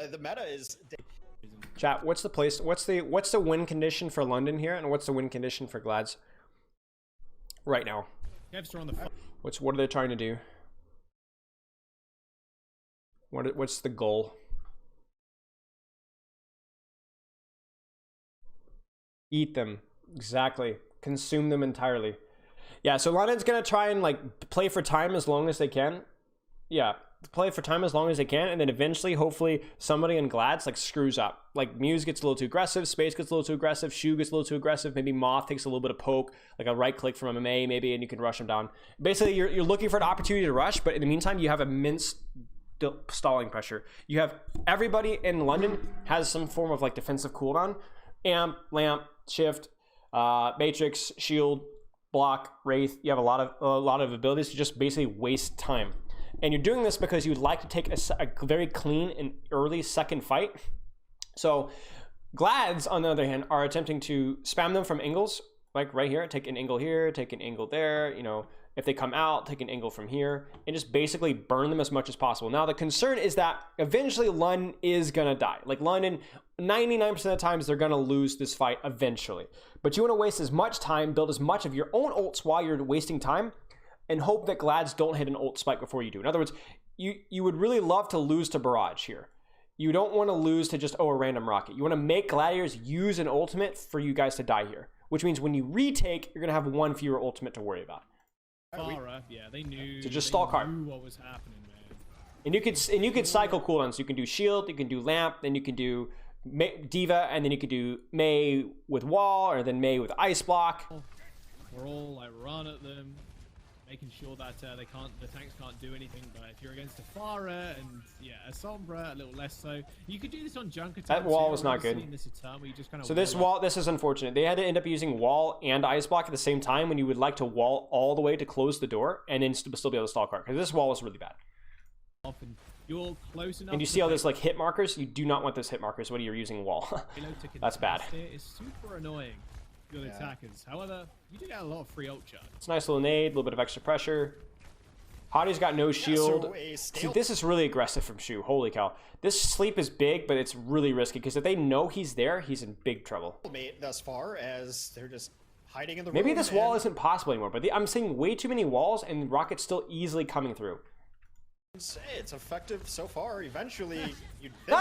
The meta is. Chat, what's the win condition for London here, and what's the win condition for Glads right now? What are they trying to do? What's the goal? Eat them. Exactly. Consume them entirely. Yeah, so London's gonna try and like play for time as long as they can. Yeah, play for time as long as they can, and then eventually, hopefully, somebody in Glads like screws up. Like Muse gets a little too aggressive, Space gets a little too aggressive, Shu gets a little too aggressive, maybe Moth takes a little bit of poke, like a right click from MMA maybe, and you can rush him down. Basically, you're looking for an opportunity to rush, but in the meantime, you have immense stalling pressure. You have everybody in London has some form of like defensive cooldown. Amp, lamp, shift, matrix, shield, block, wraith. You have a lot of abilities to just basically waste time, and you're doing this because you'd like to take a very clean and early second fight. So Glads, on the other hand, are attempting to spam them from angles, like right here. Take an angle here, take an angle there. You know, if they come out, take an angle from here, and just basically burn them as much as possible. Now the concern is that eventually London is gonna die. Like London, 99% of the times they're gonna lose this fight eventually. But you wanna waste as much time, build as much of your own ults while you're wasting time, and hope that Glads don't hit an ult spike before you do. In other words, you would really love to lose to Barrage here. You don't wanna lose to just, a random rocket. You wanna make Gladiators use an ultimate for you guys to die here, which means when you retake, you're gonna have one fewer ultimate to worry about. Yeah, they knew. So just stall card. What was happening, man. And you could cycle cooldowns. You can do shield, you can do lamp, then you can do Diva, and then you could do Mei with wall, or then Mei with ice block. We're all like run at them, making sure that the tanks can't do anything. But if you're against a Farah and a Sombra, a little less so. You could do this on Junker. That wall was not good. So this wall, this is unfortunate. They had to end up using wall and ice block at the same time when you would like to wall all the way to close the door and then still be able to stall card, because this wall was really bad. Often you're close enough. And you see all this like hit markers. You do not want those hit markers when you're using wall. That's bad. It's super annoying. Good attackers. However, you do get a lot of free ult charge. It's a nice little nade, a little bit of extra pressure. Hottie's got no shield. See, this is really aggressive from Shu. Holy cow. This sleep is big, but it's really risky because if they know he's there, he's in big trouble. Thus far, as they're just hiding in the Maybe room, this wall isn't possible anymore, but I'm seeing way too many walls and Rocket's still easily coming through. It's effective so far. Eventually, you'd think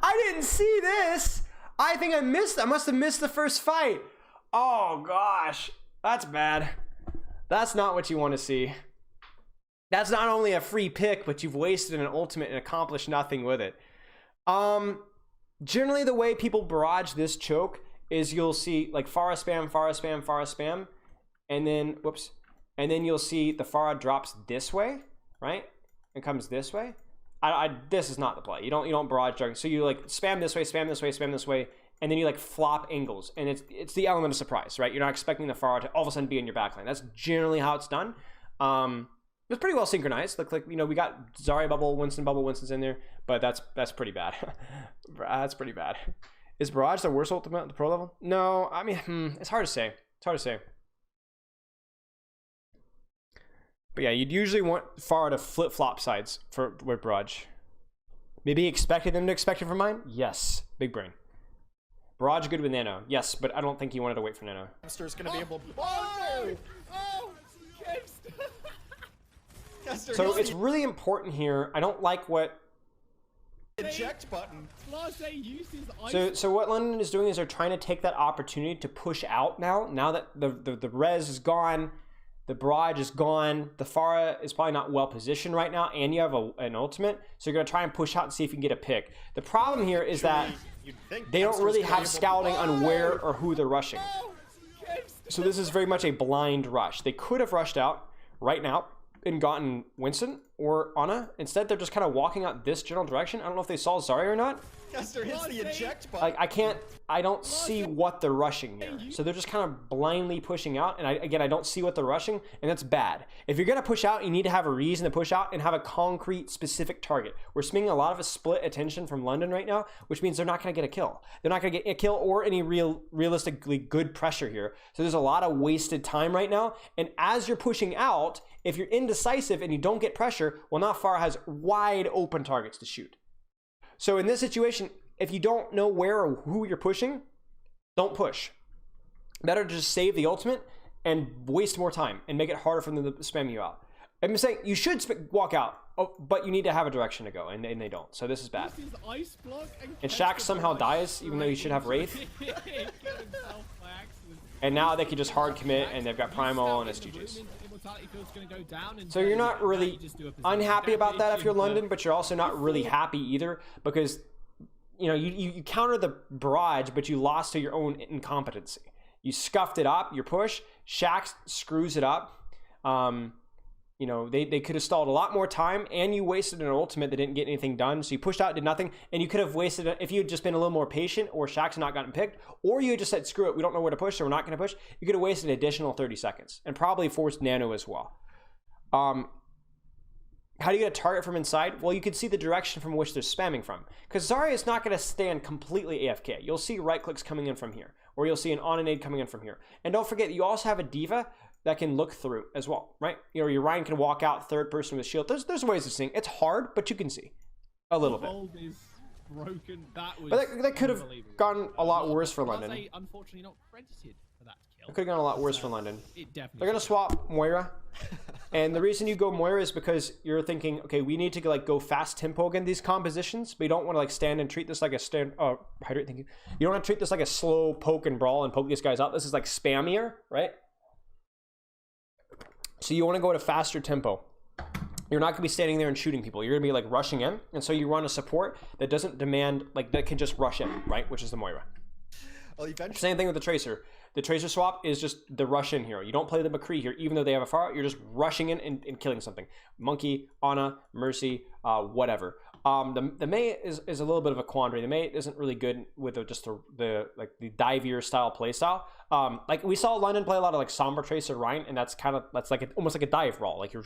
I didn't see this. I think I missed. I must have missed the first fight. Oh gosh, that's bad. That's not what you want to see. That's not only a free pick, but you've wasted an ultimate and accomplished nothing with it. Generally the way people barrage this choke is you'll see like Farah spam, Farah spam, Farah spam, and then whoops, and then you'll see the Farah drops this way, right? It comes this way. This is not the play. You don't barrage jug. So you like spam this way, spam this way, spam this way, and then you like flop angles, and it's the element of surprise, right? You're not expecting the Farah to all of a sudden be in your backline. That's generally how it's done. It's pretty well synchronized. Look, like we got Zarya bubble, Winston's in there, but that's pretty bad. That's pretty bad. Is barrage the worst ultimate at the pro level? No, I mean it's hard to say. It's hard to say. But yeah, you'd usually want Farah to flip-flop sides with Barrage. Maybe expected them to expect it from mine? Yes. Big brain. Barrage good with Nano. Yes, but I don't think he wanted to wait for Nano. Hamster's gonna be able. So it's really important here. I don't like what. Eject button. So what London is doing is they're trying to take that opportunity to push out now. Now that the res is gone. The barrage is gone. The Farah is probably not well positioned right now, and you have an ultimate, so you're gonna try and push out and see if you can get a pick. The problem here is that they don't really have scouting on where or who they're rushing. So this is very much a blind rush. They could have rushed out right now and gotten Winston or Ana. Instead, they're just kind of walking out this general direction. I don't know if they saw Zarya or not. Hits the eject button. Like I don't see what they're rushing here. So they're just kind of blindly pushing out, and I don't see what they're rushing, and that's bad. If you're gonna push out, you need to have a reason to push out and have a concrete, specific target. We're seeing a lot of a split attention from London right now, which means they're not gonna get a kill. They're not gonna get a kill or any realistically good pressure here. So there's a lot of wasted time right now, and as you're pushing out, If you're indecisive and you don't get pressure, well, now Farah has wide open targets to shoot. So in this situation, if you don't know where or who you're pushing, don't push. Better to just save the ultimate and waste more time and make it harder for them to spam you out. I'm saying you should walk out, but you need to have a direction to go, and they don't. So this is bad. And Shaq somehow dies, even though he should have Wraith. And now they can just hard commit, and they've got Primal and SGJs. So you're not really unhappy about that if you're London, but you're also not really happy either, because you know you counter the barrage, but you lost to your own incompetency. You scuffed it up, your push. Shaq screws it up. You know, they could have stalled a lot more time, and you wasted an ultimate that didn't get anything done. So you pushed out, did nothing, and you could have wasted it if you had just been a little more patient, or Shaq's not gotten picked, or you had just said, screw it, we don't know where to push, so we're not going to push. You could have wasted an additional 30 seconds, and probably forced Nano as well. How do you get a target from inside? Well, you can see the direction from which they're spamming from. Because Zarya is not going to stand completely AFK. You'll see right clicks coming in from here, or you'll see an on and aid coming in from here. And don't forget, you also have a diva that can look through as well, right? You know, your Ryan can walk out third person with shield. There's ways of seeing. It's hard, but you can see a little bit. Is broken. But that could have gone a lot worse for London. Unfortunately, not credited for that kill. It could have gone a lot worse for London. They're going to swap Moira. And the reason you go Moira is because you're thinking, okay, we need to like go fast tempo against these compositions, but you don't want to like stand and treat this like a hydrate. Thank you. You don't want to treat this like a slow poke and brawl and poke these guys out. This is like spammier, right? So you want to go at a faster tempo. You're not going to be standing there and shooting people. You're going to be like rushing in. And so you run a support that doesn't demand, like that can just rush in, right? Which is the Moira. Well, eventually... Same thing with the Tracer. The Tracer swap is just the rush in hero. You don't play the McCree here, even though they have a far out. You're just rushing in and killing something. Monkey, Ana, Mercy, whatever. The Mei is a little bit of a quandary. The Mei isn't really good with the divier style play style. Like we saw London play a lot of like Sombra Tracer Ryan, and that's like almost like a dive brawl. Like you're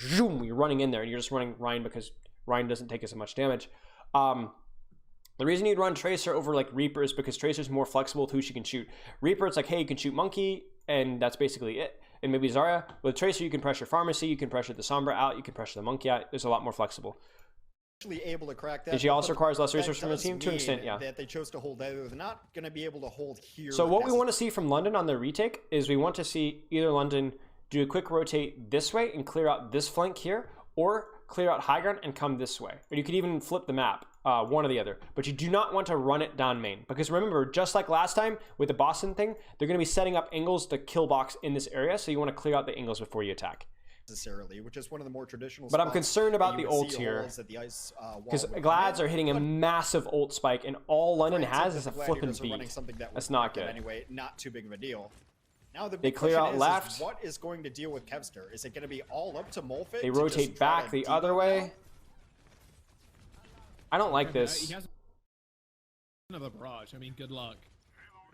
running in there and you're just running Ryan because Ryan doesn't take as much damage. The reason you'd run Tracer over like Reaper is because Tracer's more flexible with who she can shoot. Reaper, it's like, hey, you can shoot Monkey, and that's basically it. And maybe Zarya. With Tracer, you can pressure Pharmacy, you can pressure the Sombra out, you can pressure the Monkey out. There's a lot more flexible. Able to crack that. Did she also requires less resources from the team? To an extent, yeah. That they chose to hold there. They're not going to be able to hold here. So what we want to see from London on the retake is we want to see either London do a quick rotate this way and clear out this flank here, or clear out high ground and come this way. Or you could even flip the map, one or the other. But you do not want to run it down main. Because remember, just like last time with the Boston thing, they're going to be setting up angles to kill box in this area. So you want to clear out the angles before you attack. Necessarily, which is one of the more traditional. But I'm concerned about the ults here. Because Glads are hitting a massive ult spike, and all London has is a flipping beat. That's not good. Anyway, not too big of a deal. Now the they clear out left. Is what is going to deal with Kevster? Is it going to be all up to Molfit? They rotate back the other way. I don't like this. He has another barrage. I mean, good luck.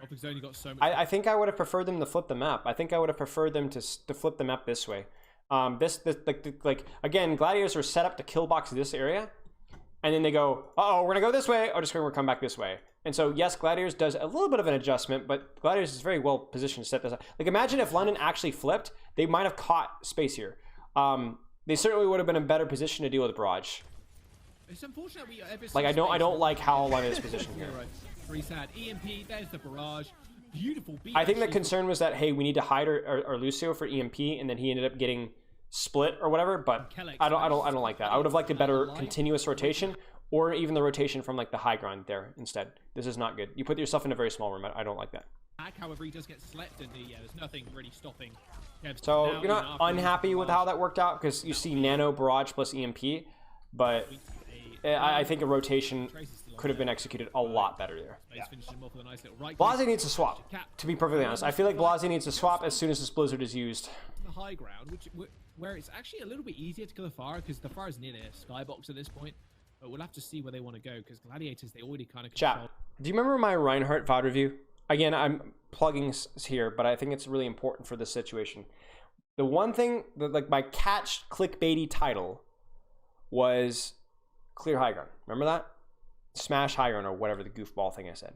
Optic's only got so much. I think I would have preferred them to flip the map. I think I would have preferred them to flip the map this way. Like again, Gladiators are set up to kill box this area, and then they go, uh-oh, we're gonna go this way. Oh, just gonna come back this way. And so yes, Gladiators does a little bit of an adjustment, but Gladiators is very well positioned to set this up. Like imagine if London actually flipped, they might have caught space here. They certainly would have been in a better position to deal with barrage. It's unfortunate like I don't like how London is positioned here. Very sad. EMP, there's the barrage. Beautiful beat. I think the concern was that, hey, we need to hide our Lucio for EMP, and then he ended up getting split or whatever. But I don't like that. I would have liked a better continuous rotation, or even the rotation from like the high ground there instead. This is not good. You put yourself in a very small room. I don't like that. However, he does get slept, and there's nothing really stopping. So you're not unhappy with how that worked out because you see Nano, Barrage plus EMP, but I think a rotation could have been executed a lot better there. Yeah. Blasi needs to swap, to be perfectly honest. I feel like Blasi needs to swap as soon as this Blizzard is used. The high ground, where it's actually a little bit easier to kill the Fire, because the Fire is near their skybox at this point. But we'll have to see where they want to go, because Gladiators, they already kind of control. Chat, do you remember my Reinhardt VOD review? Again, I'm plugging here, but I think it's really important for this situation. The one thing, that, like my catch clickbaity title was clear high ground. Remember that? Smash high ground or whatever the goofball thing I said.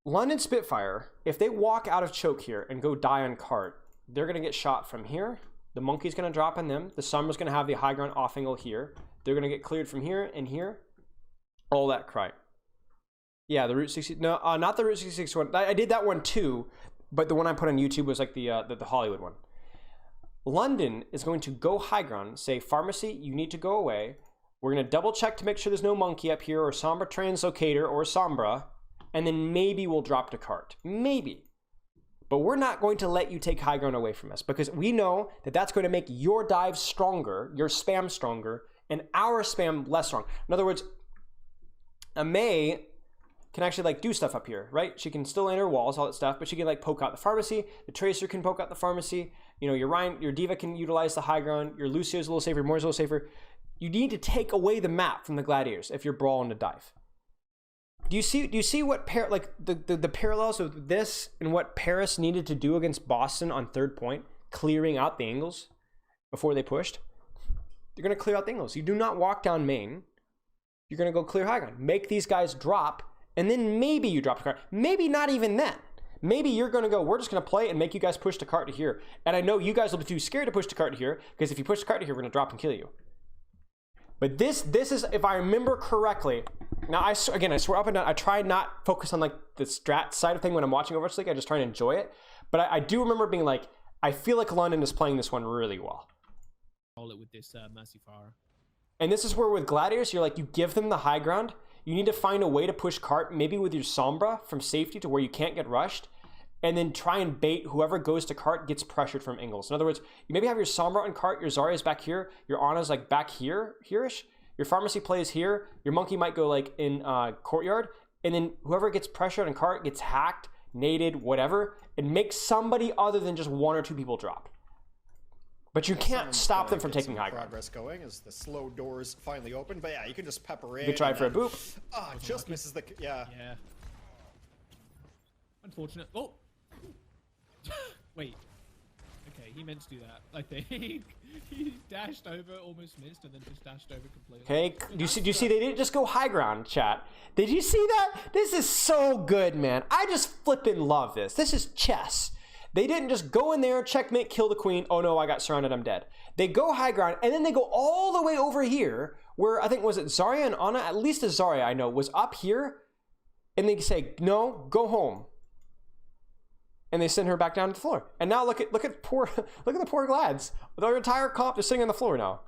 London Spitfire, if they walk out of choke here and go die on cart, they're going to get shot from here The monkey's going to drop on them. The Sombra's going to have the high ground off angle here. They're going to get cleared from here and here. All that cry. Yeah, the Route 60. No, not the Route 66 one. I did that one too, but the one I put on YouTube was like the Hollywood one. London is going to go high ground, say, pharmacy, you need to go away. We're going to double check to make sure there's no monkey up here or Sombra translocator or Sombra, and then maybe we'll drop to cart. Maybe. But we're not going to let you take high ground away from us because we know that that's going to make your dive stronger, your spam stronger, and our spam less strong. In other words, a May can actually like do stuff up here, right? She can still enter walls, all that stuff, but she can like poke out the pharmacy. The Tracer can poke out the pharmacy. You know, your Ryan, your Diva can utilize the high ground. Your Lucio's a little safer, Moore's a little safer. You need to take away the map from the Gladiators if you're brawling to dive. Do you see what the parallels of this and what Paris needed to do against Boston on third point, clearing out the angles before they pushed? They're going to clear out the angles. You do not walk down main. You're going to go clear high ground. Make these guys drop, and then maybe you drop the cart. Maybe not even then. Maybe you're going to go, we're just going to play and make you guys push the cart to here. And I know you guys will be too scared to push the cart to here, because if you push the cart to here, we're going to drop and kill you. But this is, if I remember correctly, now I swear up and down, I try not focus on like the strat side of thing when I'm watching Overwatch League. I just try and enjoy it. But I do remember being like, I feel like London is playing this one really well. Roll it with this Massey Fire. And this is where with Gladiators, you're like, you give them the high ground. You need to find a way to push cart, maybe with your Sombra from safety to where you can't get rushed. And then try and bait whoever goes to cart gets pressured from angles. In other words, you maybe have your Sombra on cart, your Zarya's back here, your Ana's like back here-ish. Your pharmacy plays here. Your monkey might go like in courtyard. And then whoever gets pressured on cart gets hacked, naded, whatever. And make somebody other than just one or two people drop. But you can't stop them from taking high ground. Progress going as the slow doors finally open. But yeah, you can just pepper in. You can try for a boop. Oh, just misses the... Yeah. Unfortunate. Oh! Wait. Okay, he meant to do that. I think he dashed over, almost missed, and then just dashed over completely. Okay, do you see they didn't just go high ground, chat? Did you see that? This is so good, man. I just flippin' love this. This is chess. They didn't just go in there, checkmate, kill the queen. Oh no, I got surrounded, I'm dead. They go high ground, and then they go all the way over here, where I think, was it Zarya and Ana? At least a Zarya I know was up here, and they say, no, go home. And they send her back down to the floor. And now look at the poor Glads. Their entire comp is sitting on the floor now.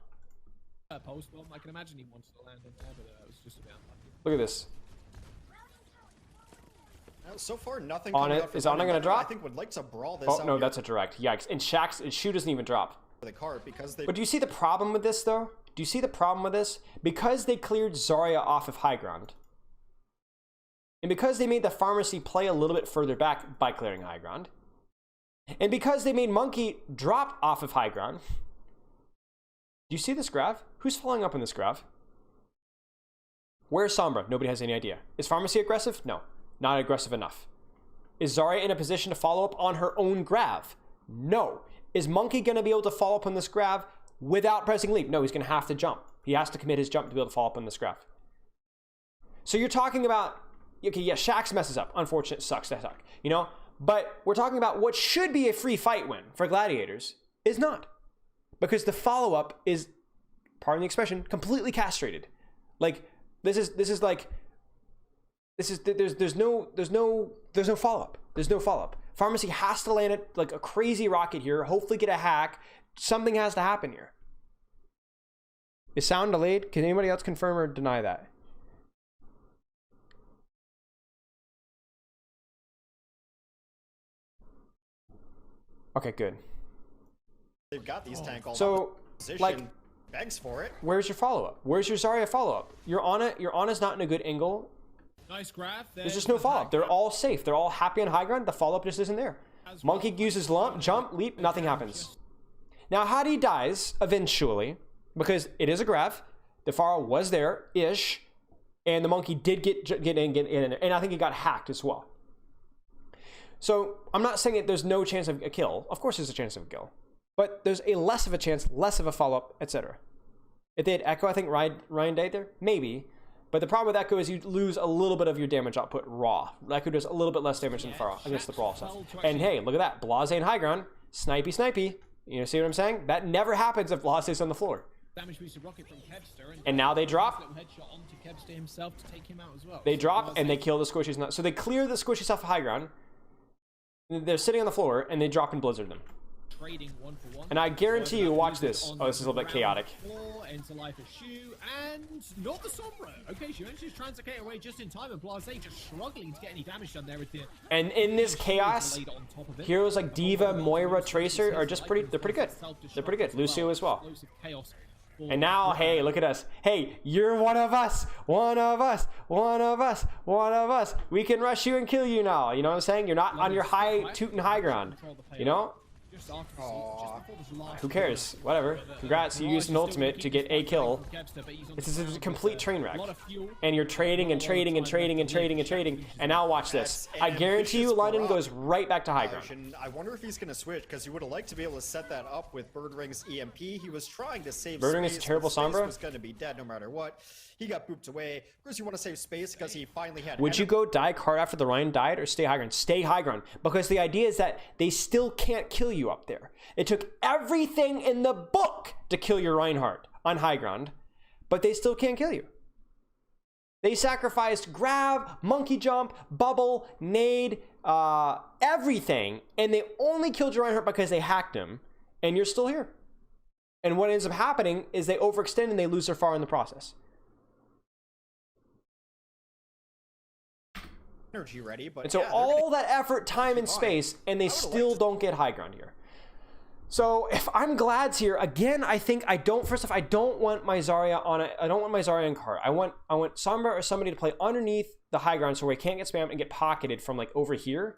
Post bomb. I can imagine he wants to land in there, but it was just a bit unlucky. Look at this. Now, so far, nothing. On it. Is Ana gonna drop? I think would like to brawl this. Oh no, that's a direct. Yikes! And Shaq's shoe doesn't even drop. The cart because they. But do you see the problem with this though? Do you see the problem with this? Because they cleared Zarya off of high ground. And because they made the pharmacy play a little bit further back by clearing high ground, and because they made Monkey drop off of high ground, do you see this graph? Who's following up on this graph? Where's Sombra? Nobody has any idea. Is pharmacy aggressive? No, not aggressive enough. Is Zarya in a position to follow up on her own grab? No. Is Monkey going to be able to follow up on this grab without pressing leap? No, he's going to have to jump. He has to commit his jump to be able to follow up on this grab. So you're talking about, okay, yeah, Shax messes up. Unfortunate, sucks, that suck, you know? But we're talking about what should be a free fight win for Gladiators is not. Because the follow-up is, pardon the expression, completely castrated. Like, there's no follow-up. There's no follow-up. Pharmacy has to land it like a crazy rocket here, hopefully get a hack. Something has to happen here. Is sound delayed? Can anybody else confirm or deny that? Okay, good. They've got these tank all so position, like begs for it. Where's your follow-up? Where's your Zarya follow-up? Your Ana's not in a good angle. Nice graph. There's just no follow-up. They're all safe. They're all happy on high ground. The follow-up just isn't there. Monkey uses lump, jump, leap, nothing happens. Now Hadi dies eventually because it is a graph. The Pharaoh was there-ish, and the monkey did get in, and I think he got hacked as well. So I'm not saying that there's no chance of a kill. Of course there's a chance of a kill. But there's a less of a chance, less of a follow-up, etc. If they had Echo, I think Ryan died there? Maybe. But the problem with Echo is you lose a little bit of your damage output raw. Echo does a little bit less damage than Pharaoh against the brawl stuff. And hey, look at that. Blase and high ground. Snipey, snipey. You know, see what I'm saying? That never happens if Lost is on the floor. Damage boosted rocket from Kevster, And now they drop. Headshot onto Kevster himself to take him out as well. They drop and they kill the squishies. So they clear the squishies off of high ground. They're sitting on the floor and they drop and blizzard them. Trading 1-for-1. And I guarantee you, watch this. Oh, this is a little bit chaotic. Enter life as Shu, and not the Sombra. Okay, Shu manages to translocate away just in time, and Blase just struggling to get any damage done there with the. And in this chaos, heroes like Diva, Moira, Tracer are just pretty. They're pretty good. They're pretty good. Lucio as well. And now, hey, look at us. Hey, you're one of us. One of us. One of us. One of us. We can rush you and kill you now. You know what I'm saying? You're not on your tootin' high ground. You know? Who cares? Whatever. Congrats, you used an ultimate to get a kill. This is a complete train wreck. And you're trading and trading and trading and trading and trading. And now watch this. I guarantee you London goes right back to high ground. I wonder if he's going to switch, because he would have liked to be able to set that up with Birdring's EMP. He was trying to save Birdring is a terrible Sombra. Was going to be dead no matter what. He got booped away. Of course, you want to save space because he finally had. Would you go die card after the Ryan died or stay high ground? Stay high ground, because the idea is that they still can't kill you up there. It took everything in the book to kill your Reinhardt on high ground, but they still can't kill you. They sacrificed grab, monkey jump, bubble, nade, everything, and they only killed your Reinhardt because they hacked him, and you're still here. And what ends up happening is they overextend and they lose their far in the process. Energy ready, but and so yeah, all that effort, time, and space, and they still don't get high ground here. So if I'm Glad's here again, I think I don't. First off, I don't want my Zarya on I don't want my Zarya in cart. I want Sombra or somebody to play underneath the high ground so where he can't get spammed and get pocketed from like over here,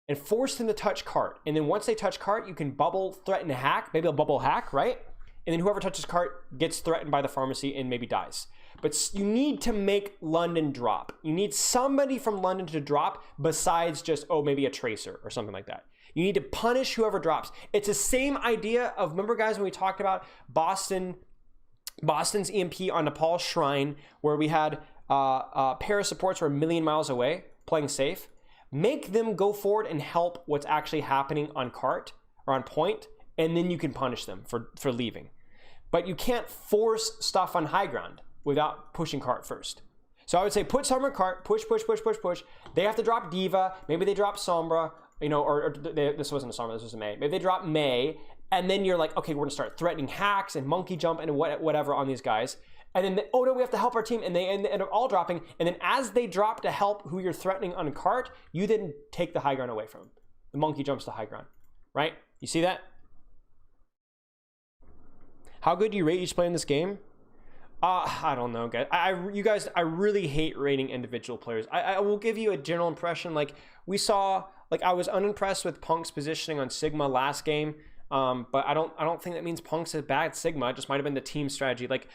and force them to touch cart. And then once they touch cart, you can bubble, threaten, hack. Maybe a bubble hack, right? And then whoever touches cart gets threatened by the pharmacy and maybe dies. But you need to make London drop. You need somebody from London to drop besides just, oh, maybe a Tracer or something like that. You need to punish whoever drops. It's the same idea of, remember guys, when we talked about Boston's EMP on Nepal's Shrine, where we had para supports were a million miles away, playing safe. Make them go forward and help what's actually happening on cart or on point, and then you can punish them for leaving. But you can't force stuff on high ground without pushing cart first. So I would say put Sombra cart, push. They have to drop Diva, maybe they drop Sombra, you know, this wasn't a Sombra, this was a Mei. Maybe they drop Mei, and then you're like, okay, we're gonna start threatening hacks and monkey jump and whatever on these guys. And then, oh no, we have to help our team, and they end up all dropping. And then as they drop to help who you're threatening on cart, you then take the high ground away from them. The monkey jumps to high ground, right? You see that? How good do you rate each play in this game? I don't know, guys. I really hate rating individual players. I will give you a general impression. Like we saw, like I was unimpressed with Punk's positioning on Sigma last game, but I don't think that means Punk's a bad Sigma. It just might have been the team strategy. Like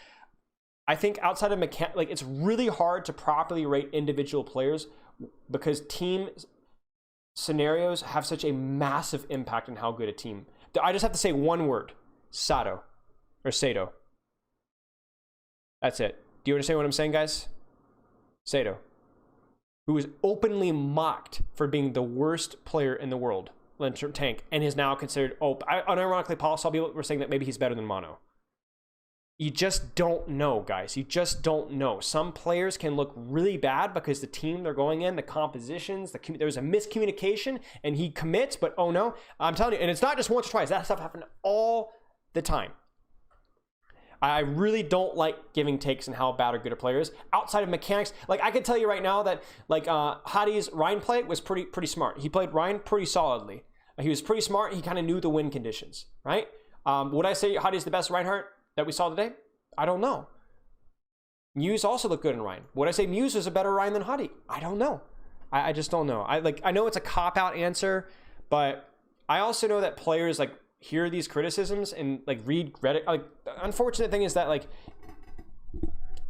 I think outside of like it's really hard to properly rate individual players because team scenarios have such a massive impact on how good a team. I just have to say one word: Sato or Sato. That's it. Do you understand what I'm saying, guys? Sato, who is openly mocked for being the worst player in the world, tank, and is now considered, unironically, Paul, some people were saying that maybe he's better than Mono. You just don't know, guys. You just don't know. Some players can look really bad because the team they're going in, the compositions, there's a miscommunication, and he commits, but oh no. I'm telling you, and it's not just once or twice. That stuff happened all the time. I really don't like giving takes on how bad or good a player is outside of mechanics. Like I can tell you right now that like Hadi's Ryan play was pretty smart. He played Ryan pretty solidly. He was pretty smart. He kind of knew the win conditions, right? Would I say Hadi's the best Reinhardt that we saw today? I don't know. Muse also looked good in Ryan. Would I say Muse is a better Ryan than Hadi? I don't know. I just don't know. I know it's a cop-out answer, but I also know that players like hear these criticisms and like read Reddit. Like the unfortunate thing is that like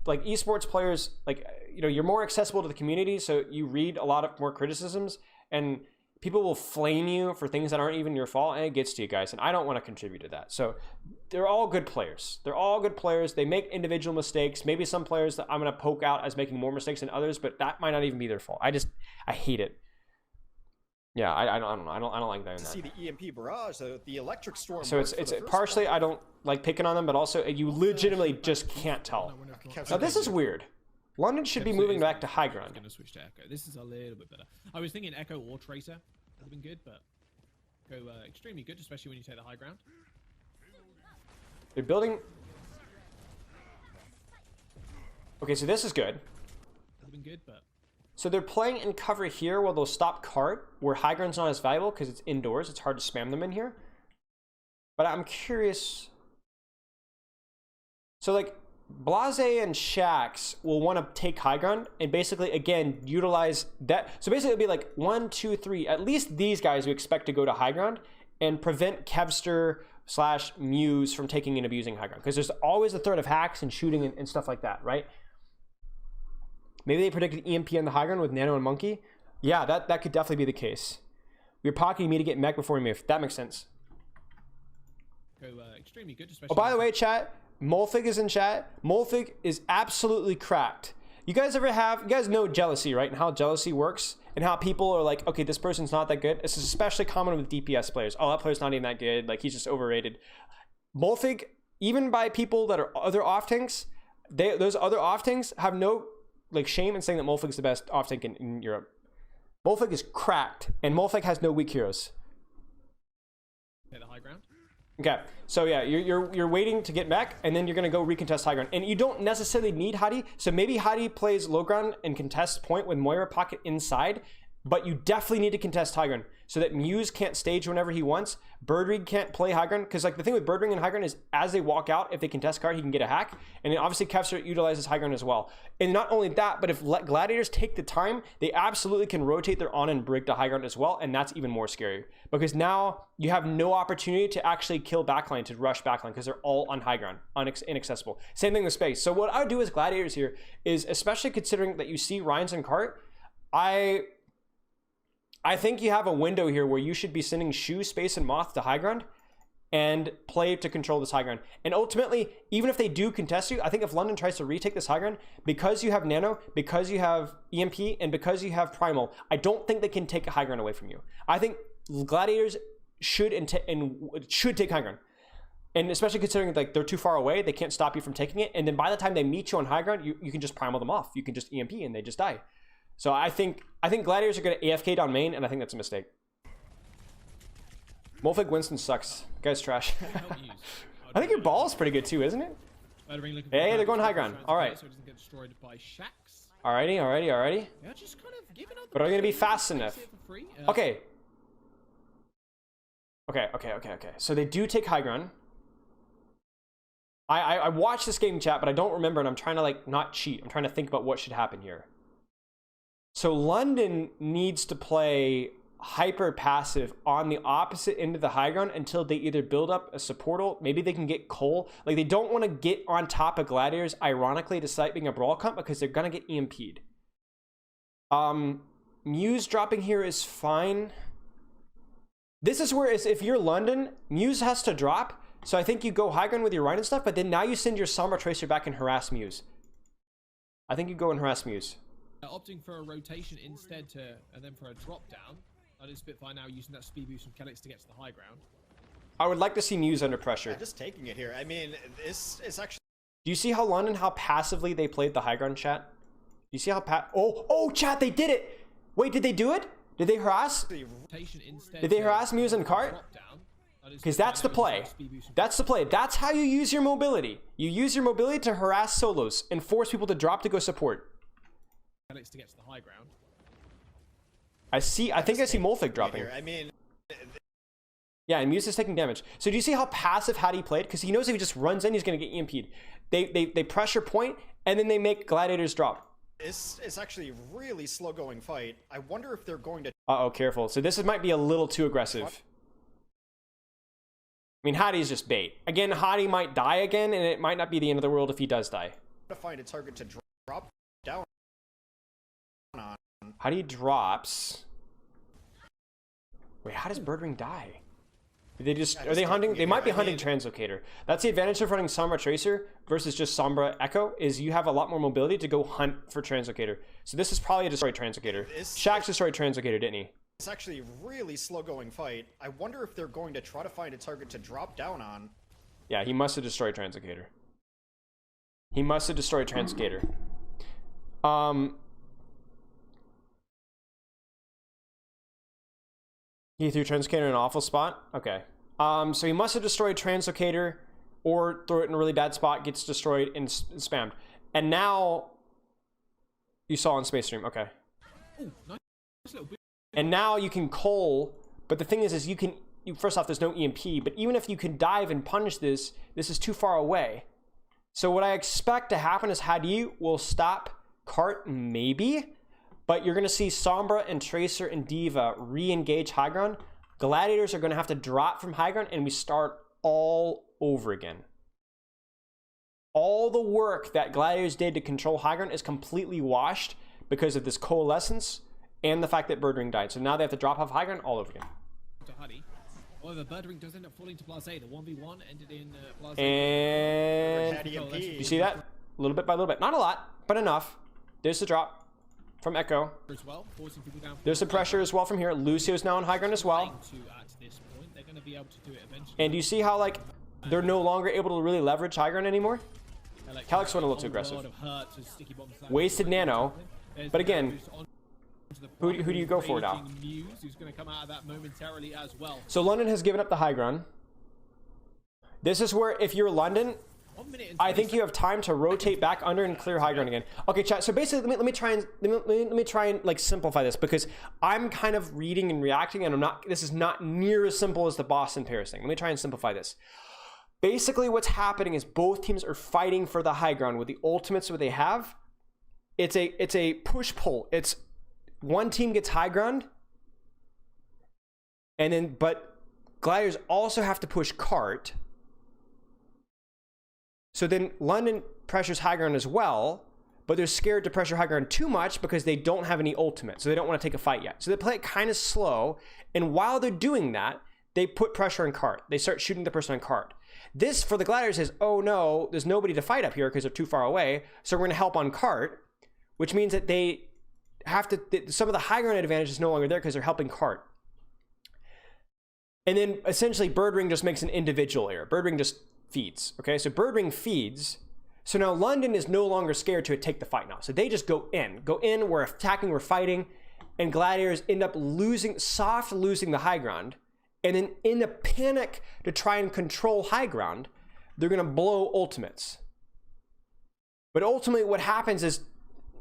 esports players, like, you know, you're more accessible to the community, so you read a lot of more criticisms, and people will flame you for things that aren't even your fault, and it gets to you guys, and I don't want to contribute to that. So they're all good players. They're all good players. They make individual mistakes. Maybe some players that I'm going to poke out as making more mistakes than others, but that might not even be their fault. I hate it. Yeah, I don't like doing To that. see the EMP barrage, the electric storm. So it's partially I don't like picking on them, but also you legitimately just can't tell. Now this is weird. London should be moving back to high ground. I'm gonna switch to Echo. This is a little bit better. I was thinking Echo or Tracer would have been good, but Echo extremely good, especially when you take the high ground. They're building. Okay, so this is good. Would have been good, but So they're playing in cover here while they'll stop cart, where high ground's not as valuable because it's indoors. It's hard to spam them in here. But I'm curious. So like Blase and Shax will want to take high ground and basically again utilize that. So basically it'll be like 1, 2, 3. At least these guys we expect to go to high ground and prevent Kevster / Muse from taking and abusing high ground, because there's always the threat of hacks and shooting and stuff like that, right? Maybe they predicted EMP on the high ground with Nano and Monkey. Yeah, that could definitely be the case. We're pocketing me to get mech before we move. That makes sense. Go extremely good, especially. Oh, by the way, chat, Molfig is in chat. Molfig is absolutely cracked. You guys know jealousy, right? And how jealousy works and how people are like, okay, this person's not that good. This is especially common with DPS players. Oh, that player's not even that good. Like, he's just overrated. Molfig, even by people that are other off tanks, those other off tanks have no like shame in saying that Molfig's the best off tank in Europe. Molfig is cracked, and Molfig has no weak heroes. Hit the high ground. Okay, so yeah, you're waiting to get mech, and then you're gonna go recontest high ground, and you don't necessarily need Hadi. So maybe Hadi plays low ground and contests point with Moira pocket inside, but you definitely need to contest high ground so that Muse can't stage whenever he wants. Birdring can't play high ground, because like the thing with Birdring and high ground is as they walk out, if they contest card, he can get a hack, and then obviously Kevster utilizes high ground as well. And not only that, but if Gladiators take the time, they absolutely can rotate their on and brig to high ground as well, and that's even more scary, because now you have no opportunity to actually kill backline, to rush backline, because they're all on high ground, inaccessible. Same thing with space. So what I would do as Gladiators here is, especially considering that you see Ryan's and cart, I think you have a window here where you should be sending Shu, Space, and Moth to high ground and play to control this high ground. And ultimately, even if they do contest you, I think if London tries to retake this high ground, because you have Nano, because you have EMP, and because you have Primal, I don't think they can take a high ground away from you. I think Gladiators should take high ground. And especially considering like they're too far away, they can't stop you from taking it. And then by the time they meet you on high ground, you can just Primal them off. You can just EMP and they just die. So I think Gladiators are going to AFK down main, and I think that's a mistake. Molfig Winston sucks. Guy's trash. I think your ball is pretty good too, isn't it? Hey, they're going high ground. All right. So it doesn't get destroyed by Shax. Alrighty. Yeah, just kind of giving up. But are they going to be fast enough? Okay. So they do take high ground. I watched this game chat, but I don't remember, and I'm trying to like not cheat. I'm trying to think about what should happen here. So London needs to play hyper passive on the opposite end of the high ground until they either build up a supportal. Maybe they can get Cole. Like, they don't want to get on top of Gladiators, ironically, despite being a brawl comp, because they're going to get EMP'd. Muse dropping here is fine. This is where, if you're London, Muse has to drop. So I think you go high ground with your Rhine and stuff, but then now you send your Sombra Tracer back and harass Muse. I think you go and harass Muse. Opting for a rotation instead and then for a drop down. London Spitfire now using that speed boost from Kelix to get to the high ground. I would like to see Muse under pressure. Yeah, just taking it here. I mean, it's actually. Do you see how London, how passively they played the high ground, chat? Do you see how oh, chat, they did it! Wait, did they do it? Did they harass? Did they harass Muse and cart? Because that's the play. That's the play. That's how you use your mobility. You use your mobility to harass solos and force people to drop to go support. To get to the high ground. I think I see Molfig dropping. I mean, yeah, and Muse is taking damage. So do you see how passive Hadi played? Because he knows if he just runs in, he's going to get EMP'd. They pressure point, and then they make Gladiators drop. It's actually a really slow going fight. I wonder if they're going to. Uh-oh, careful. So this might be a little too aggressive. I mean, Hadi's just bait. Again, Hadi might die again, and it might not be the end of the world if he does die. To find a target to drop down on. Hadi drops. Wait, how does Birdring die? Are they hunting? They might be hunting Translocator. That's the advantage of running Sombra Tracer versus just Sombra Echo, is you have a lot more mobility to go hunt for Translocator. So this is probably a destroyed Translocator. Shax destroyed Translocator, didn't he? It's actually a really slow-going fight. I wonder if they're going to try to find a target to drop down on. Yeah, he must have destroyed Translocator. He must have destroyed Translocator. He threw Translocator in an awful spot? Okay. So he must have destroyed Translocator or throw it in a really bad spot, gets destroyed and spammed. And now... You saw on Space Stream, okay. Ooh, nice little bit. And now you can Cole, but the thing is you can... First off, there's no EMP, but even if you can dive and punish this, this is too far away. So what I expect to happen is Hadi will stop Cart, maybe, but you're going to see Sombra and Tracer and Diva re-engage high ground. Gladiators are going to have to drop from high ground, and we start all over again. All the work that Gladiators did to control high ground is completely washed because of this coalescence and the fact that Birdring died. So now they have to drop off high ground all over again. To Hadi. However, Birdring does end up falling to Blase. The 1v1 ended in Blase. And you see that? Little bit by little bit. Not a lot, but enough. There's the drop from Echo. As well, forcing people down. There's the pressure as well from here. Lucio's now on high ground as well. At this point, they're going to be able to do it eventually. And do you see how, like, they're no longer able to really leverage high ground anymore? Calyx went a little too aggressive. Wasted nano. But again, who do you go for now? Who's going to come out of that momentarily as well. So London has given up the high ground. This is where, if you're London, I think you have time to rotate back under and clear high ground again. Okay, chat. So basically, let me try and like simplify this, because I'm kind of reading and reacting, and this is not near as simple as the Boston Paris thing. Let me try and simplify this. Basically, what's happening is both teams are fighting for the high ground with the ultimates that they have. It's a push pull. It's one team gets high ground, and then but Gladiators also have to push Cart. So then London pressures high ground as well, but they're scared to pressure high ground too much because they don't have any ultimate, so they don't want to take a fight yet. So they play it kind of slow, and while they're doing that, they put pressure on Cart. They start shooting the person on Cart. This, for the Gladiators, is, oh no, there's nobody to fight up here because they're too far away, so we're going to help on Cart, which means that they have to, some of the high ground advantage is no longer there because they're helping Cart. And then essentially Birdring just makes an individual error. Birdring just feeds, okay? So Birdring feeds. So now London is no longer scared to take the fight now. So they just go in, we're attacking, we're fighting, and Gladiators end up losing the high ground. And then in the panic to try and control high ground, they're going to blow ultimates. But ultimately what happens is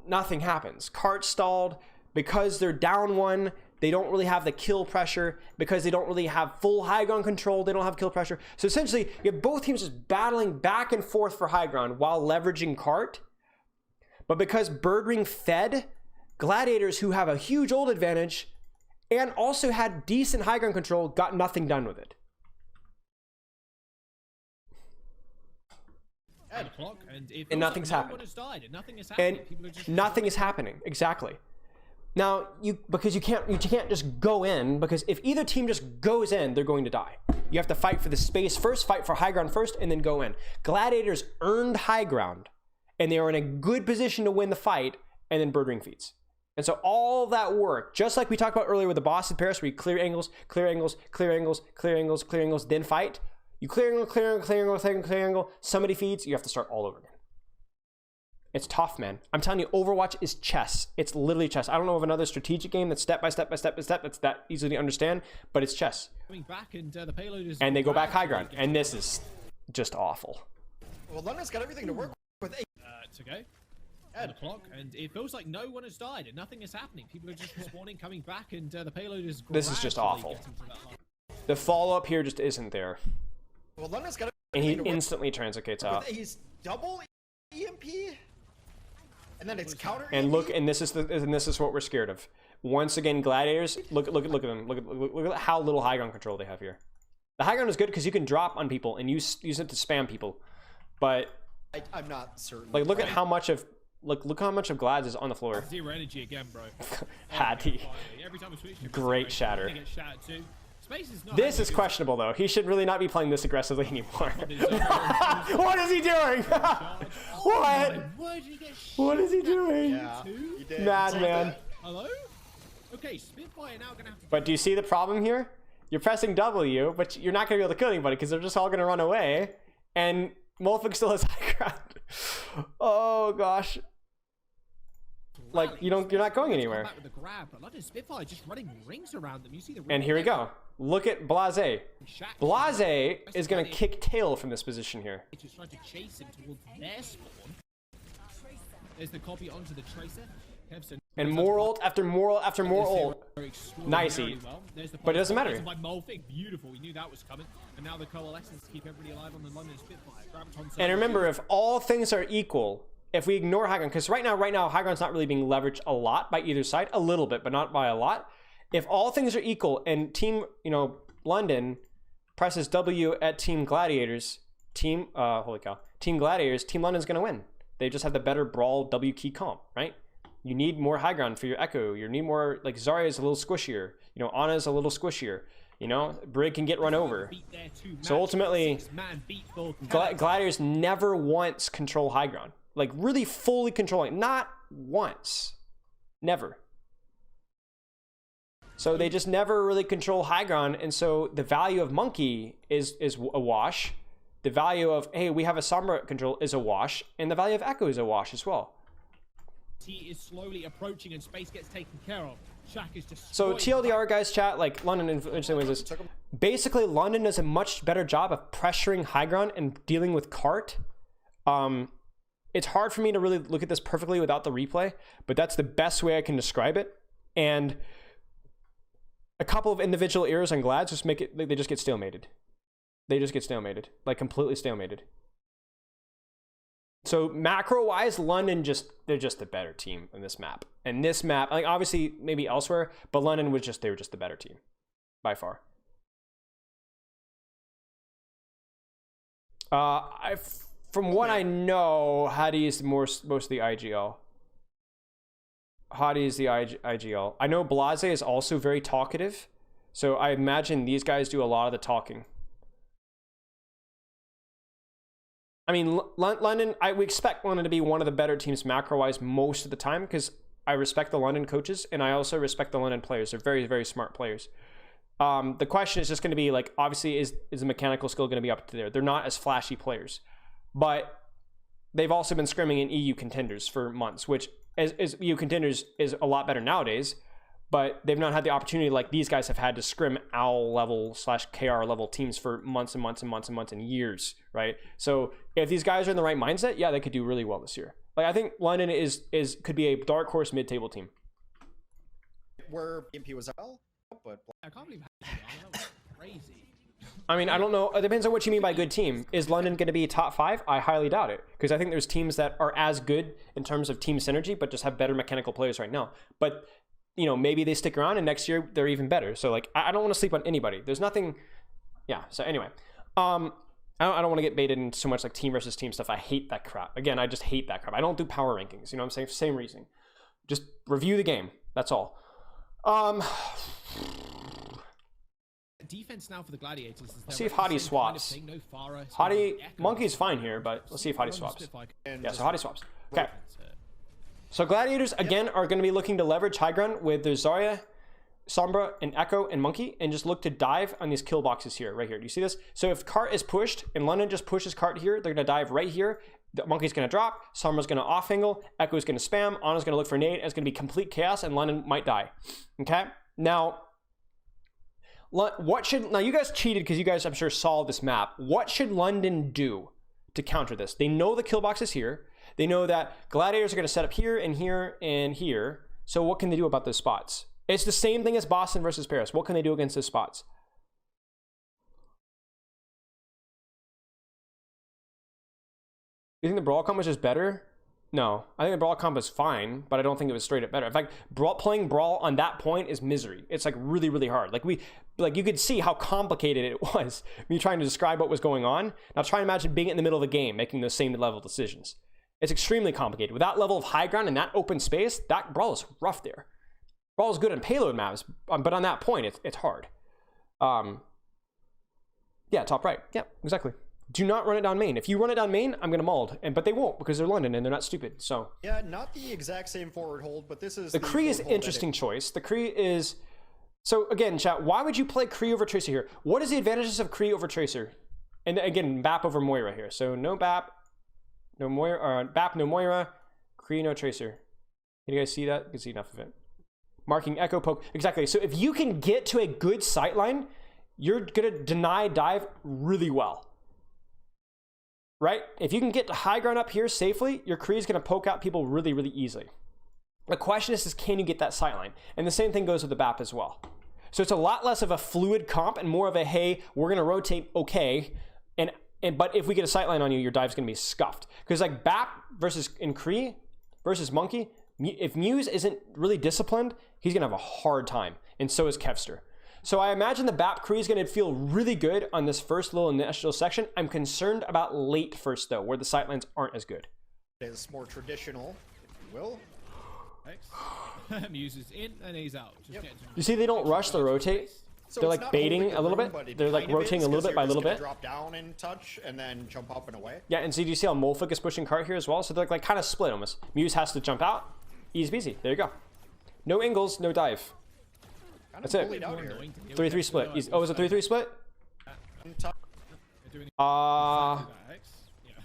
nothing happens. Cart stalled because they're down one. They don't really have the kill pressure because they don't really have full high ground control. They don't have kill pressure. So essentially, you have both teams just battling back and forth for high ground while leveraging Cart. But because Birdring fed, Gladiators, who have a huge ult advantage and also had decent high ground control, got nothing done with it. And nothing's happened. And nothing is happening. Exactly. Now, because you can't just go in, because if either team just goes in, they're going to die. You have to fight for the space first, fight for high ground first, and then go in. Gladiators earned high ground, and they are in a good position to win the fight, and then Birdring feeds. And so all that work, just like we talked about earlier with the Boston Paris, where you clear angles, clear angles, clear angles, clear angles, clear angles, then fight. You clear angle, clear angle, clear angle, clear angle, clear angle, somebody feeds, you have to start all over again. It's tough, man. I'm telling you, Overwatch is chess. It's literally chess. I don't know of another strategic game that's step by step by step by step that's that easy to understand, but it's chess. Back and, the payload is and they go back high ground, and this is just awful. Well, London's got everything to work with. To go. On the clock, and it feels like no one has died and nothing is happening. People are just respawning, coming back, and the payload is. This is just awful. The follow-up here just isn't there. Well, London's got and he instantly translocates out. He's double EMP, and then it's counter. And look, and this is what we're scared of. Once again, Gladiators. Look at them. Look at how little high ground control they have here. The high ground is good because you can drop on people and use it to spam people, but I'm not certain. Like, look at how much of. Look how much of Glads is on the floor. Zero energy again, bro. Hattie. Every time we switch, great shatter. Space is not this is questionable, though. He should really not be playing this aggressively anymore. What is he doing? What? What is he doing? Yeah, Madman. Hello? Okay, Spitfire now gonna have to. But do you see the problem here? You're pressing W, but you're not gonna be able to kill anybody because they're just all gonna run away. And Molfig still has high ground. Oh gosh. Like you're not going anywhere. Back with the grab, but London Spitfire just running rings around them. You see the And here we go. Look at Blase. Blase is gonna kick tail from this position here. Just trying to chase him towards their spawn. There's the copy onto the Tracer. And more ult after more ult after more ult. Nicey. But it doesn't matter. By Molfig, beautiful. We knew that was coming. And now the coalescence to keep everybody alive on the London Spitfire. And remember, if all things are equal, if we ignore high ground, because right now high ground's not really being leveraged a lot by either side, a little bit, but not by a lot. If all things are equal and team, London presses W at Team Gladiators, Team Gladiators, Team London's gonna win. They just have the better brawl W key comp, right? You need more high ground for your Echo. You need more, like Zarya is a little squishier. Ana's a little squishier. Brig can get run over. So ultimately, Gladiators never once control high ground. Like really fully controlling, not once. Never. So they just never really control high ground, and so the value of Monkey is a wash. The value of, hey, we have a Sombra control is a wash, and the value of Echo is a wash as well. He is slowly approaching and space gets taken care of. Shaq is just so TLDR guys chat, like London eventually wins this. Basically, London does a much better job of pressuring high ground and dealing with cart. It's hard for me to really look at this perfectly without the replay, but that's the best way I can describe it. And a couple of individual errors on Glads just make it, they just get stalemated. They just get stalemated, like completely stalemated. So macro-wise, London they're just the better team in this map. And this map, like obviously maybe elsewhere, but London was they were just the better team by far. From what I know, Hadi is most of the IGL. Hadi is the IGL. I know Blase is also very talkative, so I imagine these guys do a lot of the talking. I mean, London, we expect London to be one of the better teams macro-wise most of the time because I respect the London coaches and I also respect the London players. They're very, very smart players. The question is just going to be like, obviously, is the mechanical skill going to be up to there? They're not as flashy players, but they've also been scrimming in EU contenders for months, which is EU contenders is a lot better nowadays, but they've not had the opportunity like these guys have had to scrim OWL level / KR level teams for months and months and months and months and years, right? So if these guys are in the right mindset, yeah, they could do really well this year. Like I think London could be a dark horse mid-table team. Where EMP was out, but I can't believe that was crazy. I mean, I don't know. It depends on what you mean by good team. Is London going to be top 5? I highly doubt it. Because I think there's teams that are as good in terms of team synergy, but just have better mechanical players right now. But, maybe they stick around and next year they're even better. So, like, I don't want to sleep on anybody. There's nothing... Yeah, so anyway. I don't want to get baited in so much like team versus team stuff. I hate that crap. Again, I just hate that crap. I don't do power rankings. You know what I'm saying? Same reasoning. Just review the game. That's all. Defense now for the Gladiators. Let's see if Hadi swaps. Monkey's fine here, but let's see if Hadi swaps. Yeah, so Hadi swaps. Okay. So Gladiators, again, are going to be looking to leverage high ground with their Zarya, Sombra, and Echo, and Monkey, and just look to dive on these kill boxes here, right here. Do you see this? So if cart is pushed, and London just pushes cart here, they're going to dive right here. The Monkey's going to drop, Sombra's going to off angle, Echo's going to spam, Ana's going to look for nade, and it's going to be complete chaos, and London might die. Okay? Now, now you guys cheated because you guys, I'm sure, saw this map. What should London do to counter this? They know the kill box is here. They know that Gladiators are going to set up here and here and here. So what can they do about those spots? It's the same thing as Boston versus Paris. What can they do against those spots? You think the Brawl comp was just better? No, I think the Brawl comp is fine, but I don't think it was straight up better. In fact, playing Brawl on that point is misery. It's like really, really hard. Like you could see how complicated it was me trying to describe what was going on. Now try and imagine being in the middle of a game, making those same level decisions. It's extremely complicated. With that level of high ground and that open space, that Brawl is rough there. Brawl is good on payload maps, but on that point, it's hard. Yeah, top right. Yeah, exactly. Do not run it down main. If you run it down main, I'm gonna mauled, but they won't because they're London and they're not stupid. So yeah, not the exact same forward hold, but this is the Kree is interesting choice. The Kree is so again, chat. Why would you play Kree over Tracer here? What is the advantages of Kree over Tracer? And again, Bap over Moira here. So no Bap, no Moira, or Bap, no Moira, Kree, no Tracer. Can you guys see that? You can see enough of it. Marking Echo Poke. Exactly. So if you can get to a good sight line, you're gonna deny dive really well. Right? If you can get to high ground up here safely, your Kree is going to poke out people really, really easily. The question is can you get that sight line? And the same thing goes with the BAP as well. So it's a lot less of a fluid comp and more of a, hey, we're going to rotate okay. But if we get a sight line on you, your dive's going to be scuffed. Because like BAP versus in Kree versus Monkey, if Muse isn't really disciplined, he's going to have a hard time. And so is Kevster. So I imagine the BAP Kree is going to feel really good on this first little initial section. I'm concerned about late first, though, where the sightlines aren't as good. It is more traditional, if you will. Muse is in and he's out. Just you see they don't rush the rotate? So they're like baiting a little bit. They're like rotating a little bit by a little bit. Drop down and touch and then jump up and away. Yeah, and so do you see how Molfik is pushing cart here as well? So they're like kind of split almost. Muse has to jump out. Easy peasy. There you go. No angles, no dive. That's it. 3-3 split. Oh, is it 3-3 split?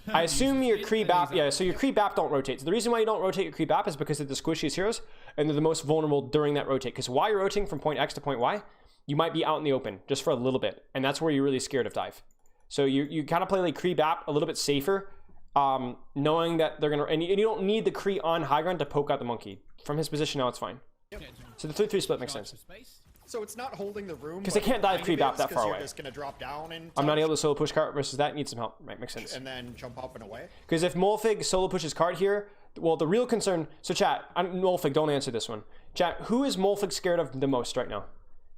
I assume your Kree Bap, yeah, so your Kree Bap don't rotate. So the reason why you don't rotate your Kree Bap is because they're the squishiest heroes, and they're the most vulnerable during that rotate. Because while you're rotating from point X to point Y, you might be out in the open just for a little bit, and that's where you're really scared of dive. So you kind of play like Kree Bap a little bit safer, knowing that they're going to, and you don't need the Kree on high ground to poke out the monkey. From his position now, it's fine. So the 3-3 split makes sense. So it's not holding the room because they can't dive Kree Bap that far away. Just gonna drop down and I'm not able to solo push cart versus that. Needs some help. Right, makes sense. And then jump up and away. Because if Molfig solo pushes cart here, well, the real concern. So chat, Molfig, don't answer this one. Chat, who is Molfig scared of the most right now?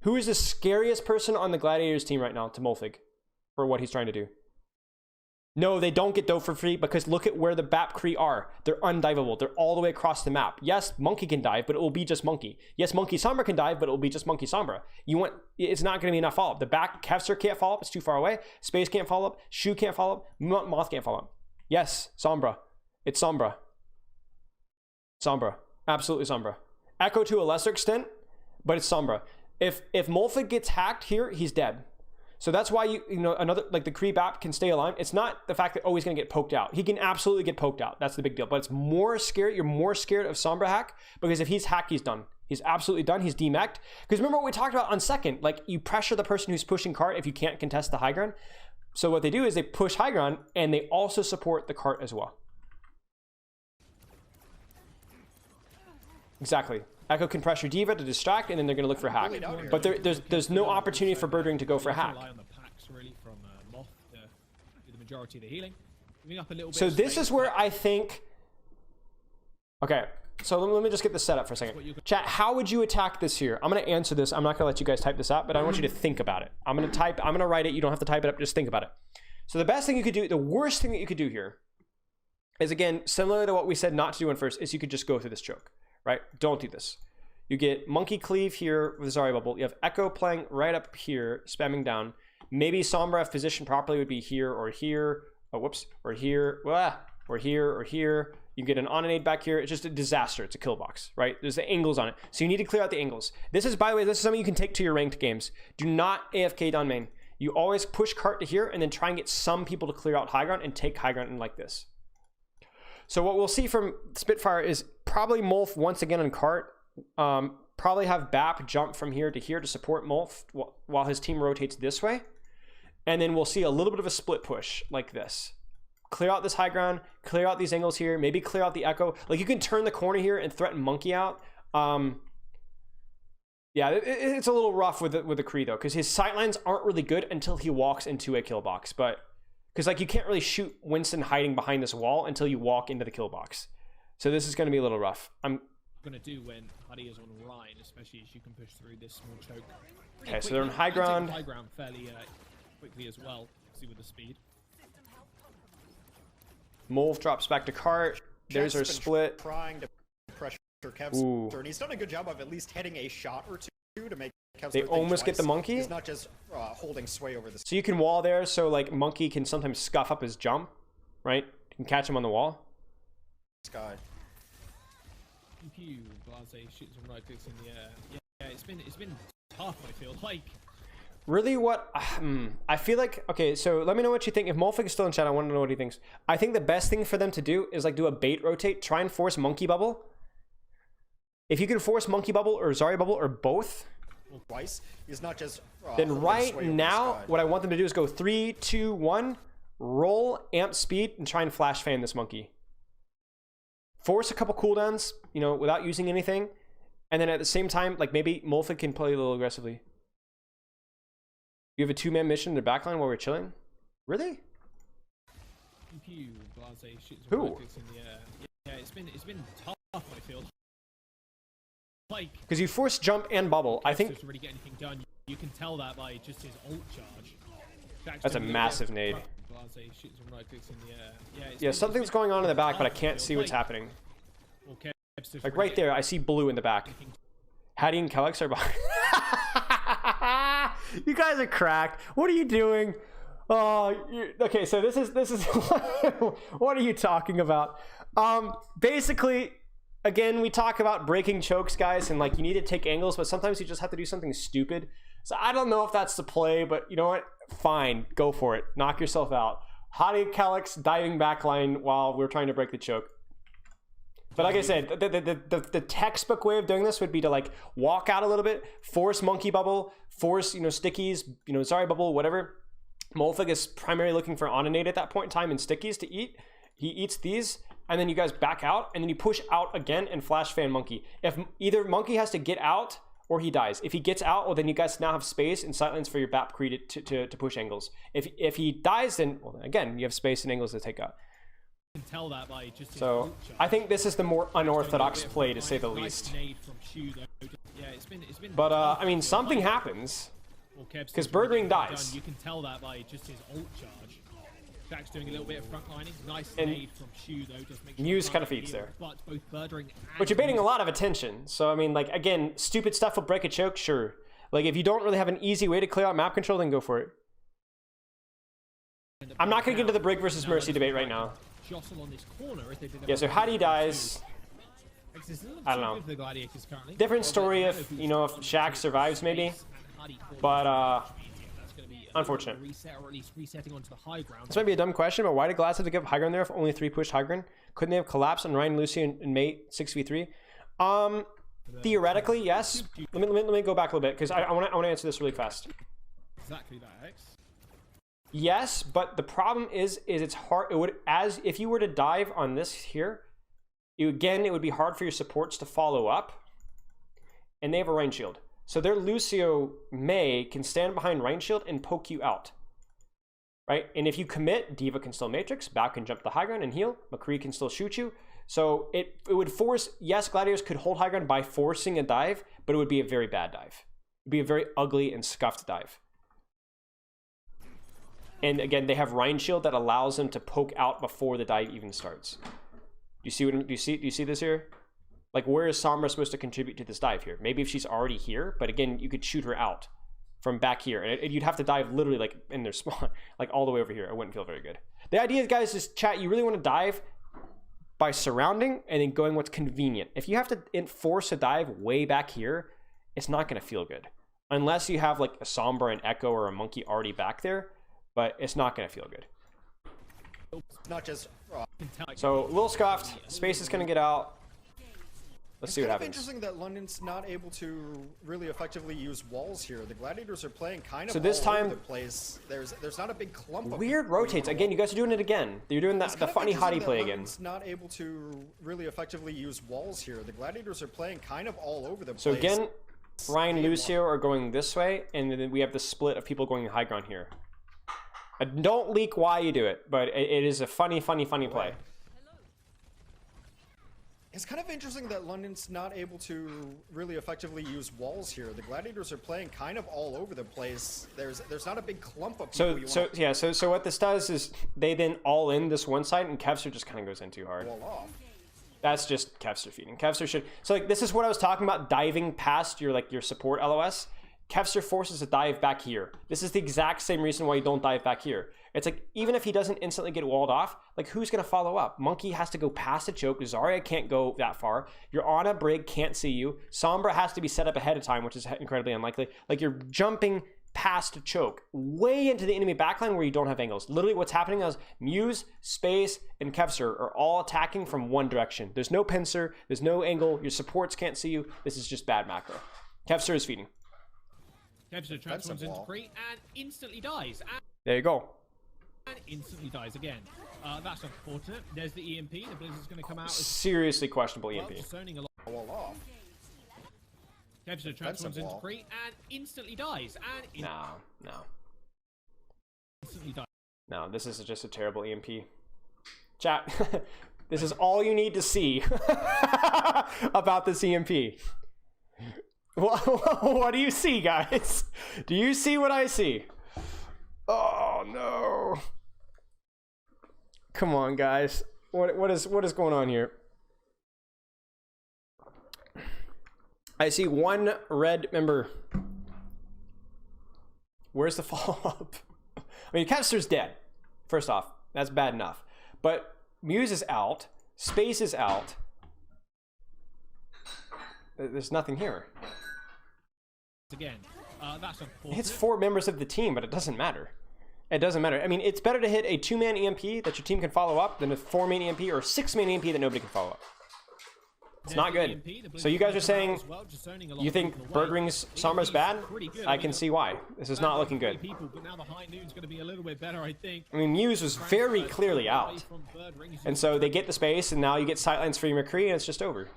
Who is the scariest person on the Gladiators team right now to Molfig for what he's trying to do? No, they don't get dove for free because look at where the BAP Kree are. They're undivable. They're all the way across the map. Yes, Monkey can dive, but it will be just Monkey. Yes, Monkey Sombra can dive, but it will be just Monkey Sombra. It's not going to be enough follow-up. The back Kevster can't follow up. It's too far away. Space can't follow up. Shu can't follow up. Moth can't follow up. Yes, Sombra. It's Sombra. Sombra. Absolutely Sombra. Echo to a lesser extent, but it's Sombra. If Molfig gets hacked here, he's dead. So that's why you know another like the Kree Bap can stay alive. It's not the fact that he's going to get poked out. He can absolutely get poked out. That's the big deal. But it's more scared. You're more scared of Sombra hack because if he's hacked, he's done. He's absolutely done. He's demeched. Because remember what we talked about on second. Like you pressure the person who's pushing cart if you can't contest the high ground. So what they do is they push high ground and they also support the cart as well. Exactly. Echo can pressure Diva to distract, and then they're going to look for hack. But there's no opportunity for Birdring to go for hack. So this is where I think... Okay, so let me just get this set up for a second. Chat, how would you attack this here? I'm going to answer this. I'm not going to let you guys type this out, but I want you to think about it. I'm going to write it. You don't have to type it up. Just think about it. So the best thing you could do, the worst thing that you could do here is, again, similar to what we said not to do in first, is you could just go through this choke. Right? Don't do this. You get Monkey Cleave here with Zarya Bubble. You have Echo playing right up here, spamming down. Maybe Sombra, if positioned properly, would be here or here. Oh, whoops. Or here. Or here or here. You get an on-and-aid back here. It's just a disaster. It's a kill box, right? There's the angles on it. So you need to clear out the angles. This is, by the way, this is something you can take to your ranked games. Do not AFK down main. You always push cart to here and then try and get some people to clear out high ground and take high ground in like this. So what we'll see from Spitfire is probably Molf once again on cart. Probably have Bap jump from here to support Molf while his team rotates this way. And then we'll see a little bit of a split push like this. Clear out this high ground, clear out these angles here, maybe clear out the Echo. Like you can turn the corner here and threaten Monkey out. Yeah, it's a little rough with the Kree though, because his sightlines aren't really good until he walks into a kill box. But because like you can't really shoot Winston hiding behind this wall until you walk into the kill box. So this is going to be a little rough. I'm going to do when Huddy is on Rhine, especially as you can push through this small choke. Okay, so they're on high ground. High ground fairly quickly as well. See with the speed. Molf drops back to cart. There's our split. Trying to pressure Kevster, and he's done a good job of at least hitting a shot or two. to make Kevster They think almost get the twice. monkey? He's not just holding sway over the So you can wall there, so like monkey can sometimes scuff up his jump, right? You can catch him on the wall. sky. Pew, Blase shoots and right clicks in the air. Yeah, it's been tough, I feel like. Really, what I feel like, okay, so let me know what you think. If Molfig is still in chat, I want to know what he thinks. I think the best thing for them to do is like do a bait rotate, try and force monkey bubble. If you can force monkey bubble or Zarya bubble or both, Twice. He's not just then holding right sway over the now, sky. what I want them to do is go 3, 2, 1, roll, amp speed, and try and flash fan this monkey. Force a couple cooldowns, you know, without using anything. And then at the same time, like maybe Molfig can play a little aggressively. You have a 2-man mission in the backline while we're chilling? Really? Pew, Blase shoots and Who? right clicks in the air. Yeah, it's been tough, I feel like. Because you force jump and bubble. I think Doesn't really get anything done. You can tell that by just his ult charge. Jack's that's a doing massive bit nade. of Blase shoots and right clicks in the air. Yeah, Yeah, something's going on in the back, but I can't tough, see what's like- happening. Well, Kev's just Like really right there, I see blue in the back. getting Hattie and Kellex are behind. You guys are cracked. What are you doing? Oh, okay. So this is what are you talking about? Basically, again, we talk about breaking chokes, guys, and like you need to take angles, but sometimes you just have to do something stupid. So I don't know if that's the play, but you know what? Fine, go for it. Knock yourself out. Hattie Kellex diving backline while we're trying to break the choke. But like I said, the textbook way of doing this would be to like walk out a little bit, force monkey bubble, force, you know, stickies, you know, Zarya bubble, whatever. Molfig is primarily looking for Onanate at that point in time and stickies to eat. He eats these, and then you guys back out, and then you push out again and flash fan monkey. If either monkey has to get out or he dies. If he gets out, well, then you guys now have space and sightlines for your BAP Cree to push angles. If he dies, then, well, again, you have space and angles to take out. can tell that by just his So ult charge. I think this is the more unorthodox play, to say the Nice least. nade from Shu, though. Yeah, it's been But tough, I mean, feel something like. happens. Well, Kev's 'cause just Bird really Ring getting it dies. done. You can tell that by just his ult charge. Jack's doing a little bit of front lining. Nice And nade from Shu, though. Just make sure Muse the kinda target feeds heals, there. But both Birdring and But you're baiting a Muse lot of attention. So I mean, like, again, stupid stuff will break a choke, sure. Like, if you don't really have an easy way to clear out map control, then go for it. end up I'm not going to get into the out. Break versus Now Mercy they're debate just right now. Jostle on this corner if they did Yeah, so Hattie dies. I don't know. The Gladiators currently. Different story if, you know, if Shaq survives, maybe. But, unfortunate. Reset, or at least resetting onto the high ground. This might be a dumb question, but why did Glass have to give high ground there if only 3 pushed high ground? Couldn't they have collapsed on Ryan, Lucy, and Mate 6v3? Theoretically, yes. Let me go back a little bit, because I want to answer this really fast. Exactly that, X. Yes, but the problem is it's hard. It would, as if you were to dive on this here, it would be hard for your supports to follow up, and they have a rain shield. So their Lucio May can stand behind rain shield and poke you out, right? And if you commit, Diva can still matrix, Back can jump the high ground and heal, McCree can still shoot you. So it would force, yes, Gladiators could hold high ground by forcing a dive, but it would be a very bad dive. It'd be a very ugly and scuffed dive. And again, they have Rhine Shield that allows them to poke out before the dive even starts. Do you see what? Do you see this here? Like, where is Sombra supposed to contribute to this dive here? Maybe if she's already here, but again, you could shoot her out from back here, and you'd have to dive literally like in their spawn, like all the way over here. It wouldn't feel very good. The idea, guys, is chat. You really want to dive by surrounding and then going what's convenient. If you have to force a dive way back here, it's not going to feel good unless you have like a Sombra, an Echo, or a Monkey already back there. But it's not going to feel good. Not just. So, Lil Scoffed, Space is going to get out. Let's see what It's happens. interesting that London's not able to really effectively use walls here. The Gladiators are playing kind of So this all over time- the place. There's not a big clump of Weird people rotates. going Again, you guys are doing it again. You're doing It's the kind of funny interesting hottie that play again. London's not able to really effectively use walls here. The Gladiators are playing kind of all over the place. So again, Ryan and Lucio are going this way, and then we have the split of people going high ground here. Don't leak why you do it, but it is a funny play. It's kind of interesting that London's not able to really effectively use walls here. The Gladiators are playing kind of all over the place. There's not a big clump of people So what this does is they then all in this one side, and Kevster just kind of goes in too hard. wall off. That's just Kevster feeding. Kevster should, so like this is what I was talking about, diving past your like your support LOS. Kevster forces a dive back here. This is the exact same reason why you don't dive back here. It's like, even if he doesn't instantly get walled off, like who's gonna follow up? Monkey has to go past the choke. Zarya can't go that far. Your Ana Brig can't see you. Sombra has to be set up ahead of time, which is incredibly unlikely. Like you're jumping past a choke way into the enemy backline where you don't have angles. Literally what's happening is Muse, Space, and Kevster are all attacking from one direction. There's no pincer, there's no angle, your supports can't see you. This is just bad macro. Kevster is feeding. Kevster transforms into Cree and instantly dies. There you go. And instantly dies again. That's unfortunate. There's the EMP. The Blizzard's going to come out. Seriously questionable EMP. Wall off. Kevster transforms into Cree and instantly dies. And No. Instantly dies. No, this is just a terrible EMP. Chat, this is all you need to see about this EMP. What do you see, guys? Do you see what I see? Oh no! Come on, guys. What is going on here? I see one red member. Where's the follow-up? I mean, Kevster's dead. First off, that's bad enough. But Muse is out. Space is out. There's nothing here. Again, that's unfortunate. It's 4 members of the team, but it doesn't matter. It doesn't matter. I mean, it's better to hit a 2-man EMP that your team can follow up than a 4-man EMP or a 6-man EMP that nobody can follow up. It's not good. So you guys are saying you think Birdring's Sombra's bad? I can see why. This is not looking good. I mean, Muse was very clearly out. And so they get the space, and now you get sightlines for your McCree, and it's just over.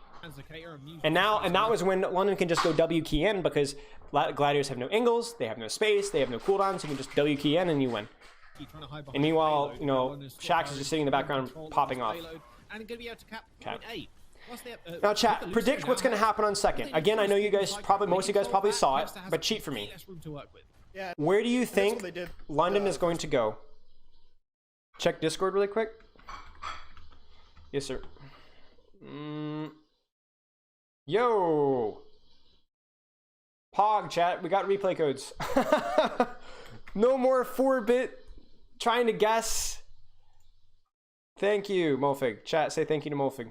And that was when London can just go W key in, because Gladiators have no angles, they have no space, they have no cooldowns, you can just W key in and you win. And meanwhile, you know, Shaxx is just sitting in the background popping off. Okay. Now chat, predict what's going to happen on second. Again, I know you guys probably, most of you guys probably saw it, but cheat for me. Where do you think London is going to go? Check Discord really quick. Yes, sir. Yo! Pog, chat, we got replay codes. No more 4-bit trying to guess. Thank you, Molfig. Chat, say thank you to Molfig.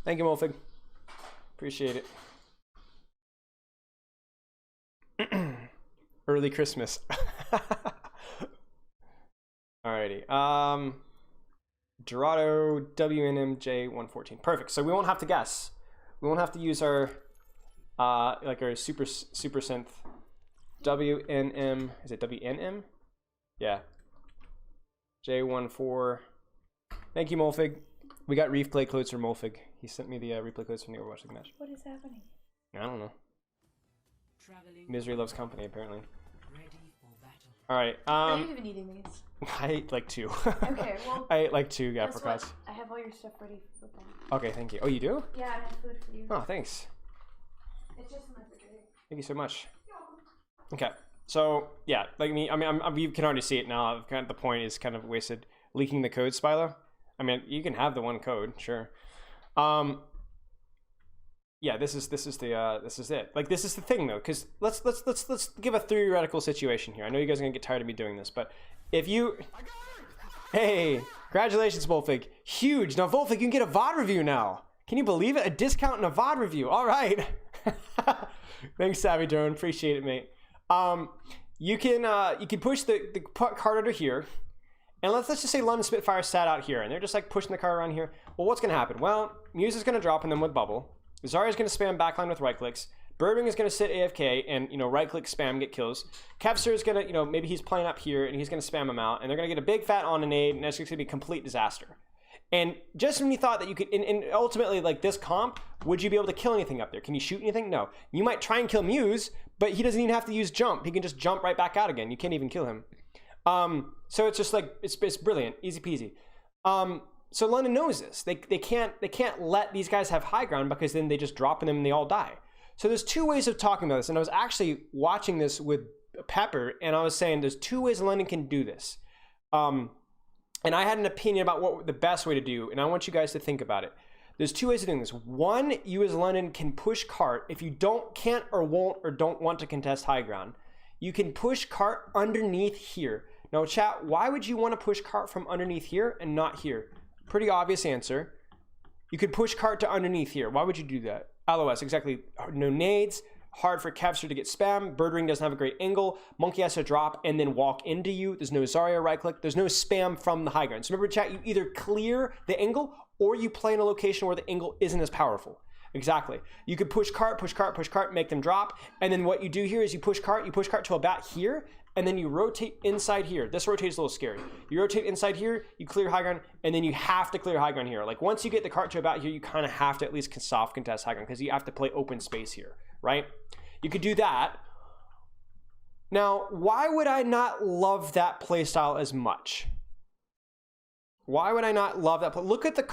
Thank you, Molfig. Appreciate it. Early Christmas. Alrighty. Dorado WNMJ114. Perfect. So we won't have to guess. We won't have to use our like our super synth. WNM. Is it WNM? Yeah. J14. Thank you, Molfig. We got replay codes from Molfig. He sent me the replay codes from the Overwatch match. What is happening? I don't know. Misery loves company, apparently. All right. Are you even eating these? I ate like 2. Okay, well. I ate like 2 apricots. I have all your stuff ready for them. Okay, thank you. Oh, you do? Yeah, I have food for you. Oh, thanks. It's just in my refrigerator. Thank you so much. Okay, so yeah, like you can already see it now. Kind of the point is kind of wasted. Leaking the code, Spilo. I mean, you can have the one code, sure. Yeah, this is it. Like, this is the thing though, because let's give a theoretical situation here. I know you guys are gonna get tired of me doing this, but if you, hey, congratulations, Volfig, huge. Now, Volfig, you can get a VOD review now. Can you believe it? A discount and a VOD review. All right. Thanks, Savvy Drone. Appreciate it, mate. You can push the card under here. And let's just say London Spitfire sat out here, and they're just like pushing the car around here. Well, what's going to happen? Well, Muse is going to drop in them with Bubble. Zarya is going to spam backline with right clicks. Birdring is going to sit AFK and, you know, right click spam, get kills. Kevster is going to, you know, maybe he's playing up here and he's going to spam him out, and they're going to get a big fat on a nade, and that's going to be a complete disaster. And just when you thought that you could, and ultimately, like this comp, would you be able to kill anything up there? Can you shoot anything? No. You might try and kill Muse, but he doesn't even have to use jump. He can just jump right back out again. You can't even kill him. So it's just like, it's brilliant, easy peasy. So London knows this. They can't let these guys have high ground, because then they just drop in them and they all die. So there's 2 ways of talking about this, and I was actually watching this with Pepper, and I was saying there's 2 ways London can do this. and I had an opinion about what the best way to do, and I want you guys to think about it. There's two ways of doing this. One, you as London can push cart if you can't or won't or don't want to contest high ground. You can push cart underneath here. Now chat, why would you want to push cart from underneath here and not here? Pretty obvious answer. You could push cart to underneath here. Why would you do that? LOS, exactly. No nades. Hard for Kevster to get spam. Birdring doesn't have a great angle. Monkey has to drop and then walk into you. There's no Zarya right click. There's no spam from the high ground. So remember chat, you either clear the angle or you play in a location where the angle isn't as powerful. Exactly. You could push cart, make them drop. And then what you do here is you push cart to about here, and then you rotate inside here. This rotates a little scary. You rotate inside here, you clear high ground, and then you have to clear high ground here. Like once you get the cart to about here, you kind of have to at least soft contest high ground because you have to play open space here, right? You could do that. Now, why would I not love that playstyle as much? Why would I not love that? But look at the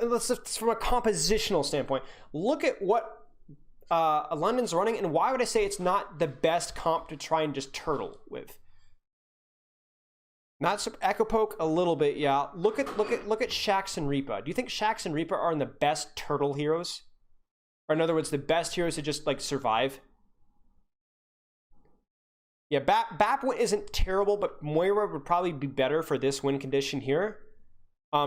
let's just from a compositional standpoint. Look at what London's running, and why would I say it's not the best comp to try and just turtle with? Not some echo poke a little bit, yeah. Look at Shax and Reaper. Do you think Shax and Reaper are in the best turtle heroes? Or in other words, the best heroes to just like survive? Yeah, Bap isn't terrible, but Moira would probably be better for this win condition here.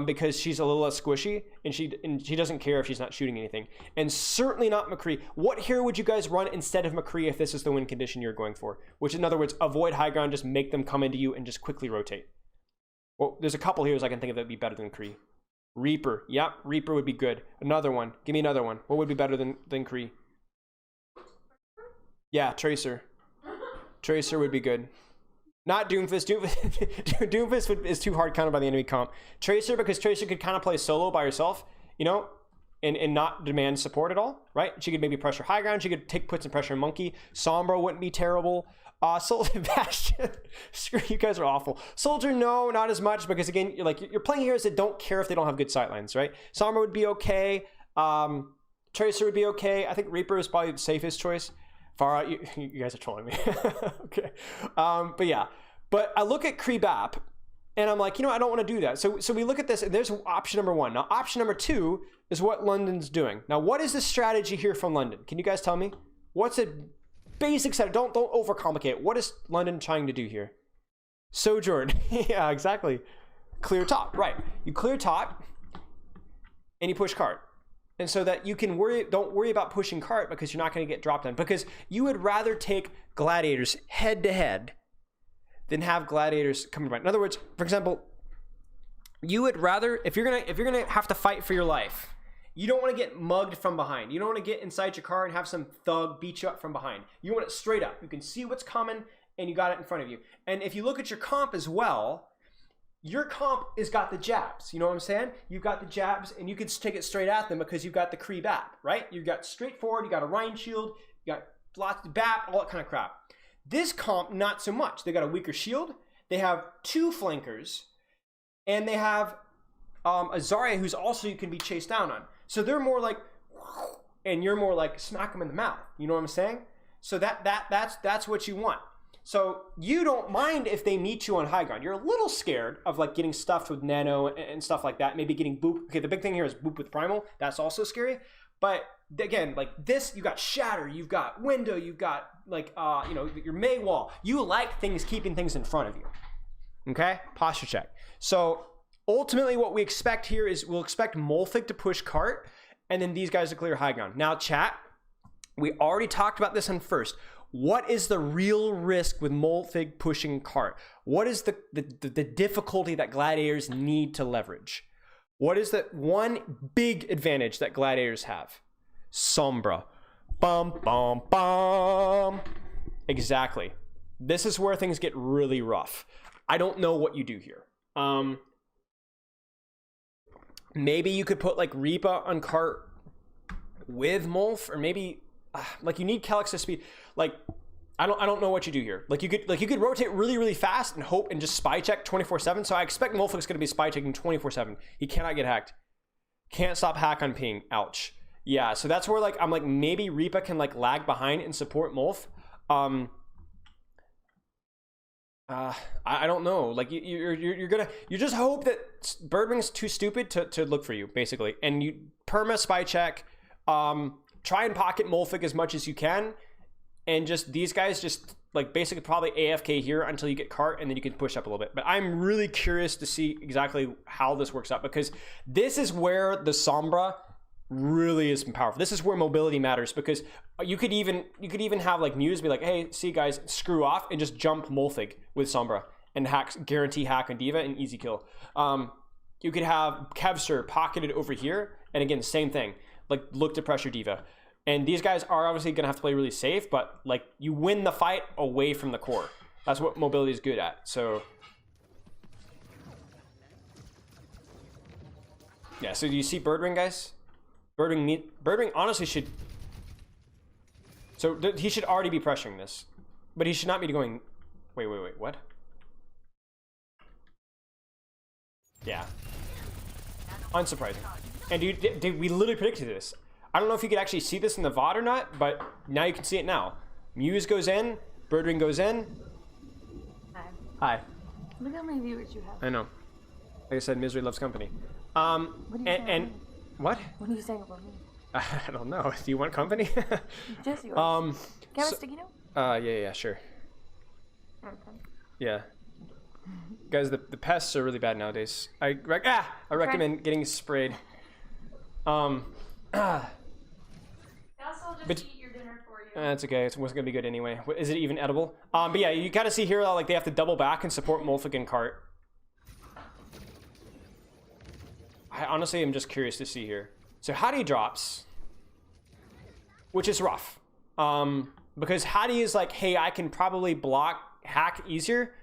Because she's a little less squishy, and she doesn't care if she's not shooting anything. And certainly not McCree. What hero would you guys run instead of McCree if this is the win condition you're going for? Which, in other words, avoid high ground, just make them come into you and just quickly rotate. Well, there's a couple heroes I can think of that would be better than Kree. Reaper. Yep, Reaper would be good. Another one. Give me another one. What would be better than Kree? Yeah, Tracer. Tracer would be good. Not Doomfist. Doomfist is too hard counted by the enemy comp. Tracer, because Tracer could kind of play solo by herself, you know, and not demand support at all, right? She could maybe pressure high ground. She could put some pressure on Monkey. Sombra wouldn't be terrible. Soldier Bastion. Screw you guys are awful. Soldier, no, not as much, because again, you're playing heroes that don't care if they don't have good sightlines, right? Sombra would be okay. Tracer would be okay. I think Reaper is probably the safest choice. Far out, you guys are trolling me. Okay. But yeah. But I look at Kree-Bap, and I'm like, I don't want to do that. So we look at this, and there's option number one. Now, option number two is what London's doing. Now, what is the strategy here from London? Can you guys tell me? What's a basic set? Don't overcomplicate it. What is London trying to do here? Sojourn. Yeah, exactly. Clear top. Right. You clear top, and you push cart. And so that you can don't worry about pushing cart because you're not going to get dropped on. Because you would rather take gladiators head to head than have gladiators coming by. In other words, for example, you would rather, if you're gonna have to fight for your life, you don't want to get mugged from behind. You don't want to get inside your car and have some thug beat you up from behind. You want it straight up. You can see what's coming and you got it in front of you. And if you look at your comp as well, your comp has got the jabs. You know what I'm saying? You've got the jabs, and you can take it straight at them because you've got the Kree Bap, right? You've got straightforward, you got a Rhine shield, you got lots of Bap, all that kind of crap. This comp, not so much. They got a weaker shield, they have two flankers, and they have a Zarya who's also you can be chased down on. So they're more like, and you're more like smack them in the mouth. You know what I'm saying? So that's what you want. So you don't mind if they meet you on high ground. You're a little scared of like getting stuffed with nano and stuff like that. Maybe getting boop. Okay, the big thing here is boop with primal. That's also scary. But again, like this, you got shatter, you've got window, you've got like your May wall. You like things keeping things in front of you. Okay, posture check. So ultimately, what we expect here is we'll expect Molfig to push cart, and then these guys to clear high ground. Now, chat, we already talked about this on first. What is the real risk with Molfig pushing cart? What is the difficulty that gladiators need to leverage? What is the one big advantage that gladiators have? Sombra. Bum, bum, bum. Exactly. This is where things get really rough. I don't know what you do here. Maybe you could put like Reaper on cart with Molf, or maybe like you need Calyx to speed. Like I don't know what you do here. Like you could rotate really, really fast and hope and just spy check 24/7. So I expect Molfig's gonna be spy checking 24/7. He cannot get hacked. Can't stop hack on ping. Ouch. Yeah, so that's where like I'm like maybe Reaper can like lag behind and support Molf. I don't know. Like you just hope that Birdwing's too stupid to look for you, basically, and you perma spy check. Try and pocket Molfig as much as you can, and just these guys just like basically probably AFK here until you get cart, and then you can push up a little bit. But I'm really curious to see exactly how this works out, because this is where the Sombra really is powerful. This is where mobility matters, because you could even have like Muse be like, hey, see guys, screw off and just jump Molfig with Sombra and guarantee hack on Diva and easy kill. You could have Kevster pocketed over here, and again, same thing, like look to pressure Diva. And these guys are obviously gonna have to play really safe, but like you win the fight away from the core. That's what mobility is good at. So yeah, so do you see Birdwing, guys? Birdwing honestly should, so he should already be pressuring this, but he should not be going, wait, what? Yeah, unsurprising. And dude, we literally predicted this. I don't know if you could actually see this in the VOD or not, but now you can see it now. Muse goes in, Birdwing goes in. Hi. Look how many viewers you have. I know. Like I said, misery loves company. What are you saying? What? What are you saying about me? I don't know. Do you want company? Just yours. Can I have a sticky note? Yeah, sure. Okay. Yeah. Guys, the pests are really bad nowadays. I recommend getting sprayed. Also, just eat your dinner for you. That's okay. It wasn't gonna be good anyway. Is it even edible? But yeah, you gotta see here like they have to double back and support Molfig and cart. I honestly am just curious to see here. So Hadi drops, which is rough, because Hadi is like, hey, I can probably block hack easier,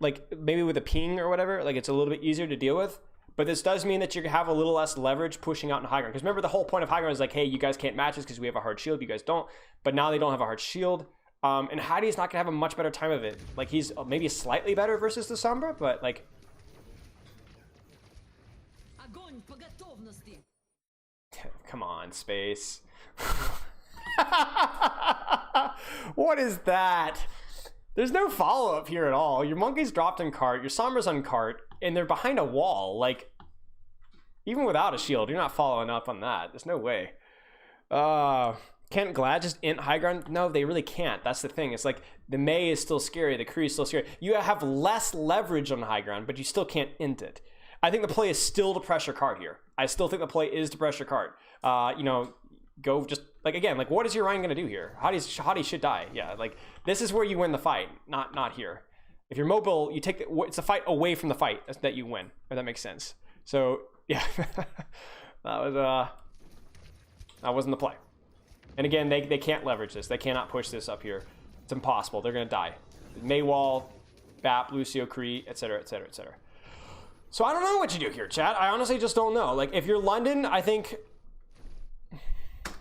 like maybe with a ping or whatever. Like it's a little bit easier to deal with. But this does mean that you have a little less leverage pushing out in high ground. Because remember, the whole point of high ground is like, hey, you guys can't match us because we have a hard shield. You guys don't. But now they don't have a hard shield. And Hadi's not going to have a much better time of it. Like, he's maybe slightly better versus the Sombra, but like... Come on, Space. What is that? There's no follow-up here at all. Your monkey's dropped in cart, your Sombra's on cart, and they're behind a wall. Like, even without a shield, you're not following up on that. There's no way. Can't Glad just int high ground? No, they really can't. That's the thing. It's like, the Mei is still scary, the Kree is still scary. You have less leverage on high ground, but you still can't int it. I think the play is still to pressure cart here. I still think the play is to pressure cart. You know, go just, like, again, like, what is your Ryan gonna do here? Hadi should die. Yeah, like, this is where you win the fight, not here. If you're mobile, you take it's a fight away from the fight that you win, if that makes sense. So, yeah, that wasn't the play. And again, they can't leverage this. They cannot push this up here. It's impossible. They're gonna die. Maywall, Bap, Lucio, Kree, etc., etc., etc. So I don't know what you do here, chat. I honestly just don't know. Like, if you're London, I think...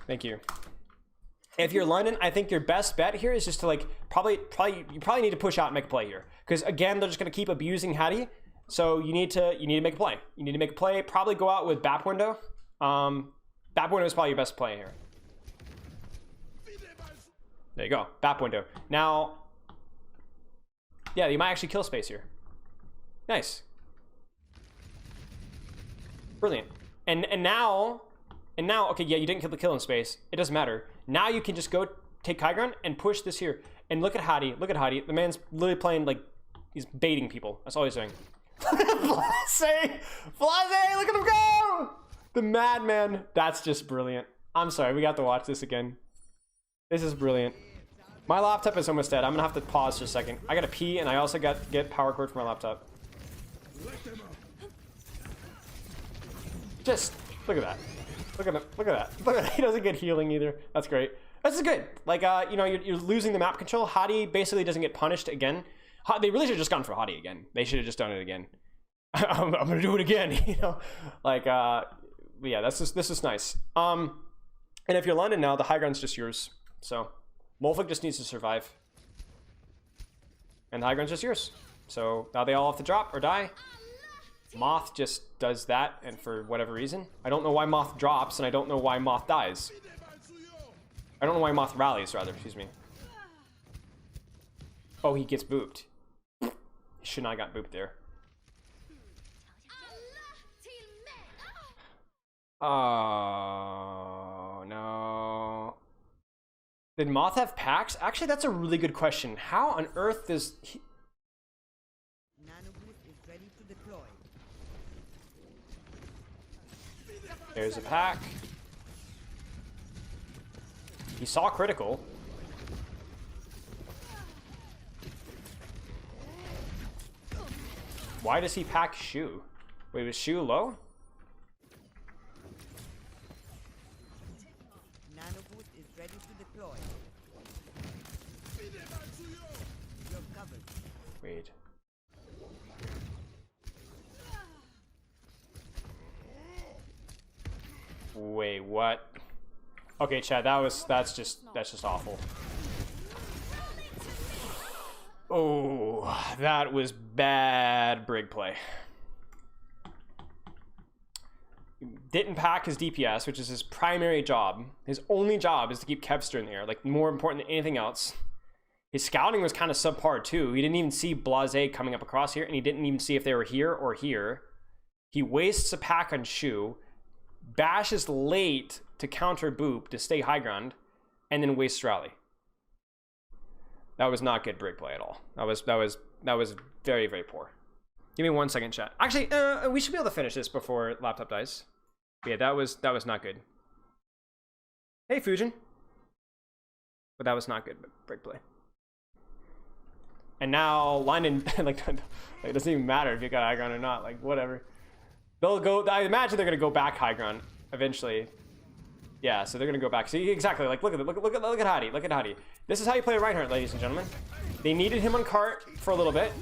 Thank you. If you're London, I think your best bet here is just to, like, you probably need to push out and make a play here. Because, again, they're just going to keep abusing Hadi. So you need to make a play. You need to make a play. Probably go out with Bap Window. Bap Window is probably your best play here. There you go. Bap Window. Now, yeah, you might actually kill Space here. Nice. Brilliant. And now, okay, yeah, you didn't kill the kill in Space. It doesn't matter. Now you can just go take high ground and push this here. And look at Hadi. Look at Hadi. The man's literally playing, like, he's baiting people. That's all he's doing. Flase! Look at him go! The madman. That's just brilliant. I'm sorry, we got to watch this again. This is brilliant. My laptop is almost dead. I'm gonna have to pause for a second. I gotta pee, and I also got to get power cord for my laptop. Just look at that. Look at him. Look at that. Look at that. He doesn't get healing either. That's great. This is good. Like, you know, you're losing the map control. Hadi basically doesn't get punished again. They really should have just gone for Hadi again. They should have just done it again. I'm gonna do it again. You know, like, yeah, this is nice. And if you're London now, the high ground's just yours. So Molfig just needs to survive, and the high ground's just yours. So now they all have to drop or die. Moth just does that, and for whatever reason, I don't know why Moth drops, and I don't know why Moth dies. I don't know why Moth rallies, rather, excuse me. Oh, he gets booped. He should not have got booped there. Oh, no. Did Moth have packs? Actually, that's a really good question. How on earth does he... There's a pack. He saw critical. Why does he pack Shu? Wait, was Shu low? Is ready to deploy. You're covered. Wait. Wait, what? Okay, Chad, that's just awful. Oh, that was bad brig play. Didn't pack his DPS, which is his primary job. His only job is to keep Kevster in the air, like more important than anything else. His scouting was kind of subpar too. He didn't even see Blase coming up across here, and he didn't even see if they were here or here. He wastes a pack on Shu, bashes late to counter Boop to stay high ground, and then wastes rally. That was not good brig play at all. That was very, very poor. Give me 1 second, chat. Actually, we should be able to finish this before laptop dies. But yeah, that was not good. Hey, Fujin. But that was not good brig play. And now London, like, it doesn't even matter if you got high ground or not. Like, whatever. They'll go. I imagine they're gonna go back high ground eventually. Yeah, so they're gonna go back. See, exactly. Like, look at Hadi. Look at Hadi. This is how you play Reinhardt, ladies and gentlemen. They needed him on cart for a little bit.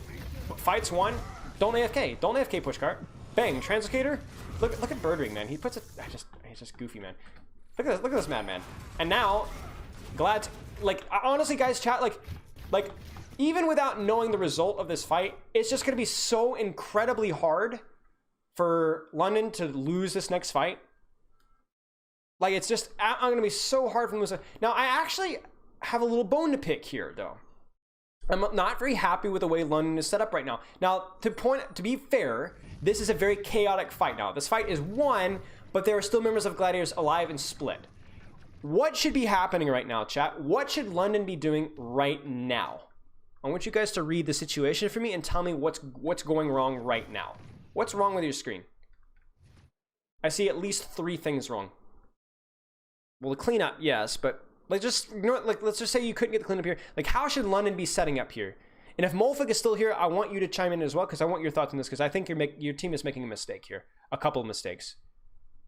Fights one. Don't AFK. Don't AFK push cart. Bang. Translocator. Look at Birdring, man. He puts it. He's just goofy, man. Look at this madman. And now, Glad. Like, honestly, guys, chat. Like, even without knowing the result of this fight, it's just gonna be so incredibly hard for London to lose this next fight. Like, it's just, I'm gonna be so hard for them to lose. Now, I actually have a little bone to pick here, though. I'm not very happy with the way London is set up right now. Now, to be fair, this is a very chaotic fight now. This fight is won, but there are still members of Gladiators alive and split. What should be happening right now, chat? What should London be doing right now? I want you guys to read the situation for me and tell me what's going wrong right now. What's wrong with your screen? I see at least 3 things wrong. Well, the cleanup, yes, but like, just, you know what, like, let's just say you couldn't get the cleanup here. Like, how should London be setting up here? And if Molfig is still here, I want you to chime in as well, because I want your thoughts on this, because I think your team is making a mistake here. A couple of mistakes.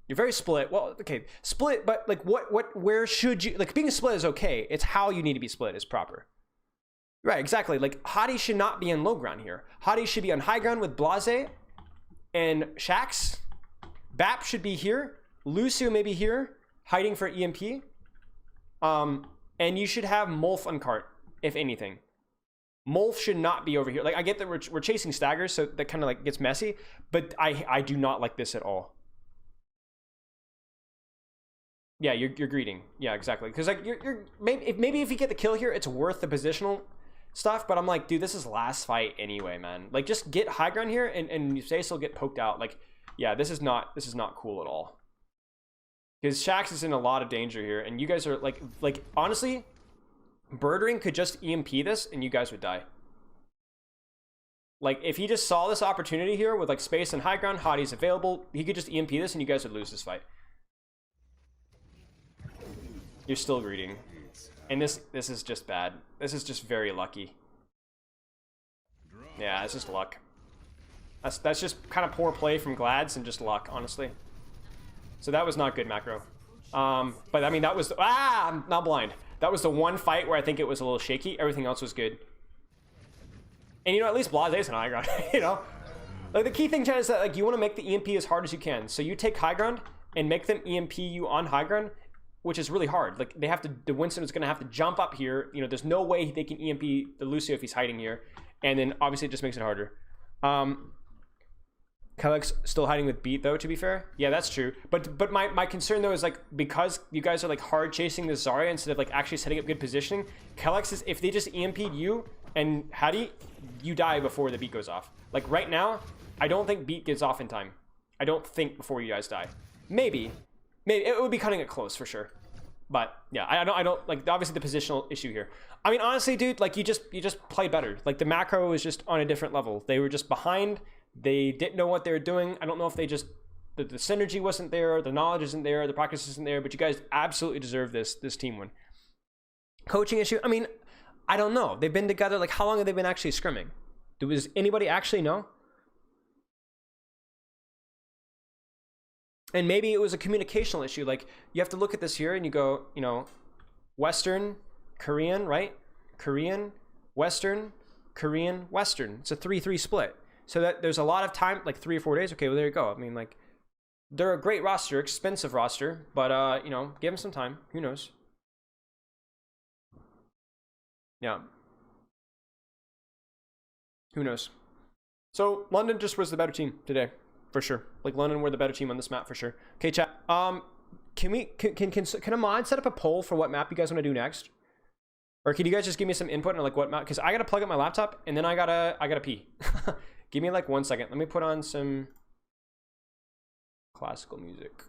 You're very split. Well, okay, split, but like, where should you, like, being split is okay. It's how you need to be split is proper. Right, exactly. Like, Hadi should not be on low ground here. Hadi should be on high ground with Blase and Shax. Bap should be here. Lucio may be here, hiding for EMP. And you should have Molf on cart, if anything. Molf should not be over here. Like, I get that we're chasing staggers, so that kind of like gets messy, but I do not like this at all. Yeah, you're greeting. Yeah, exactly. Because like you're maybe if you get the kill here, it's worth the positional stuff. But I'm like, dude, this is last fight anyway, man. Like, just get high ground here, and Stace will get poked out. Like, yeah, this is not cool at all. Because Shax is in a lot of danger here, and you guys are like honestly, Birdring could just EMP this, and you guys would die. Like, if he just saw this opportunity here with like space and high ground, Hadi's available, he could just EMP this, and you guys would lose this fight. You're still greeting, and this is just bad. This is just very lucky. Yeah, it's just luck. That's just kind of poor play from Glads and just luck, honestly. So that was not good macro. But I mean, that was, I'm not blind. That was the one fight where I think it was a little shaky. Everything else was good. And you know, at least Blase's on high ground, you know? Like, the key thing, Chad, is that like, you want to make the EMP as hard as you can. So you take high ground and make them EMP you on high ground, which is really hard. Like, they have to, the Winston is going to have to jump up here. You know, there's no way they can EMP the Lucio if he's hiding here. And then obviously it just makes it harder. Because Kellex still hiding with Beat though, to be fair. Yeah, that's true. But my concern though is like, because you guys are like hard chasing the Zarya instead of like actually setting up good positioning, Kellex is, if they just EMP'd you and Hattie, you die before the Beat goes off. Like right now, I don't think Beat gets off in time. I don't think before you guys die. Maybe it would be cutting it close for sure. But yeah, I don't like, obviously the positional issue here. I mean, honestly, dude, like you just played better. Like the macro was just on a different level. They were just behind. They didn't know what they were doing. I don't know if they just, the synergy wasn't there, the knowledge isn't there, the practice isn't there, but you guys absolutely deserve this team win. Coaching issue, I mean, I don't know. They've been together, like how long have they been actually scrimming? Does anybody actually know? And maybe it was a communicational issue. Like you have to look at this here and you go, you know, Western, Korean, right? Korean, Western, Korean, Western. It's a 3-3 split. So that there's a lot of time, like 3 or 4 days. Okay, well, there you go. I mean, like, they're a great roster, expensive roster, but, you know, give them some time. Who knows? Yeah. Who knows? So, London just was the better team today, for sure. Like, London were the better team on this map, for sure. Okay, chat. Can a mod set up a poll for what map you guys want to do next? Or can you guys just give me some input on, like, what map? Because I got to plug up my laptop, and then I gotta pee. Give me like 1 second. Let me put on some classical music.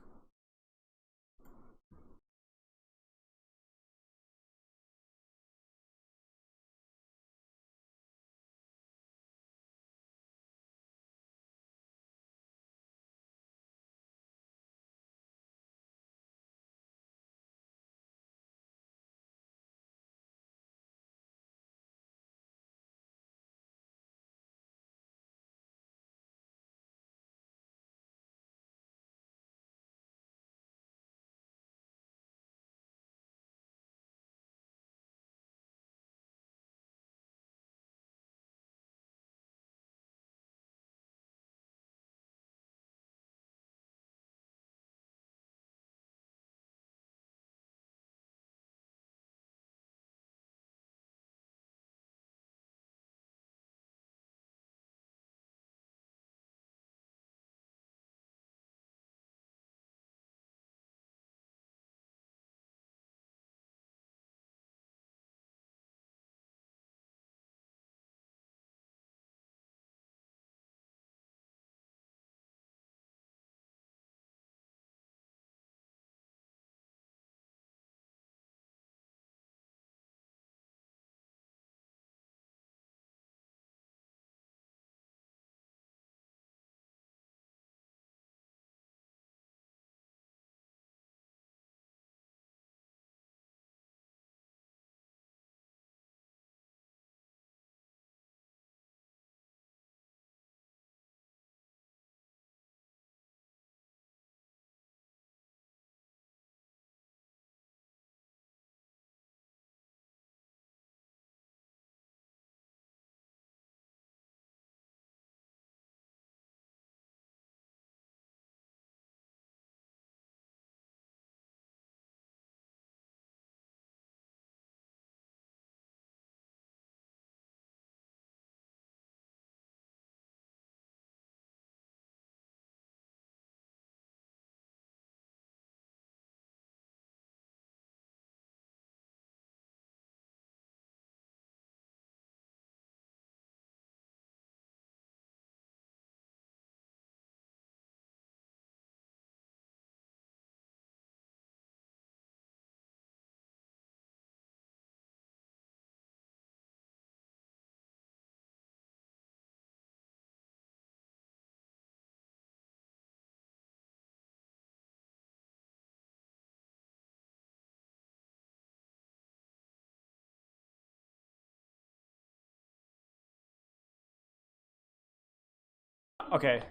Okay.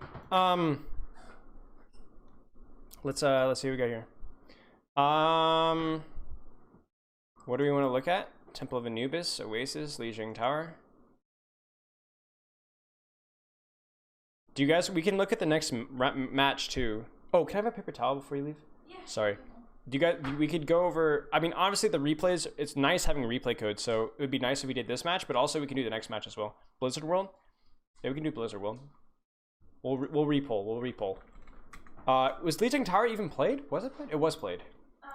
Let's see what we got here. What do we want to look at? Temple of Anubis, Oasis, Lijiang Tower. Do you guys, we can look at the next match too. Oh, can I have a paper towel before you leave? Yeah. Sorry. Do you guys, we could go over, I mean, honestly, the replays, it's nice having replay codes, so it would be nice if we did this match, but also we can do the next match as well. Blizzard World? Yeah, we can do Blizzard World. We'll repoll. We'll repoll. Was Legion Tower even played? Was it played? It was played. Yeah.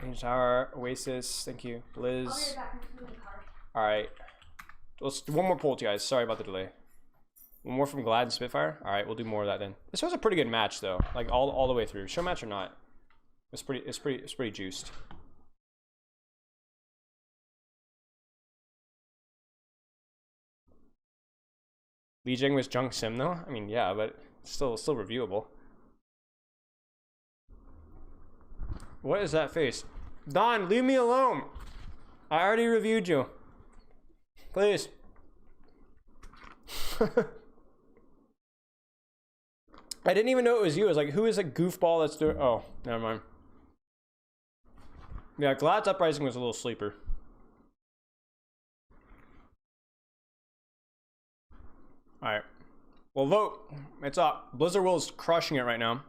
Legion Tower, Oasis, thank you. I'll be Blizz. right back. I'm just moving the car. Alright. Let's do one more poll, guys. Sorry about the delay. One more from Glad and Spitfire. Alright, we'll do more of that then. This was a pretty good match though. Like all the way through. Show match or not. It's pretty juiced. Li Jing was junk sim though? I mean, yeah, but still reviewable. What is that face? Don, leave me alone. I already reviewed you. Please. I didn't even know it was you. I was like, who is a goofball that's doing... Oh, never mind. Yeah, Glad's Uprising was a little sleeper. Alright. Well, vote. It's up. Blizzard World is crushing it right now.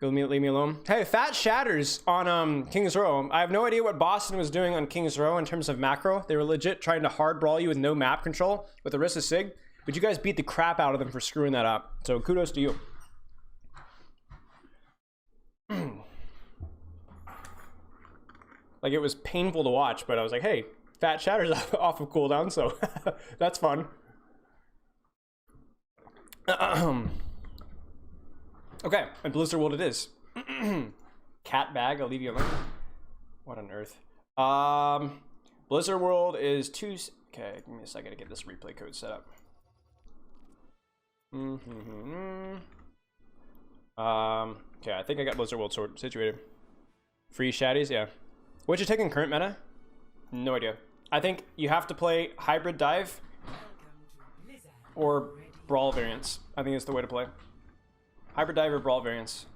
Go leave me alone. Hey, Fat Shatters on King's Row. I have no idea what Boston was doing on King's Row in terms of macro. They were legit trying to hard brawl you with no map control with Orisa Sig. But you guys beat the crap out of them for screwing that up. So kudos to you. Like, it was painful to watch, but I was like, hey, Fat Shatters off of cooldown, so that's fun. Okay, and Blizzard World it is. Cat bag, I'll leave you alone. What on earth? Blizzard World is two... Okay, give me a second to get this replay code set up. Okay, I think I got Blizzard World situated. Free Shaddies, yeah. What you taking current meta? No idea. I think you have to play hybrid dive or brawl variants. I think it's the way to play. Hybrid dive or brawl variants.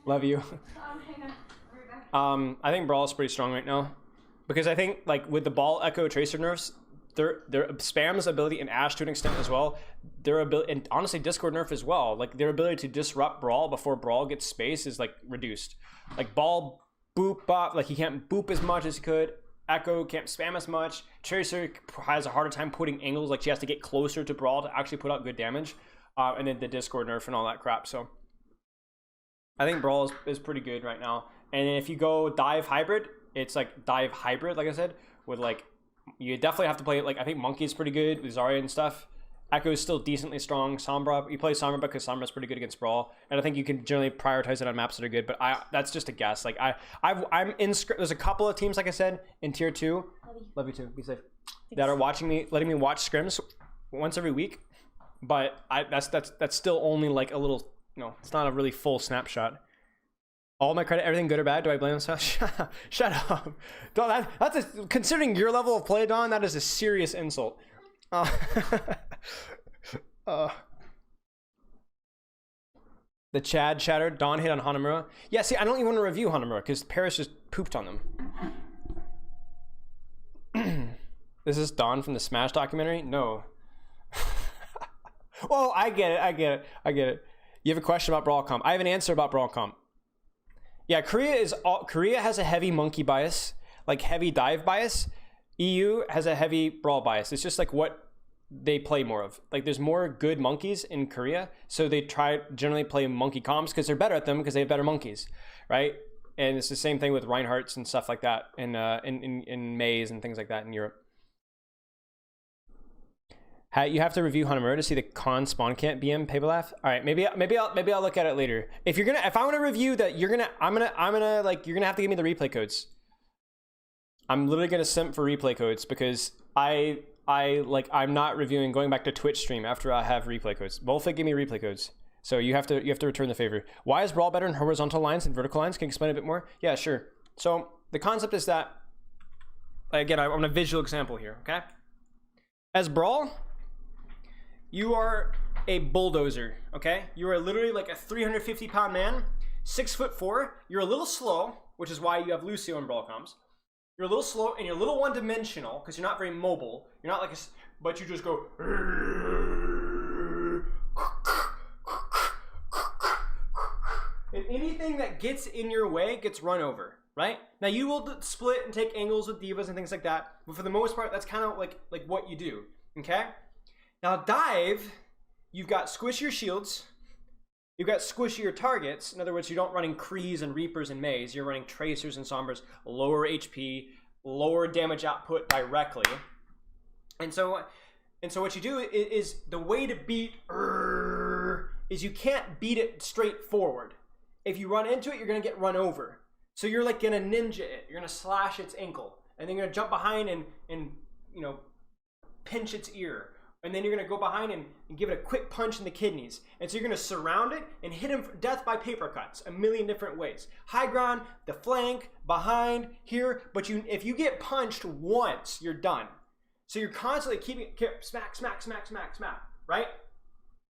Love you. I think brawl is pretty strong right now because I think like with the ball echo tracer nerfs, their spam's ability and Ash to an extent as well, their ability, and honestly Discord nerf as well, like their ability to disrupt brawl before brawl gets space is like reduced. Like ball boop bop, like he can't boop as much as he could. Echo can't spam as much. Tracer has a harder time putting angles, like she has to get closer to brawl to actually put out good damage. And then the Discord nerf and all that crap. So I think brawl is pretty good right now. And if you go dive hybrid, it's like dive hybrid, like I said, with like, you definitely have to play it. Like I think Monkey is pretty good with Zarya and stuff. Echo is still decently strong. Sombra, you play Sombra because Sombra is pretty good against brawl, and I think you can generally prioritize it on maps that are good. But that's just a guess. Like I'm in. There's a couple of teams, like I said, in tier 2. Love you too. Be safe. Thanks. That are watching me, letting me watch scrims once every week. But that's still only like a little. No, it's not a really full snapshot. All my credit, everything good or bad? Do I blame myself? Shut up. Don, considering your level of play, Don, that is a serious insult. The Chad shattered. Don hit on Hanamura. Yeah, see, I don't even want to review Hanamura because Paris just pooped on them. This is Don from the Smash documentary? No. Well, I get it. You have a question about Brawl Comp. I have an answer about Brawl Comp. Yeah, Korea has a heavy monkey bias, like heavy dive bias. EU has a heavy brawl bias. It's just like what they play more of. Like there's more good monkeys in Korea, so they generally play monkey comps because they're better at them because they have better monkeys, right? And it's the same thing with Reinhardt's and stuff like that in Maze and things like that in Europe. You have to review Hanamura to see the con spawn camp BM Paybalath. All right, maybe I'll look at it later. If I want to review that, you're gonna have to give me the replay codes. I'm literally gonna simp for replay codes because I'm not reviewing going back to Twitch stream after I have replay codes. Both give me replay codes. So you have to return the favor. Why is Brawl better in horizontal lines and vertical lines? Can you explain a bit more? Yeah, sure. So the concept is that, again, I want a visual example here, okay? As Brawl, you are a bulldozer, okay? You are literally like a 350-pound man, 6'4". You're a little slow, which is why you have Lucio in Brawl comps. You're a little slow and you're a little one-dimensional because you're not very mobile. You're not like but you just go. And anything that gets in your way gets run over. right? Now you will split and take angles with divas and things like that, but for the most part, that's kind of like what you do, okay? Now dive, you've got squishier shields, you've got squishier targets. In other words, you don't running Krees and Reapers and Maze, you're running Tracers and Sombras, lower HP, lower damage output directly. And so what you do is the way to beat is you can't beat it straight forward. If you run into it, you're gonna get run over. So you're like gonna ninja it. You're gonna slash its ankle, and then you're gonna jump behind and you know, pinch its ear, and then you're gonna go behind and give it a quick punch in the kidneys. And so you're gonna surround it and hit him for death by paper cuts, a million different ways. High ground, the flank, behind, here. But if you get punched once, you're done. So you're constantly keeping smack, smack, smack, smack, smack, right?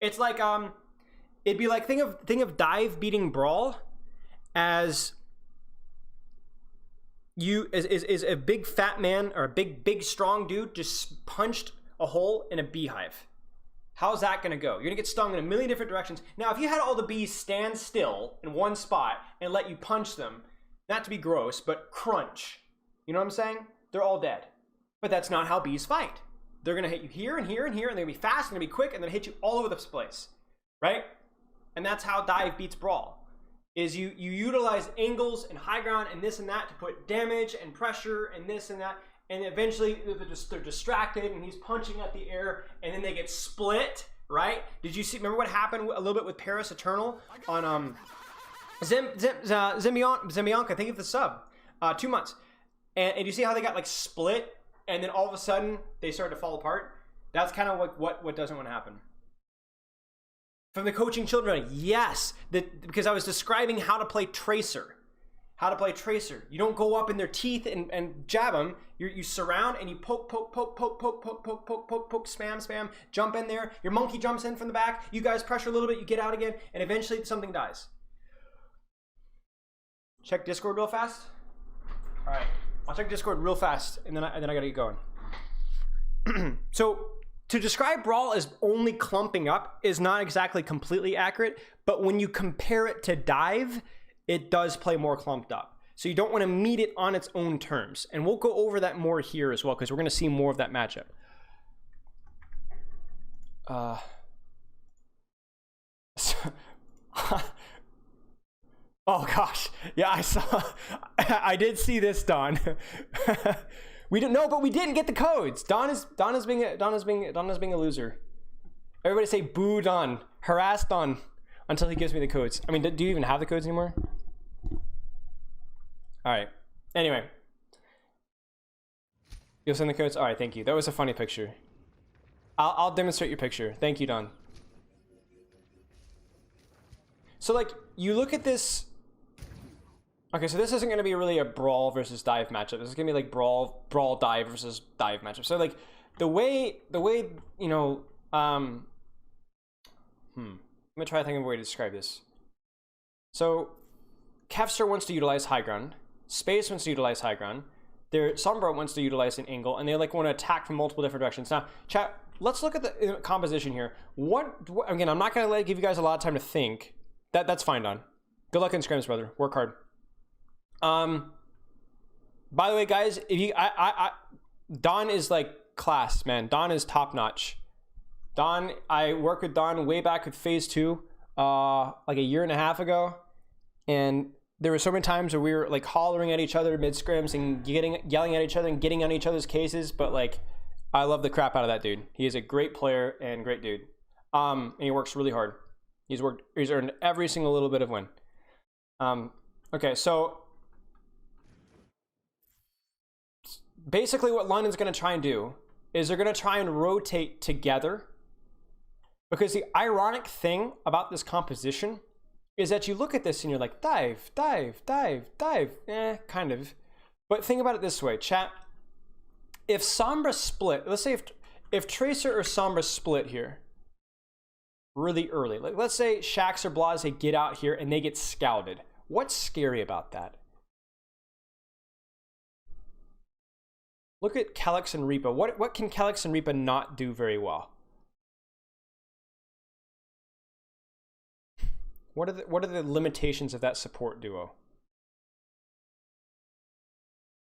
It's like it'd be like think of dive beating brawl as you is a big fat man or a big strong dude just punched a hole in a beehive. How's that gonna go? You're gonna get stung in a million different directions. Now, if you had all the bees stand still in one spot and let you punch them, not to be gross, but crunch. You know what I'm saying? They're all dead. But that's not how bees fight. They're gonna hit you here and here and here, and they're gonna be fast and they're gonna be quick, and then hit you all over the place, right? And that's how dive beats brawl. Is you utilize angles and high ground and this and that to put damage and pressure and this and that, and eventually they're distracted and he's punching at the air, and then they get split, right? Did you see? Remember what happened a little bit with Paris Eternal on Zimbianca? Think of the sub, 2 months, and you see how they got like split, and then all of a sudden they started to fall apart. That's kind of like what doesn't want to happen. From the coaching children, yes, because I was describing how to play Tracer. How to play Tracer. You don't go up in their teeth and jab them. You surround and you poke, spam, jump in there. Your monkey jumps in from the back. You guys pressure a little bit, you get out again, and eventually something dies. Check Discord real fast. All right, I'll check Discord real fast, and then I gotta get going. So, to describe brawl as only clumping up is not exactly completely accurate, but when you compare it to dive, it does play more clumped up. So you don't want to meet it on its own terms. And we'll go over that more here as well, because we're going to see more of that matchup. Oh gosh, yeah, I saw. I did see this, Don. We didn't know, but we didn't get the codes. Don is being a loser. Everybody say boo Don, harass Don until he gives me the codes. I mean, do you even have the codes anymore? All right. Anyway, you'll send the codes. All right, thank you. That was a funny picture. I'll demonstrate your picture. Thank you, Don. So like, you look at this. Okay, so this isn't going to be really a brawl versus dive matchup. This is going to be like brawl dive versus dive matchup. So like the way you know, I'm gonna try to think of a way to describe this. So Kevster wants to utilize high ground. Space wants to utilize high ground. Their Sombra wants to utilize an angle, and they like want to attack from multiple different directions. Now, chat, let's look at the composition here. What again? I'm not gonna give you guys a lot of time to think. That's fine, Don. Good luck in scrims, brother. Work hard. By the way, guys, if you, Don is like class, man. Don is top notch. Don, I worked with Don way back with phase 2, like a year and a half ago. And there were so many times where we were like hollering at each other mid scrims and yelling at each other and getting on each other's cases. But like, I love the crap out of that dude. He is a great player and great dude. And he works really hard. He's earned every single little bit of win. Okay, so basically what London's going to try and do is they're going to try and rotate together, because the ironic thing about this composition is that you look at this and you're like, dive, dive, dive, dive. Kind of. But think about it this way, chat. If Sombra split, let's say if Tracer or Sombra split here really early, like let's say Shax or Blase get out here and they get scouted. What's scary about that? Look at Kelix and Reaper. What can Kelix and Reaper not do very well? What are the limitations of that support duo?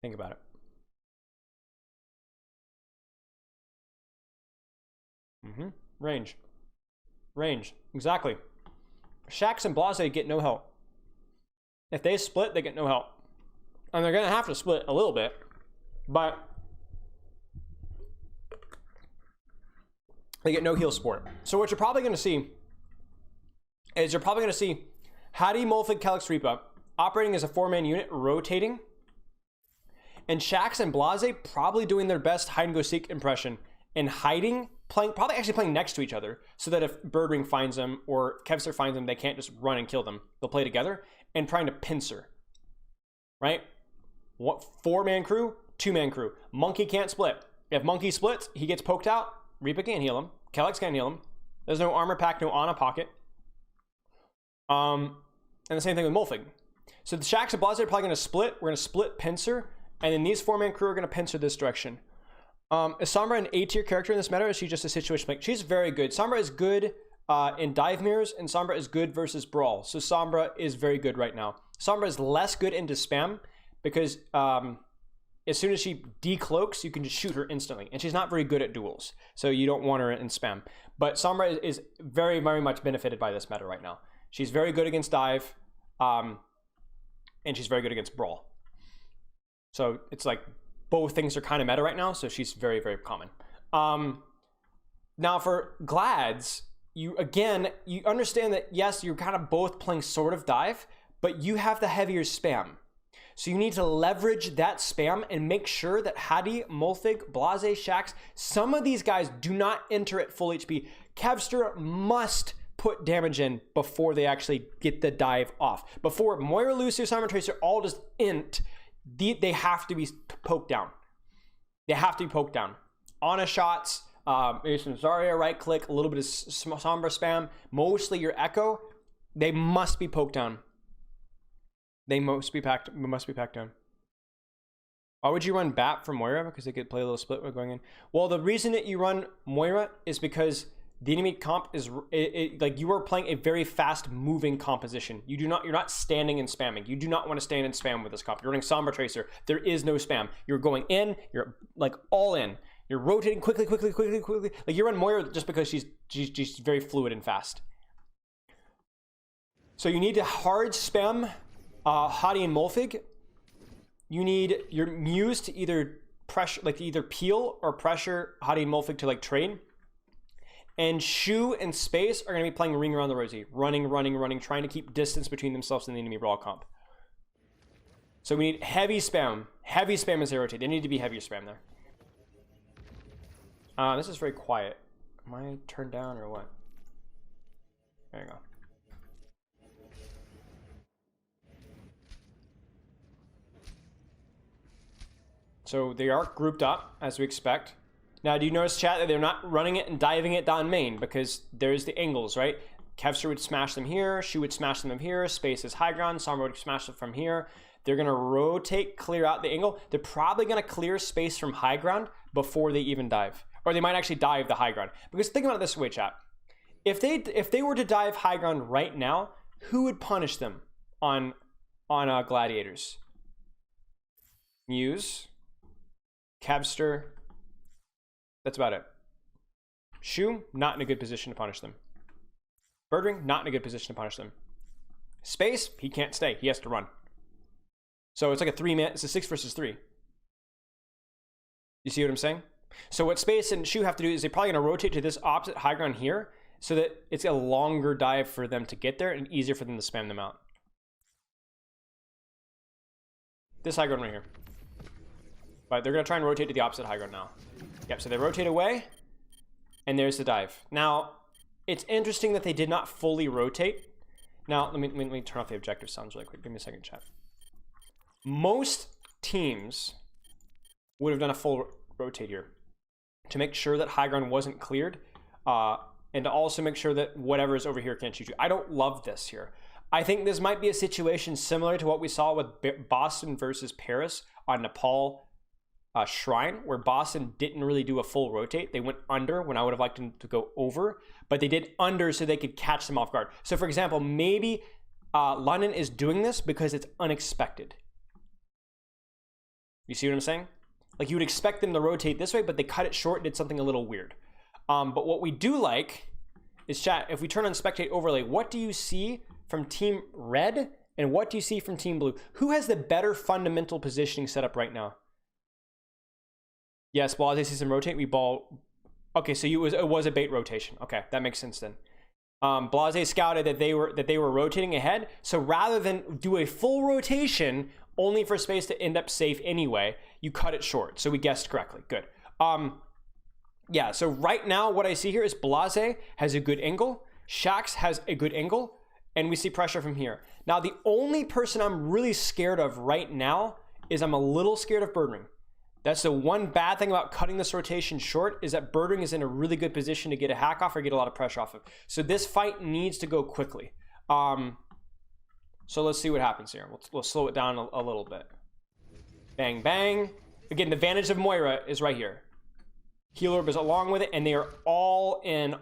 Think about it. Range. Range. Exactly. Shax and Blase get no help. If they split, they get no help. And they're going to have to split a little bit. But they get no heal support. So what you're probably going to see is you're probably going to see Hadi, Molfig, Calyx, Reaper operating as a 4-man unit, rotating. And Shax and Blase probably doing their best hide-and-go-seek impression and hiding, probably actually playing next to each other, so that if Birdring finds them or Kevster finds them, they can't just run and kill them. They'll play together and trying to pincer, right? What 4-man crew, 2-man crew. Monkey can't split. If Monkey splits, he gets poked out. Reaper can't heal him. Calyx can't heal him. There's no armor pack, no Ana pocket. And the same thing with Molfig. So the Shax and Blase are probably going to split. We're going to split pincer, and then these 4-man crew are going to pincer this direction. Is Sombra an A-tier character in this meta, or is she just a situation like? She's very good. Sombra is good in dive mirrors, and Sombra is good versus brawl. So Sombra is very good right now. Sombra is less good into spam because as soon as she decloaks, you can just shoot her instantly, and she's not very good at duels, so you don't want her in spam. But Sombra is very, very much benefited by this meta right now. She's very good against dive, and she's very good against brawl. So it's like both things are kind of meta right now, so she's very, very common. Now for Glads, you understand that yes, you're kind of both playing sort of dive, but you have the heavier spam. So you need to leverage that spam and make sure that Hadi, Molfig, Blase, Shax, some of these guys do not enter at full HP. Kevster must put damage in before they actually get the dive off. Before Moira, Lucio, Simon Tracer all just int, they have to be poked down. They have to be poked down. Ana shots, maybe some Zarya right click, a little bit of Sombra spam, mostly your Echo. They must be poked down. They must be packed down. Why would you run Bat for Moira? Because they could play a little split when going in. Well, the reason that you run Moira is because the enemy comp is like you are playing a very fast moving composition. You're not standing and spamming. You do not want to stand and spam with this comp. You're running Sombra Tracer. There is no spam. You're going in. You're like all in. You're rotating quickly. Like you run Moira just because she's very fluid and fast. So you need to hard spam Hadi and Molfig. You need your Muse to either pressure, like either peel or pressure Hadi and Molfig to like trade. And Shu and Space are going to be playing Ring Around the Rosie, running, trying to keep distance between themselves and the enemy brawl comp. So we need heavy spam as they rotate. They need to be heavier spam there. This is very quiet. Am I turned down or what? There you go. So they are grouped up, as we expect. Now, do you notice, chat, that they're not running it and diving it down main because there's the angles, right? Kevster would smash them here, Shu would smash them here, Space is high ground, Sombra would smash them from here. They're going to rotate, clear out the angle. They're probably going to clear Space from high ground before they even dive. Or they might actually dive the high ground. Because think about it this way, chat. If they were to dive high ground right now, who would punish them on Gladiators? Muse, Kevster. That's about it. Shu, not in a good position to punish them. Birdring, not in a good position to punish them. Space, he can't stay. He has to run. So it's like it's a 6 versus 3. You see what I'm saying? So what Space and Shu have to do is they're probably going to rotate to this opposite high ground here so that it's a longer dive for them to get there and easier for them to spam them out. This high ground right here. But they're going to try and rotate to the opposite high ground now. Yep, so they rotate away, and there's the dive. Now, it's interesting that they did not fully rotate. Now, let me turn off the objective sounds really quick. Give me a second, chat. Most teams would have done a full rotate here to make sure that high ground wasn't cleared, and to also make sure that whatever is over here can't shoot you. I don't love this here. I think this might be a situation similar to what we saw with Boston versus Paris on Nepal Shrine, where Boston didn't really do a full rotate. They went under when I would have liked them to go over, but they did under so they could catch them off guard. So for example, maybe London is doing this because it's unexpected. You see what I'm saying? Like, you would expect them to rotate this way, but they cut it short and did something a little weird. But what we do like is, chat, if we turn on spectate overlay, what do you see from Team Red and what do you see from Team Blue? Who has the better fundamental positioning set up right now? Yes, Blase sees them rotate. We ball. Okay, so it was a bait rotation. Okay, that makes sense then. Blase scouted that they were rotating ahead. So rather than do a full rotation only for space to end up safe anyway, you cut it short. So we guessed correctly. Good. Yeah, so right now what I see here is Blase has a good angle, Shax has a good angle, and we see pressure from here. Now, the only person I'm really scared of right now is I'm a little scared of Birdring. That's the one bad thing about cutting this rotation short, is that Birdring is in a really good position to get a hack off or get a lot of pressure off of. So this fight needs to go quickly. So let's see what happens here. We'll slow it down a little bit. Bang, bang. Again, the advantage of Moira is right here. Heal Orb is along with it, and they are all in,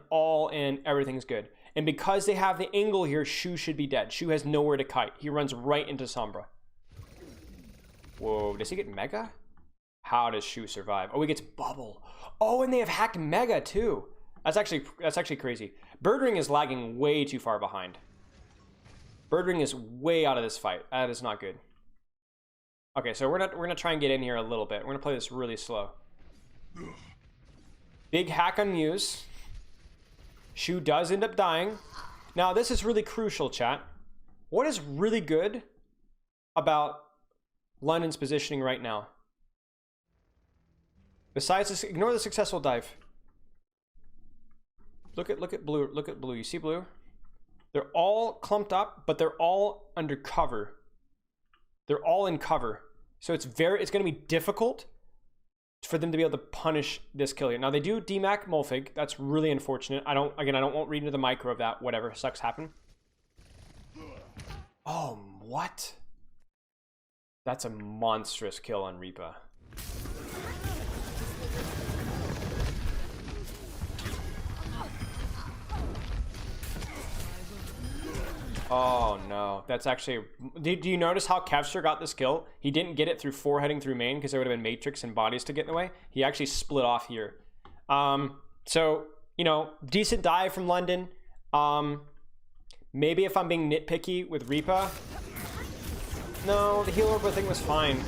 everything's good. And because they have the angle here, Shu should be dead. Shu has nowhere to kite. He runs right into Sombra. Whoa, does he get Mega? How does Shu survive? Oh, he gets Bubble. Oh, and they have hacked Mega too. That's actually crazy. Birdring is lagging way too far behind. Birdring is way out of this fight. That is not good. Okay, so we're gonna try and get in here a little bit. We're gonna play this really slow. Big hack on Muse. Shu does end up dying. Now, this is really crucial, chat. What is really good about London's positioning right now? Besides this, ignore the successful dive. Look at blue. Look at blue. You see blue? They're all clumped up, but they're all under cover. They're all in cover. So it's going to be difficult for them to be able to punish this kill here. Now, they do DMAC Mulfig. That's really unfortunate. I won't read into the micro of that. Whatever. Sucks happen. Oh, what? That's a monstrous kill on Reaper. Oh no, that's actually... Do you notice how Kevster got this kill? He didn't get it through foreheading through main because there would have been Matrix and bodies to get in the way. He actually split off here. So, you know, decent dive from London. Maybe if I'm being nitpicky with Reaper. No, the heal orb thing was fine.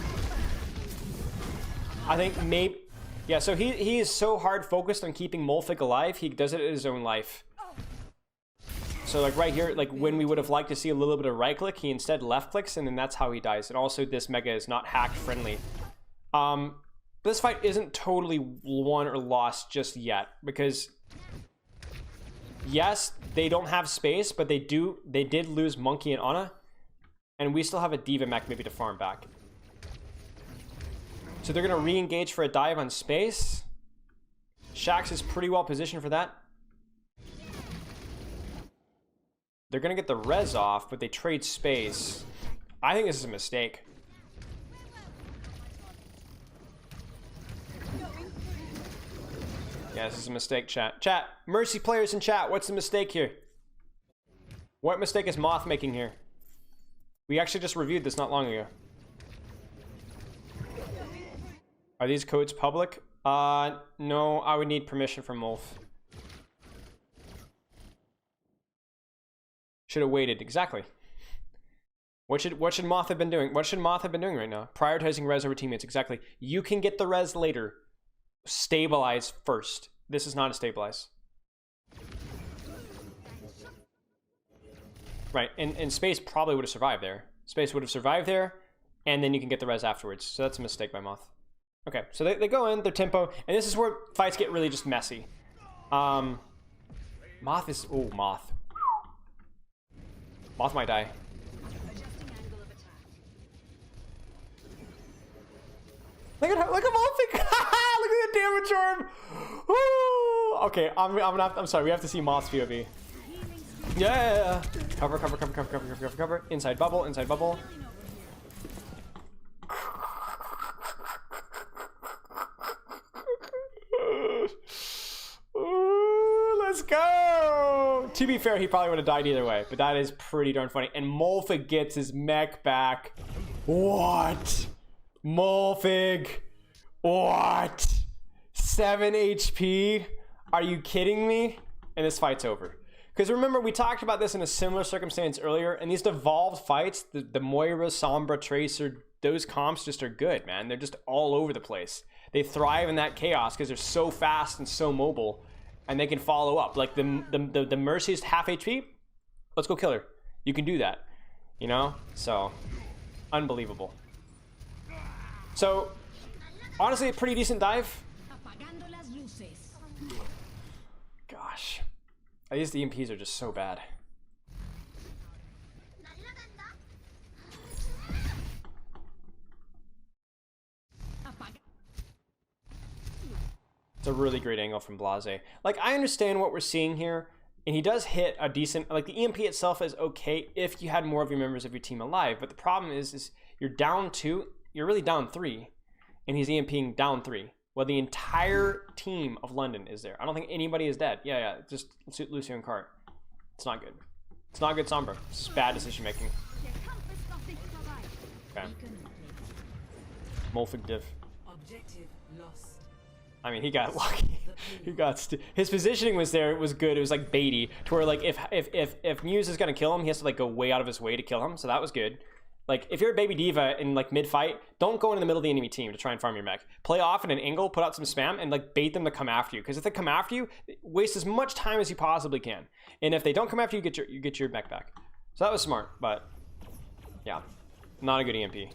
I think maybe... Yeah, so he is so hard focused on keeping Mulfig alive, he does it at his own life. So like right here, like when we would have liked to see a little bit of right click, he instead left clicks, and then that's how he dies. And also this Mega is not hack friendly. This fight isn't totally won or lost just yet, because yes, they don't have space, but they did lose Monkey and Ana, and we still have a Diva mech maybe to farm back. So they're gonna re-engage for a dive on space. Shax is pretty well positioned for that. They're going to get the res off, but they trade space. I think this is a mistake. Yeah, this is a mistake, chat. Chat, Mercy players in chat, what's the mistake here? What mistake is Moth making here? We actually just reviewed this not long ago. Are these codes public? No, I would need permission from Wolf. Should have waited. Exactly. What should Moth have been doing? What should Moth have been doing right now? Prioritizing res over teammates. Exactly. You can get the res later. Stabilize first. This is not a stabilize. Right. And Space probably would have survived there. Space would have survived there, and then you can get the res afterwards. So that's a mistake by Moth. Okay. So they go in, their tempo, and this is where fights get really just messy. Moth is... Oh, Moth. Moth might die. Look at Mulfig! Look at the damage arm! Woo! Okay, I'm sorry, we have to see Moth's POV. Yeah! Cover. Inside bubble, inside bubble. Let's go! To be fair, he probably would have died either way, but that is pretty darn funny. And Mulfig gets his mech back. What? Molfig. What? 7 HP? Are you kidding me? And this fight's over. Because remember, we talked about this in a similar circumstance earlier, and these devolved fights, the Moira, Sombra, Tracer, those comps just are good, man. They're just all over the place. They thrive in that chaos because they're so fast and so mobile, and they can follow up. Like the Mercy's half HP, let's go kill her. You can do that, you know? So, unbelievable. So, honestly, a pretty decent dive. Gosh. These EMPs are just so bad. It's a really great angle from Blase. Like, I understand what we're seeing here, and he does hit a decent, like the EMP itself is okay if you had more of your members of your team alive, but the problem is you're down 2, you're really down 3, and he's EMPing down 3. Well, the entire team of London is there. I don't think anybody is dead. Yeah, just Lucio and Cart. It's not good. It's not good, Sombra. It's bad decision making. Okay. Molfig div. Objective lost. I mean, he got lucky. He got his positioning was there. It was good. It was like baity, to where like if Muse is gonna kill him, he has to like go way out of his way to kill him. So that was good. Like, if you're a baby diva in like mid-fight, don't go into the middle of the enemy team to try and farm your mech. Play off in an angle, put out some spam, and like bait them to come after you. Because if they come after you, waste as much time as you possibly can. And if they don't come after you, you get your mech back. So that was smart, but yeah, not a good EMP.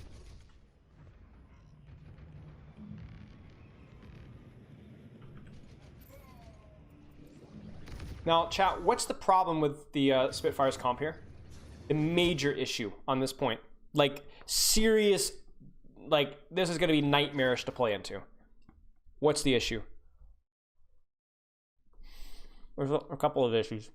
Now, chat, what's the problem with the Spitfire's comp here? The major issue on this point. Like, serious, like, this is going to be nightmarish to play into. What's the issue? There's a couple of issues.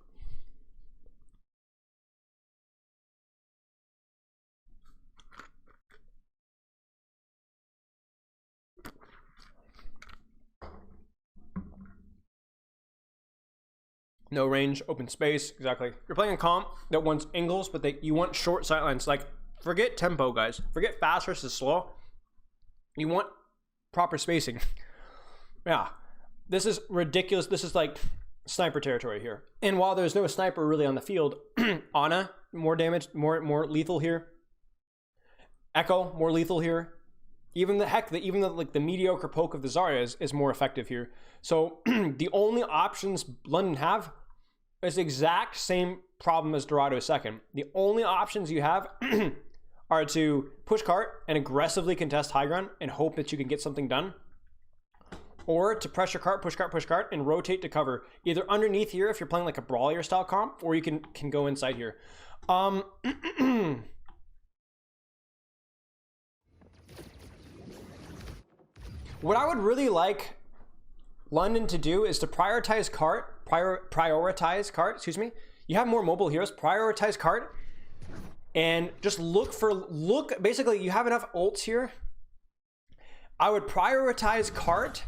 No range, open space, exactly. You're playing a comp that wants angles, but you want short sightlines. Like, forget tempo, guys. Forget fast versus slow. You want proper spacing. Yeah, this is ridiculous. This is like sniper territory here. And while there's no sniper really on the field, Ana, more damage, more lethal here. Echo, more lethal here. Even the mediocre poke of the Zarya is more effective here. So the only options London have is the exact same problem as Dorado second. The only options you have are to push cart and aggressively contest high ground and hope that you can get something done, or to pressure cart, push cart, and rotate to cover either underneath here if you're playing like a brawler style comp, or you can go inside here. What I would really like London to do is to prioritize cart. Excuse me. You have more mobile heroes. Prioritize cart, and just look. Basically, you have enough ults here. I would prioritize cart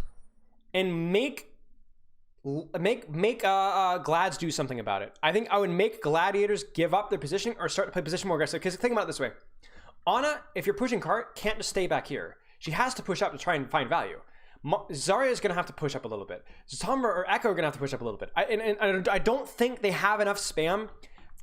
and make Glads do something about it. I think I would make Gladiators give up their positioning or start to play position more aggressive. Because think about it this way: Ana, if you're pushing cart, can't just stay back here. She has to push up to try and find value. Zarya is going to have to push up a little bit. Sombra or Echo are going to have to push up a little bit. I don't think they have enough spam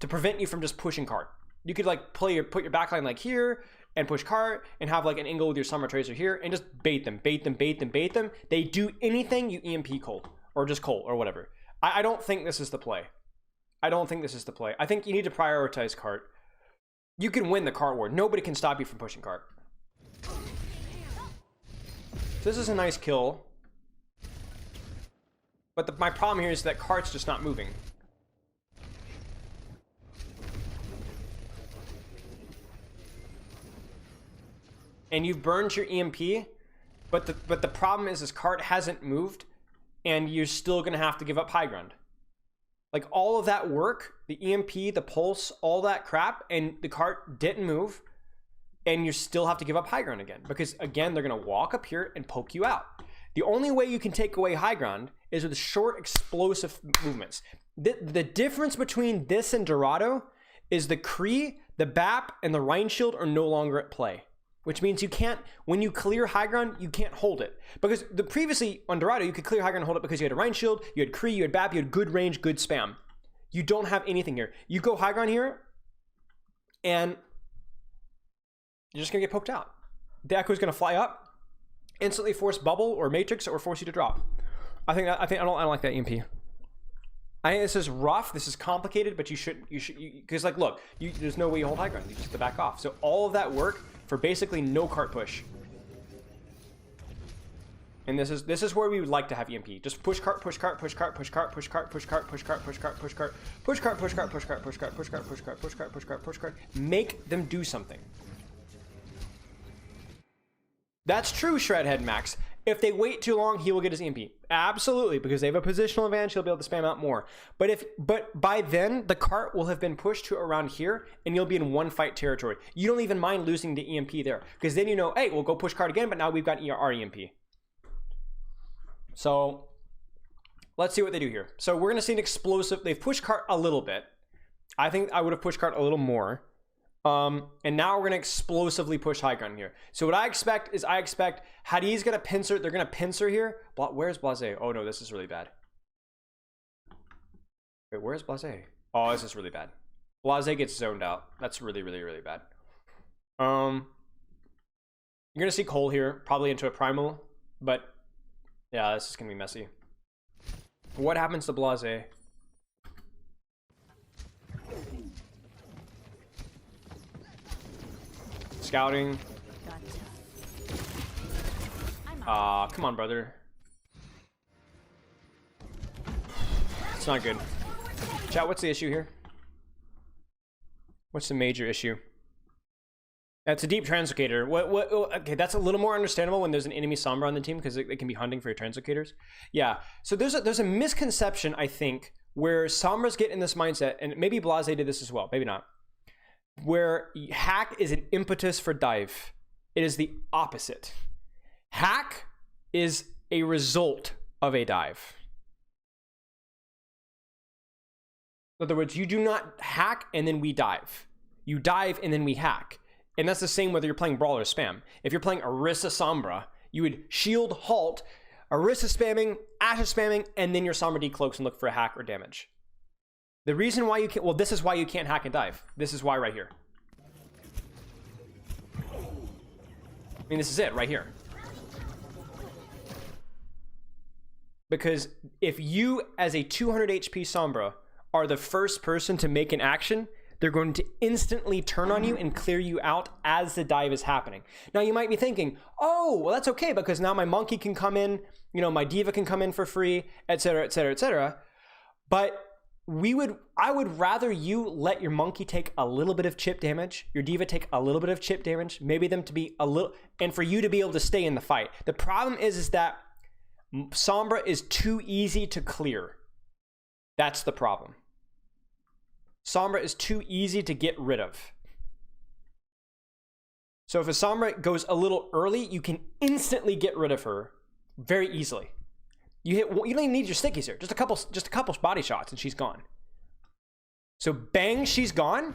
to prevent you from just pushing cart. You could like put your backline like here and push cart and have like an angle with your Sombra Tracer here and just bait them. They do anything you EMP cold or just cold or whatever. I don't think this is the play. I think you need to prioritize cart. You can win the cart war. Nobody can stop you from pushing cart. This is a nice kill, but my problem here is that cart's just not moving. And you've burned your EMP, but the problem is cart hasn't moved, and you're still gonna have to give up high ground. Like all of that work, the EMP, the pulse, all that crap, and the cart didn't move. And you still have to give up high ground again, because again, they're going to walk up here and poke you out. The only way you can take away high ground is with short, explosive movements. The difference between this and Dorado is the Kree, the BAP, and the Rhine Shield are no longer at play. which means you can't, when you clear high ground, you can't hold it. Because previously on Dorado, you could clear high ground and hold it because you had a Rhine Shield, you had Kree, you had BAP, you had good range, good spam. You don't have anything here. You go high ground here, and you're just gonna get poked out. The Echo's gonna fly up, instantly force bubble or matrix, or force you to drop. I don't like that EMP. I think this is rough. This is complicated, but you should because like look, there's no way you hold high ground. You just have to back off. So all of that work for basically no cart push. And this is where we would like to have EMP. Just push cart, push cart, push cart, push cart, push cart, push cart, push cart, push cart, push cart, push cart, push cart, push cart, push cart, push cart, push cart, push cart, push cart, push cart. Make them do something. That's true, Shredhead Max. If they wait too long, he will get his EMP. Absolutely, because they have a positional advantage, he'll be able to spam out more. But by then, the cart will have been pushed to around here, and you'll be in one fight territory. You don't even mind losing the EMP there, because then you know, hey, we'll go push cart again, but now we've got our EMP. So let's see what they do here. So we're gonna see an explosive. They've pushed cart a little bit. I think I would have pushed cart a little more. And now we're gonna explosively push high ground here. So what I expect is Hadi's gonna pincer. They're gonna pincer here. Where's Blase? Oh no, this is really bad. Wait, where's Blase? Oh, this is really bad. Blase gets zoned out. That's really, really, really bad. You're gonna see Cole here, probably into a primal, but yeah, this is gonna be messy. What happens to Blase? Scouting. Come on, brother. It's not good. Chat, what's the issue here? What's the major issue? That's a deep translocator. Okay, that's a little more understandable when there's an enemy Sombra on the team because it can be hunting for your translocators. Yeah, so there's a misconception, I think, where Sombras get in this mindset, and maybe Blase did this as well, maybe not, where hack is an impetus for dive. It is the opposite. Hack is a result of a dive. In other words, you do not hack and then we dive. You dive and then we hack. And that's the same whether you're playing Brawl or Spam. If you're playing Orisa Sombra, you would shield, halt, Orisa spamming, Ashe spamming, and then your Sombra decloaks and look for a hack or damage. The reason why you can't, well, this is why you can't hack and dive. This is why right here. I mean, this is it right here. Because if you, as a 200 HP Sombra, are the first person to make an action, they're going to instantly turn on you and clear you out as the dive is happening. Now you might be thinking, oh, well that's okay because now my monkey can come in, my diva can come in for free, etc., etc., etc. But I would rather you let your monkey take a little bit of chip damage, your diva take a little bit of chip damage, maybe them to be a little, and for you to be able to stay in the fight. The problem is that Sombra is too easy to clear. That's the problem. Sombra is too easy to get rid of. So if a Sombra goes a little early, you can instantly get rid of her very easily. You don't even need your stickies here. Just a couple body shots and she's gone. So bang, she's gone.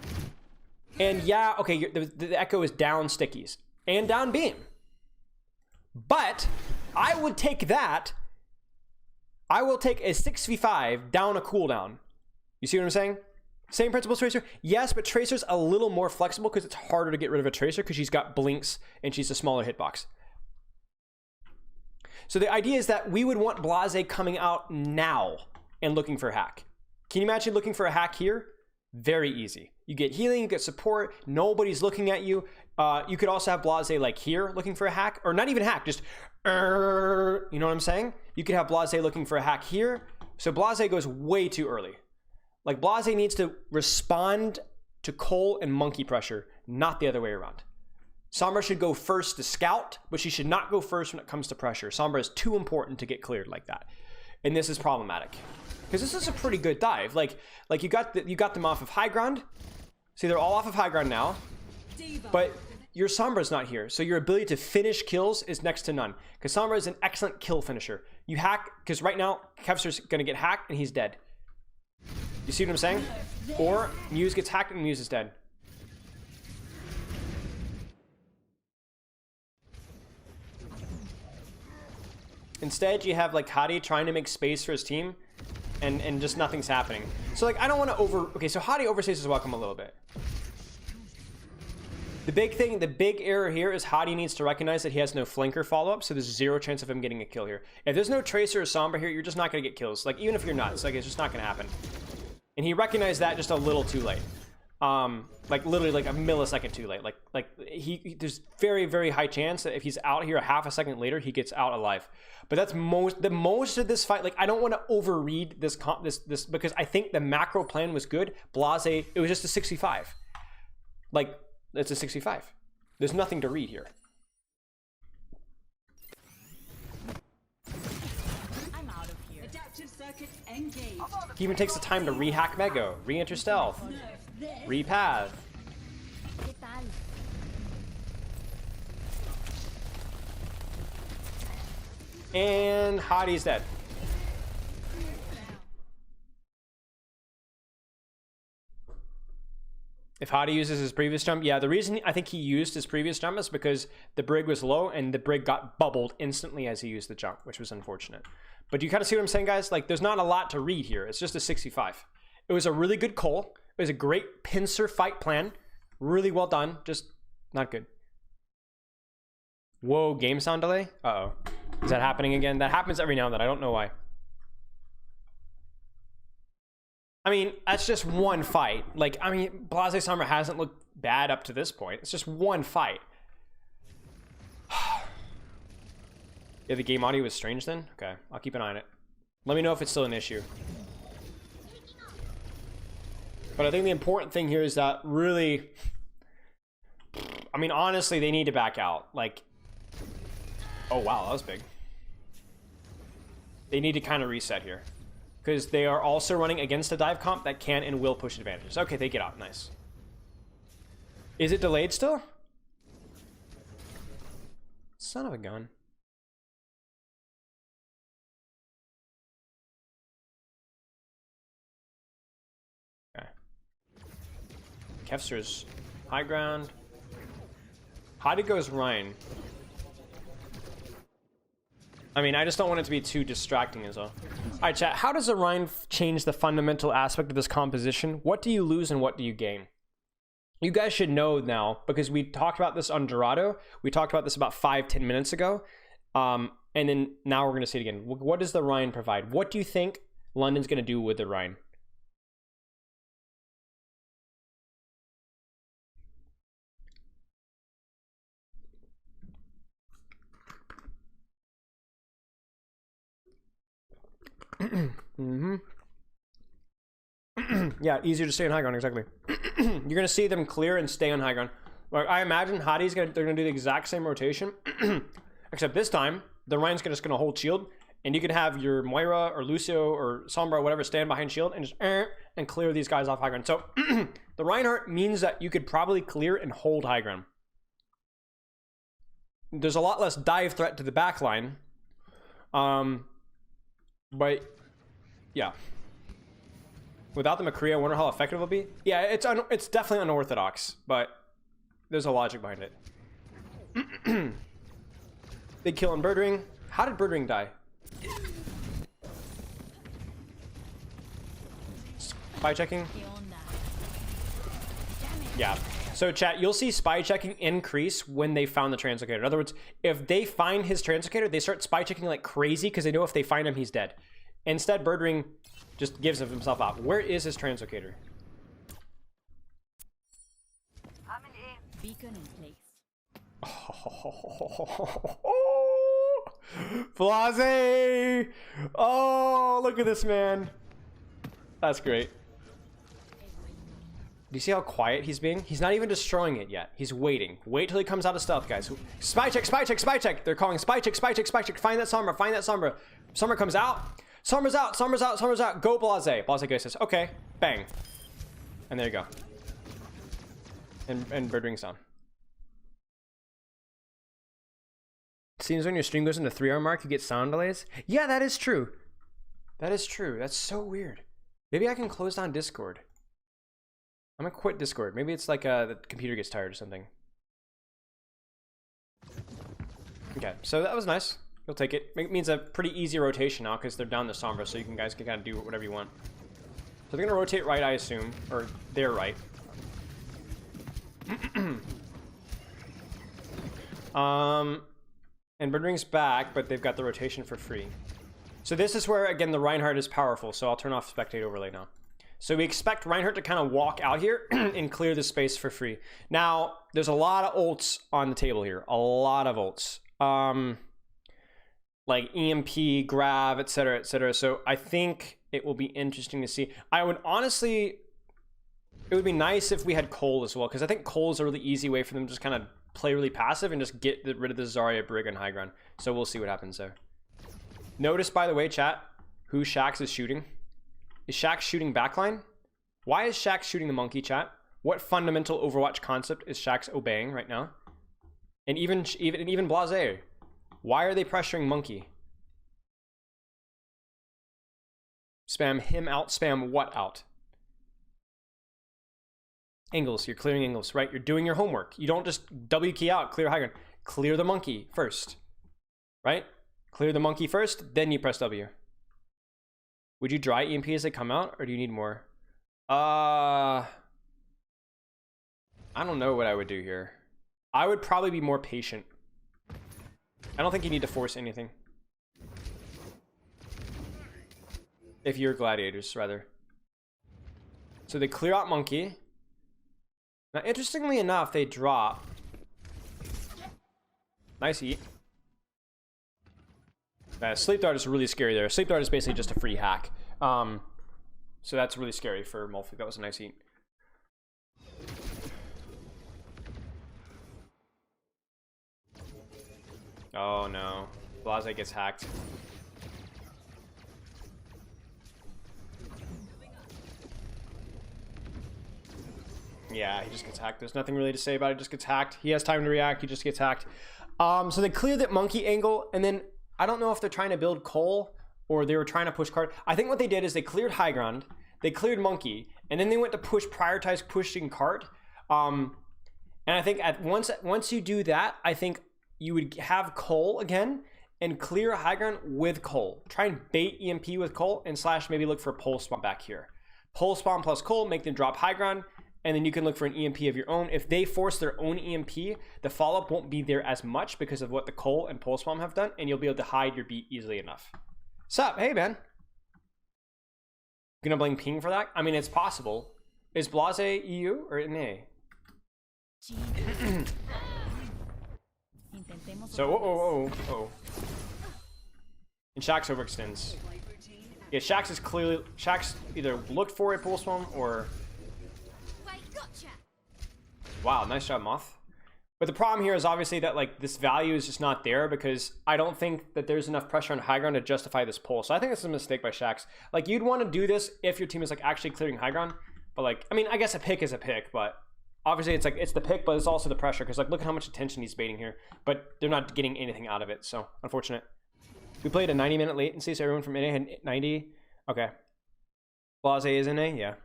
And yeah, okay, the Echo is down stickies and down beam. But I would take that. I will take a 6v5 down a cooldown. You see what I'm saying? Same principle as Tracer. Yes, but Tracer's a little more flexible because it's harder to get rid of a Tracer because she's got blinks and she's a smaller hitbox. So the idea is that we would want Blase coming out now and looking for a hack. Can you imagine looking for a hack here? Very easy. You get healing, you get support, nobody's looking at you. You could also have Blase like here looking for a hack, or not even hack, just you know what I'm saying? You could have Blase looking for a hack here. So Blase goes way too early. Like Blase needs to respond to Cole and monkey pressure, not the other way around. Sombra should go first to scout, but she should not go first when it comes to pressure. Sombra is too important to get cleared like that. And this is problematic. Because this is a pretty good dive. Like you got them off of high ground. See, they're all off of high ground now. But your Sombra's not here. So your ability to finish kills is next to none. Because Sombra is an excellent kill finisher. You hack, because right now, Kevster's going to get hacked and he's dead. You see what I'm saying? Or Muse gets hacked and Muse is dead. Instead, you have like Hadi trying to make space for his team, and just nothing's happening. So like, I don't want to okay, so Hadi overstays his welcome a little bit. The big error here is Hadi needs to recognize that he has no flanker follow-up, so there's 0 chance of him getting a kill here. If there's no Tracer or Sombra here, you're just not going to get kills. Like, even if you're nuts, like, it's just not going to happen. And he recognized that just a little too late. Like, literally, like, a millisecond too late. There's very, very high chance that if he's out here a half a second later, he gets out alive. But that's most of this fight. Like, I don't want to overread this because I think the macro plan was good. Blase, it was just a 65. Like, it's a 65. There's nothing to read here. I'm out of here. Adaptive circuit engaged. He even takes the time to rehack Mego, re-enter stealth, repath. And Hadi's dead. If Hadi uses his previous jump, yeah, the reason I think he used his previous jump is because the brig was low and the brig got bubbled instantly as he used the jump, which was unfortunate. But do you kind of see what I'm saying, guys? Like, there's not a lot to read here. It's just a 65. It was a really good call. It was a great pincer fight plan. Really well done. Just not good. Whoa, game sound delay? Uh-oh. Is that happening again? That happens every now and then. I don't know why. I mean, that's just one fight. Like, I mean, Blase Sombra hasn't looked bad up to this point. It's just one fight. Yeah, the game audio was strange then? Okay, I'll keep an eye on it. Let me know if it's still an issue. But I think the important thing here is that really... I mean, honestly, they need to back out. Like... Oh, wow, that was big. They need to kind of reset here. Because they are also running against a dive comp that can and will push advantages. Okay, they get out. Nice. Is it delayed still? Son of a gun. Okay. Kevster's high ground. Hadi goes Ryan. I mean, I just don't want it to be too distracting as well. All right, chat. How does Orion change the fundamental aspect of this composition? What do you lose and what do you gain? You guys should know now, because we talked about this on Dorado. We talked about this about 5-10 minutes ago. And then now we're going to see it again. What does the Rhine provide? What do you think London's going to do with the Rhine? Yeah, easier to stay on high ground, exactly. You're gonna see them clear and stay on high ground. Like, I imagine they're gonna do the exact same rotation, except this time the Rhine's just gonna hold shield, and you can have your Moira or Lucio or Sombra or whatever stand behind shield and just and clear these guys off high ground. So the Reinhardt means that you could probably clear and hold high ground. There's a lot less dive threat to the back line. But yeah, without the McCree, I wonder how effective it'll be. Yeah, it's definitely unorthodox, but there's a logic behind it. Big kill on Birdring. How did Birdring die? Spy checking. Yeah. So chat, you'll see spy checking increase when they found the translocator. In other words, if they find his translocator, they start spy checking like crazy because they know if they find him, he's dead. Instead, Birdring just gives himself out. Where is his translocator? Beacon in place. Oh, Blase! Oh, look at this man. That's great. Do you see how quiet he's being? He's not even destroying it yet. He's waiting. Wait till he comes out of stealth, guys. Spy check, spy check, spy check. They're calling spy check, spy check, spy check. Find that Sombra, find that Sombra. Sombra comes out. Sombra's out, Sombra's out, Sombra's out. Go Blase. Blase goes says, okay, bang. And there you go. And Birdring's down. Seems when your stream goes into 3-hour mark, you get sound delays. Yeah, that is true. That is true. That's so weird. Maybe I can close down Discord. I'm gonna quit Discord. Maybe it's like the computer gets tired or something. Okay, so that was nice. You'll take it. It means a pretty easy rotation now because they're down the Sombra, so you guys can kind of do whatever you want. So they're going to rotate right, I assume. Or they're right. And Birdring's back, but they've got the rotation for free. So this is where, again, the Reinhardt is powerful. So I'll turn off Spectate Overlay now. So we expect Reinhardt to kind of walk out here and clear the space for free. Now, there's a lot of ults on the table here. A lot of ults. Like EMP, grab, etc., etc. So I think it will be interesting to see. I would honestly... It would be nice if we had Cole as well, because I think Cole is a really easy way for them to just kind of play really passive and just get rid of the Zarya, Brig, and high ground. So we'll see what happens there. Notice, by the way, chat, who Shaxx is shooting. Is Shaxx shooting backline? Why is Shaxx shooting the monkey, chat? What fundamental Overwatch concept is Shaxx obeying right now? And even Blase. Why are they pressuring monkey? Spam him out, spam what out? Angles, you're clearing angles, right? You're doing your homework. You don't just W key out, clear high ground. Clear the monkey first, right? Clear the monkey first, then you press W. Would you dry EMP as they come out, or do you need more? I don't know what I would do here. I would probably be more patient. I don't think you need to force anything. If you're Gladiators, rather. So they clear out monkey. Now, interestingly enough, they drop. Nice eat. Sleep Dart is really scary there. Sleep Dart is basically just a free hack. So that's really scary for Mulfi. That was a nice eat. Oh no. Blase gets hacked. Yeah, he just gets hacked. There's nothing really to say about it. He just gets hacked. He has time to react. He just gets hacked. So they clear that monkey angle, and then I don't know if they're trying to build Cole or they were trying to push card. I think what they did is they cleared high ground, they cleared monkey, and then they went to prioritize pushing cart. And I think once you do that, I think you would have Cole again and clear high ground with Cole. Try and bait EMP with Cole and / maybe look for pole spawn back here. Pole spawn plus Cole, make them drop high ground. And then you can look for an EMP of your own. If they force their own EMP, the follow-up won't be there as much because of what the Cole and Pulse Bomb have done, and you'll be able to hide your beat easily enough. Sup? Hey, man. Gonna blame ping for that? I mean, it's possible. Is Blase EU or NA? So, and Shaxx overextends. Yeah, Shaxx is clearly... Shaxx either looked for a Pulse Bomb or... Wow, nice job, Moth. But the problem here is obviously that like this value is just not there because I don't think that there's enough pressure on high ground to justify this pull. So I think this is a mistake by Shaxx. Like you'd want to do this if your team is like actually clearing high ground. But like, I mean, I guess a pick is a pick, but obviously it's like, it's the pick, but it's also the pressure because like, look at how much attention he's baiting here, but they're not getting anything out of it. So unfortunate. We played a 90-minute latency, so everyone from NA had 90. Okay. Blase is NA, yeah.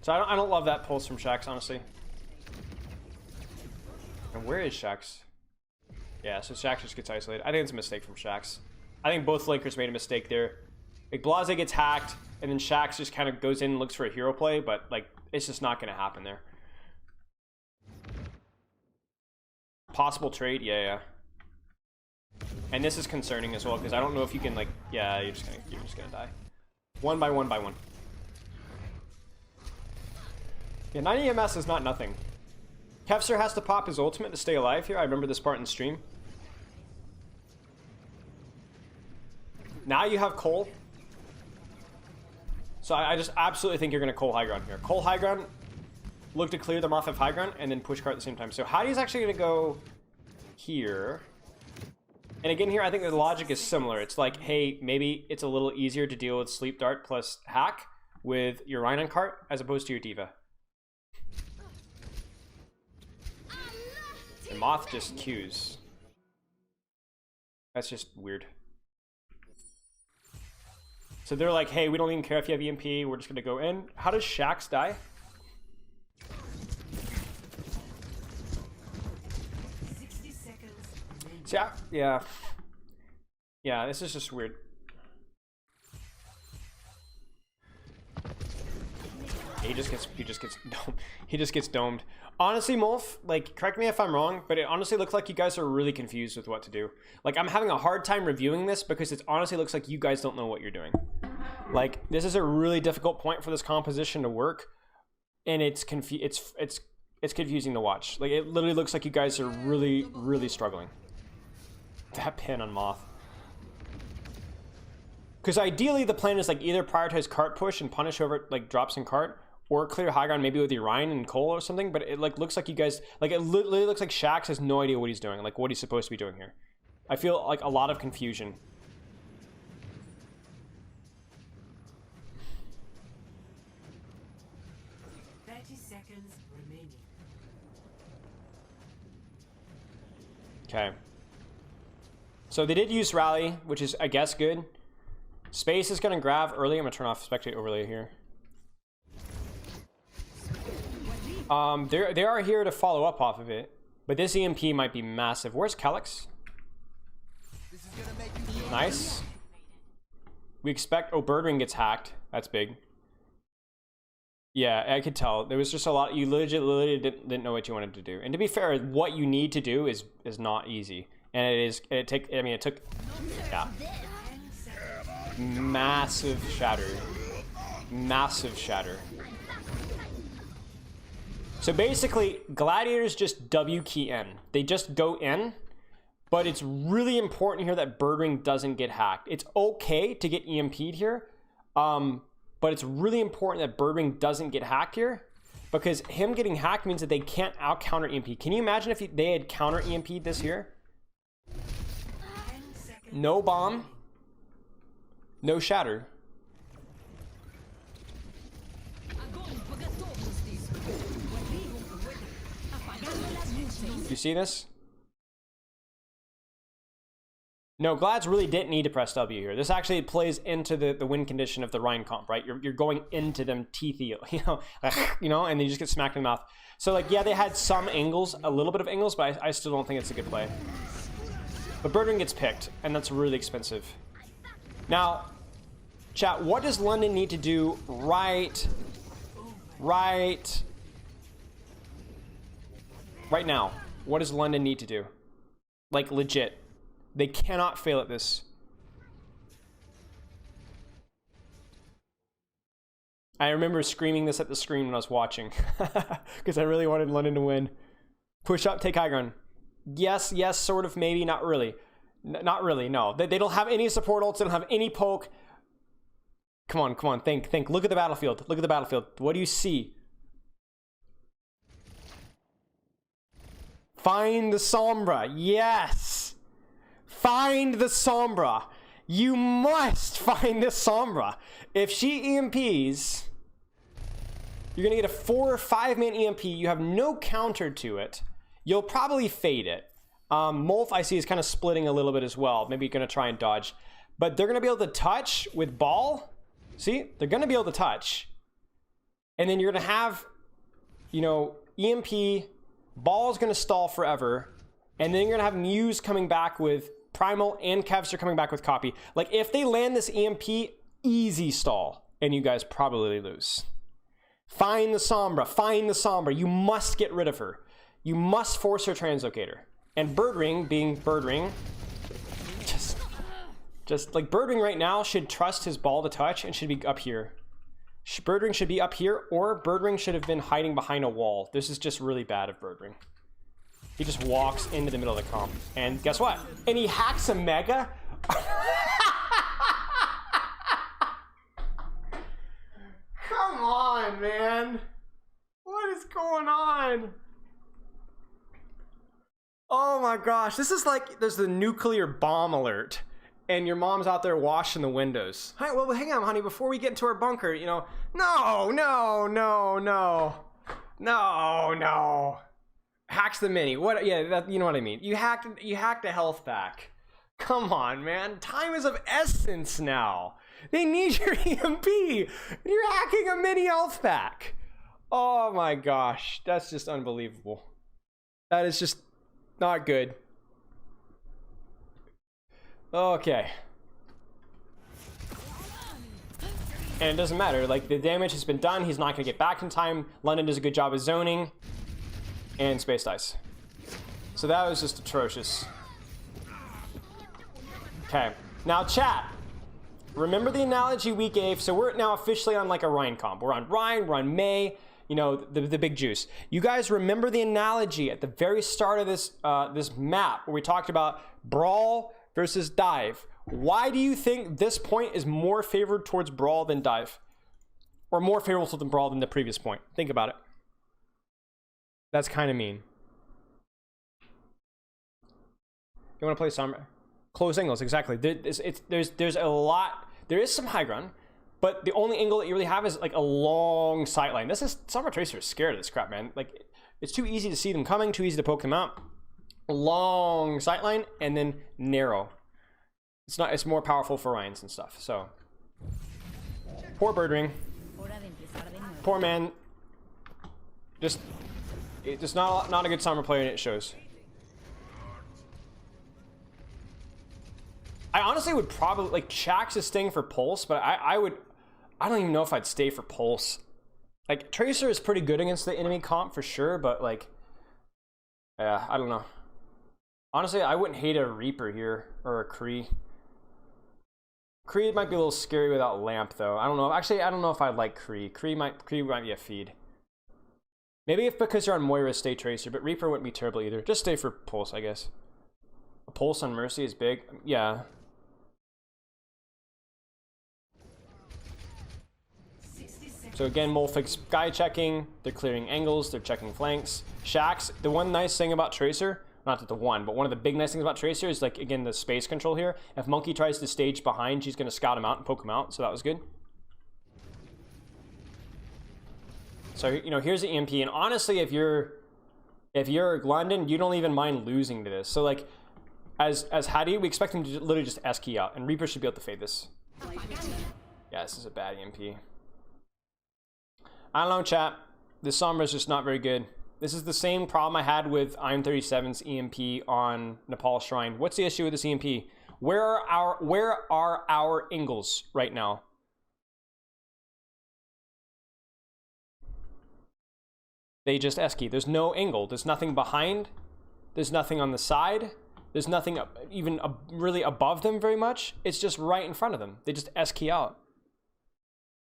So I don't love that pulse from Shaxx, honestly. And where is Shaxx? Yeah, so Shaxx just gets isolated. I think it's a mistake from Shaxx. I think both flankers made a mistake there. Like Blase gets hacked, and then Shaxx just kind of goes in and looks for a hero play, but like it's just not going to happen there. Possible trade, yeah. And this is concerning as well because I don't know if you can like, yeah, you're just gonna die. One by one. Yeah, 90 EMS is not nothing. Kevster has to pop his ultimate to stay alive here. I remember this part in stream. Now you have Cole. So I just absolutely think you're going to Cole high ground here. Cole high ground, look to clear them off of high ground, and then push cart at the same time. So Heidi's actually going to go here. And again here, I think the logic is similar. It's like, hey, maybe it's a little easier to deal with Sleep Dart plus Hack with your Rhino cart as opposed to your Diva. And Moth just Qs. That's just weird. So they're like, hey, we don't even care if you have EMP, we're just gonna go in. How does Shaxx die? See, yeah. Yeah, this is just weird. He just gets domed. He just gets domed. Honestly, Molf, like, correct me if I'm wrong, but it honestly looks like you guys are really confused with what to do. Like, I'm having a hard time reviewing this because it honestly looks like you guys don't know what you're doing. Like, this is a really difficult point for this composition to work, and it's confusing to watch. Like, it literally looks like you guys are really, really struggling. That pin on Moth. Because ideally, the plan is like either prioritize cart push and punish over like drops in cart, or clear high ground maybe with Orion and Cole or something. But it like looks like you guys like it literally looks like Shax has no idea what he's doing, like what he's supposed to be doing here. I feel like a lot of confusion. Okay. So they did use rally, which is I guess good. Space is gonna grab early. I'm gonna turn off spectate overlay here. They are here to follow up off of it, but this EMP might be massive. Where's Calyx? Nice. We expect Birdring gets hacked. That's big. Yeah, I could tell. There was just a lot. You literally didn't know what you wanted to do. And to be fair, what you need to do is not easy. And it took yeah. Massive shatter. Massive shatter. So basically, Gladiators just W key in. They just go in, but it's really important here that Birdring doesn't get hacked. It's okay to get EMP'd here, but it's really important that Birdring doesn't get hacked here, because him getting hacked means that they can't out counter EMP. Can you imagine if they had counter EMP'd this here? No bomb. No shatter. You see this? No, Glads really didn't need to press W here. This actually plays into the win condition of the Rhine comp, right? You're going into them teethy, you know, and then you just get smacked in the mouth. So like, yeah, they had some angles, a little bit of angles, but I still don't think it's a good play. But Birdring gets picked, and that's really expensive. Now, chat, what does London need to do right now? What does London need to do? Like, legit. They cannot fail at this. I remember screaming this at the screen when I was watching. Because I really wanted London to win. Push up, take high ground. Yes, sort of, maybe, not really. Not really, no. They don't have any support ults, they don't have any poke. Come on, think. Look at the battlefield. Look at the battlefield. What do you see? Find the Sombra. Yes! Find the Sombra. You must find the Sombra. If she EMPs, you're gonna get a 4 or 5 man EMP. You have no counter to it. You'll probably fade it. Molf, I see, is kind of splitting a little bit as well. Maybe gonna try and dodge. But they're gonna be able to touch with ball. See? They're gonna be able to touch. And then you're gonna have, you know, EMP, ball's gonna stall forever. And then you're gonna have Muse coming back with Primal, and Kevster coming back with copy. Like, if they land this EMP, easy stall, and you guys probably lose. Find the Sombra. Find the Sombra. You must get rid of her. You must force her translocator. And Birdring, being Birdring, just like Birdring right now should trust his ball to touch and should be up here. Birdring should be up here, or Birdring should have been hiding behind a wall. This is just really bad of Birdring. He just walks into the middle of the comp. And guess what? And he hacks a Mega? Come on, man. What is going on? Oh my gosh. This is like there's the nuclear bomb alert. And your mom's out there washing the windows. Hi, well, hang on, honey. Before we get into our bunker, you know. No. Hacks the mini. What? Yeah, you know what I mean. You hacked a health pack. Come on, man. Time is of essence now. They need your EMP. You're hacking a mini health pack. Oh my gosh, that's just unbelievable. That is just not good. Okay. And it doesn't matter. Like, the damage has been done. He's not going to get back in time. London does a good job of zoning. And space dice. So that was just atrocious. Okay. Now, chat. Remember the analogy we gave? So we're now officially on like a Rhine comp. We're on Rhine, we're on May, you know, the big juice. You guys remember the analogy at the very start of this this map where we talked about brawl versus dive. Why do you think this point is more favored towards brawl than dive? Or more favorable to the brawl than the previous point? Think about it. That's kind of mean. You want to play Summer? Close angles, exactly. There's a lot. There is some high ground, but the only angle that you really have is like a long sight line. This is Summer Tracer is scared of this crap, man. Like, it's too easy to see them coming, too easy to poke them out. Long sight line and then narrow. It's not. It's more powerful for Ryans and stuff. So poor Birdring. Poor man. Just not a good Summer player, and it shows. I honestly would probably, like, Shax is staying for Pulse, but I don't even know if I'd stay for Pulse. Like, Tracer is pretty good against the enemy comp for sure, but like, yeah, I don't know. Honestly, I wouldn't hate a Reaper here, or a Kree. Kree might be a little scary without Lamp though. I don't know. Actually, I don't know if I'd like Kree. Kree might be a feed. Maybe if because you're on Moira, stay Tracer, but Reaper wouldn't be terrible either. Just stay for Pulse, I guess. A Pulse on Mercy is big. Yeah. So again, Molfig's sky checking, they're clearing angles, they're checking flanks. Shax, the one nice thing about Tracer, not that the one, but one of the big nice things about Tracer is, like, again, the space control here. If Monkey tries to stage behind, she's going to scout him out and poke him out, so that was good. So, you know, here's the EMP, and honestly, if you're London, you don't even mind losing to this. So, like, as Hattie, we expect him to literally just S-key out, and Reaper should be able to fade this. Yeah, this is a bad EMP. I don't know, chat. This Sombra is just not very good. This is the same problem I had with Iron 37's EMP on Nepal Shrine. What's the issue with this EMP? Where are our angles right now? They just S-key. There's no angle. There's nothing behind. There's nothing on the side. There's nothing even really above them very much. It's just right in front of them. They just S-key out.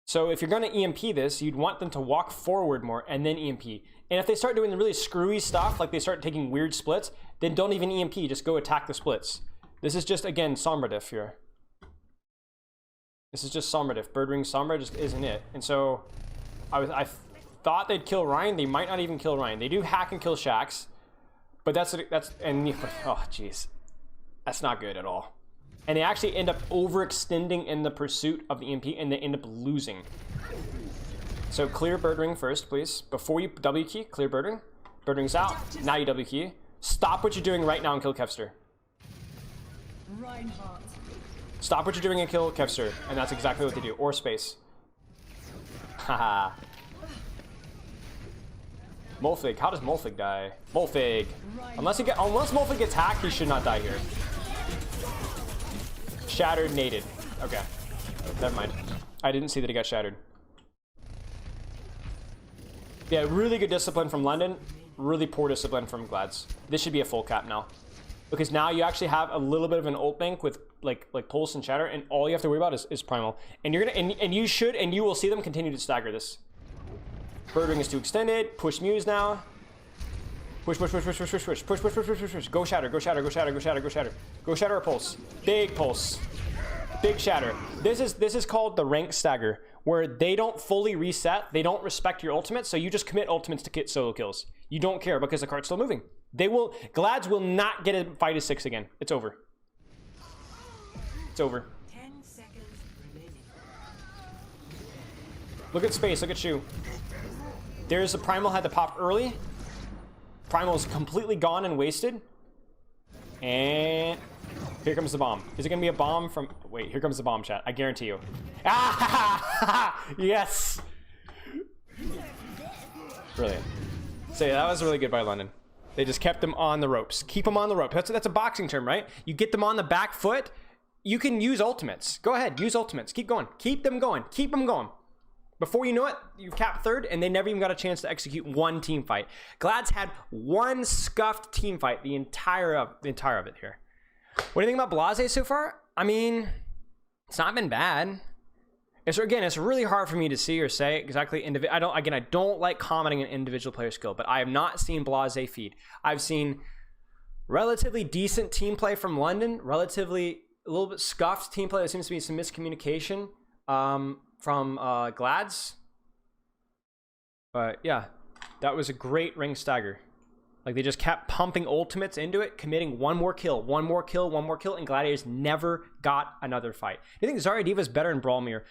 So if you're going to EMP this, you'd want them to walk forward more and then EMP. And if they start doing the really screwy stuff, like they start taking weird splits, then don't even EMP, just go attack the splits. This is just, again, Sombra diff here. This is just Sombra diff. Birdring Sombra just isn't it. And so I thought they'd kill Ryan. They might not even kill Ryan. They do hack and kill Shax. But oh jeez. That's not good at all. And they actually end up overextending in the pursuit of the EMP, and they end up losing. So clear Birdring first, please. Before you W key, clear Birdring. Birdring's out. Now you W key. Stop what you're doing right now and kill Kevster. Stop what you're doing and kill Kevster. And that's exactly what they do. Or space. Haha. Molfig. How does Molfig die? Molfig. Unless Molfig gets hacked, he should not die here. Shattered, naded. Okay. Never mind. I didn't see that he got shattered. Yeah, really good discipline from London. Really poor discipline from Glads. This should be a full cap now. Because now you actually have a little bit of an ult bank with like Pulse and Shatter, and all you have to worry about is Primal. And you're gonna and you will see them continue to stagger this. Birdring is too extended. Push Muse now. Push. Go Shatter, go Shatter, go Shatter, go Shatter, go Shatter. Go Shatter or Pulse. Big Pulse. Big Shatter. This is called the rank stagger, where they don't fully reset, they don't respect your ultimate, so you just commit ultimates to get solo kills. You don't care because the card's still moving. Glads will not get a fight a 6 again. It's over. It's over. 10 seconds remaining. Look at space, look at Shu. There's the Primal had to pop early. Primal is completely gone and wasted. And here comes the bomb. Is it gonna be a bomb from... Wait, here comes the bomb, chat. I guarantee you. Ah! Yes! Brilliant. So yeah, that was really good by London. They just kept them on the ropes. Keep them on the rope. That's a boxing term, right? You get them on the back foot, you can use ultimates. Go ahead, use ultimates. Keep going. Keep them going. Keep them going. Before you know it, you've capped third, and they never even got a chance to execute one team fight. Glad's had one scuffed team fight the entire of it here. What do you think about Blase so far? I mean, it's not been bad. It's really hard for me to see or say exactly. I don't like commenting on individual player skill, but I have not seen Blase feed. I've seen relatively decent team play from London, relatively a little bit scuffed team play. There seems to be some miscommunication from Glads. But yeah, that was a great ring stagger. Like, they just kept pumping ultimates into it, committing one more kill, and Gladiators never got another fight. You think Zarya Diva's better in Brawl Mirror?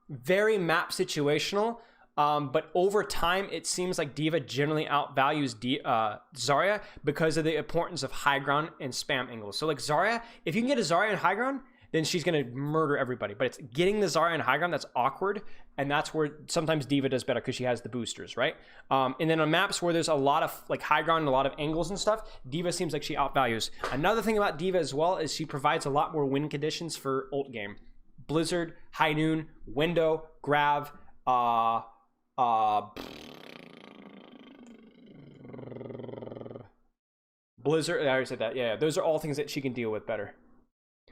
Very map situational. But over time, it seems like Diva generally outvalues Zarya because of the importance of high ground and spam angles. So like Zarya, if you can get a Zarya in high ground, then she's going to murder everybody. But it's getting the Zarya in high ground that's awkward, and that's where sometimes Diva does better because she has the boosters, right? And then on maps where there's a lot of like high ground and a lot of angles and stuff, Diva seems like she outvalues. Another thing about Diva as well is she provides a lot more win conditions for ult game. Blizzard, High Noon, Window, Grav, Blizzard, I already said that. Yeah, those are all things that she can deal with better.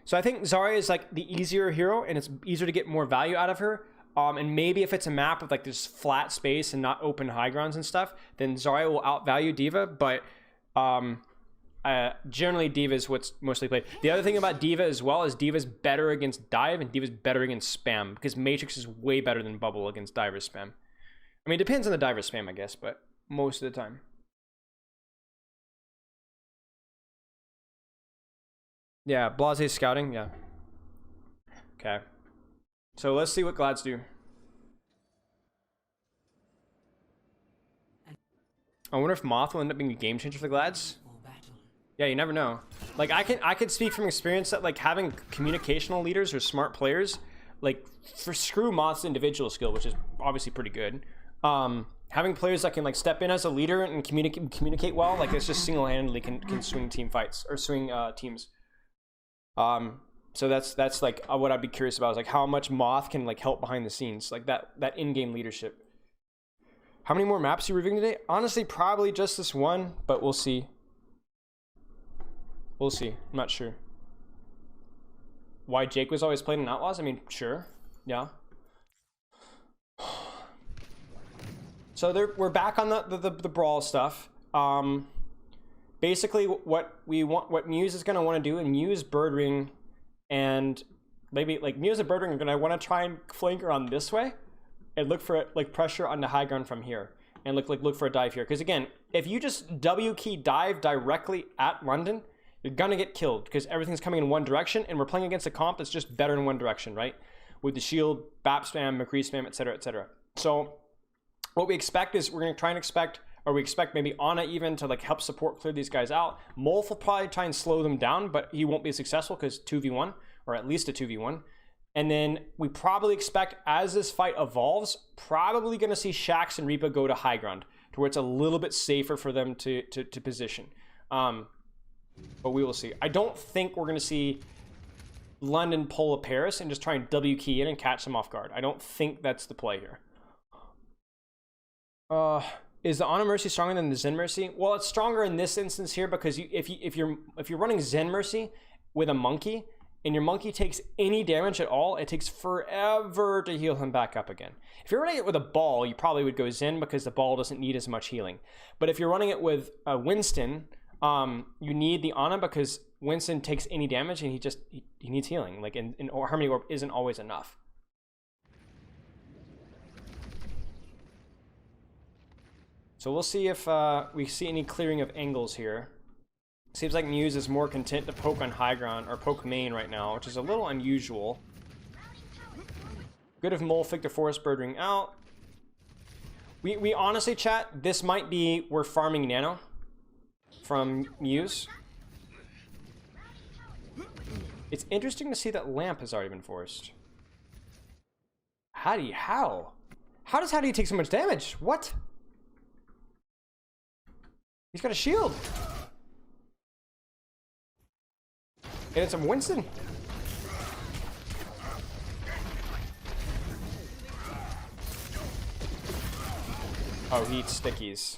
So I think Zarya is like the easier hero, and it's easier to get more value out of her. And maybe if it's a map with like this flat space and not open high grounds and stuff, then Zarya will outvalue Diva. But generally, Diva is what's mostly played. The other thing about Diva as well is Diva's better against dive and Diva's better against spam, because Matrix is way better than Bubble against diver spam. I mean, it depends on the diver spam, I guess, but most of the time. Yeah, Blase scouting, yeah. Okay. So let's see what Glads do. I wonder if Moth will end up being a game changer for the Glads. Yeah, you never know. Like, I could speak from experience that like having communicational leaders or smart players, like for screw Moth's individual skill, which is obviously pretty good. Having players that can like step in as a leader and communicate well, like it's just single-handedly can swing team fights or swing teams. So that's like what I'd be curious about is like how much Moth can like help behind the scenes, like that in-game leadership. How many more maps are you reviewing today? Honestly, probably just this one, but we'll see. We'll see. I'm not sure. Why Jake was always playing in Outlaws? I mean, sure. Yeah. So we're back on the brawl stuff. Basically, what Muse is going to want to do, and Muse, Birdring, and maybe like Muse and Birdring are going to want to try and flank her on this way, and look for like pressure on the high ground from here, and look for a dive here. Because again, if you just W key dive directly at London, you're gonna get killed because everything's coming in one direction, and we're playing against a comp that's just better in one direction, right? With the shield, BAP spam, McCree spam, etc., etc. So what we expect is we're gonna try and expect maybe Ana even to like help support clear these guys out. Molf will probably try and slow them down, but he won't be successful because 2v1, or at least a 2v1. And then we probably expect, as this fight evolves, probably going to see Shax and Reaper go to high ground, to where it's a little bit safer for them to position. But we will see. I don't think we're going to see London pull a Paris and just try and W key in and catch them off guard. I don't think that's the play here. Is the Ana Mercy stronger than the Zen Mercy? Well, it's stronger in this instance here because if you're running Zen Mercy with a monkey, and your monkey takes any damage at all, it takes forever to heal him back up again. If you're running it with a ball, you probably would go Zen because the ball doesn't need as much healing. But if you're running it with Winston, you need the Ana because Winston takes any damage and he needs healing. Like, and Harmony Orb isn't always enough. So we'll see if we see any clearing of angles here. Seems like Muse is more content to poke on high ground, or poke main right now, which is a little unusual. Good of Molfig to force Birdring out. We honestly, chat, this might be we're farming Nano from Muse. It's interesting to see that Lamp has already been forced. How does Hattie take so much damage? What? He's got a shield. And it's a Winston. Oh, he eats stickies.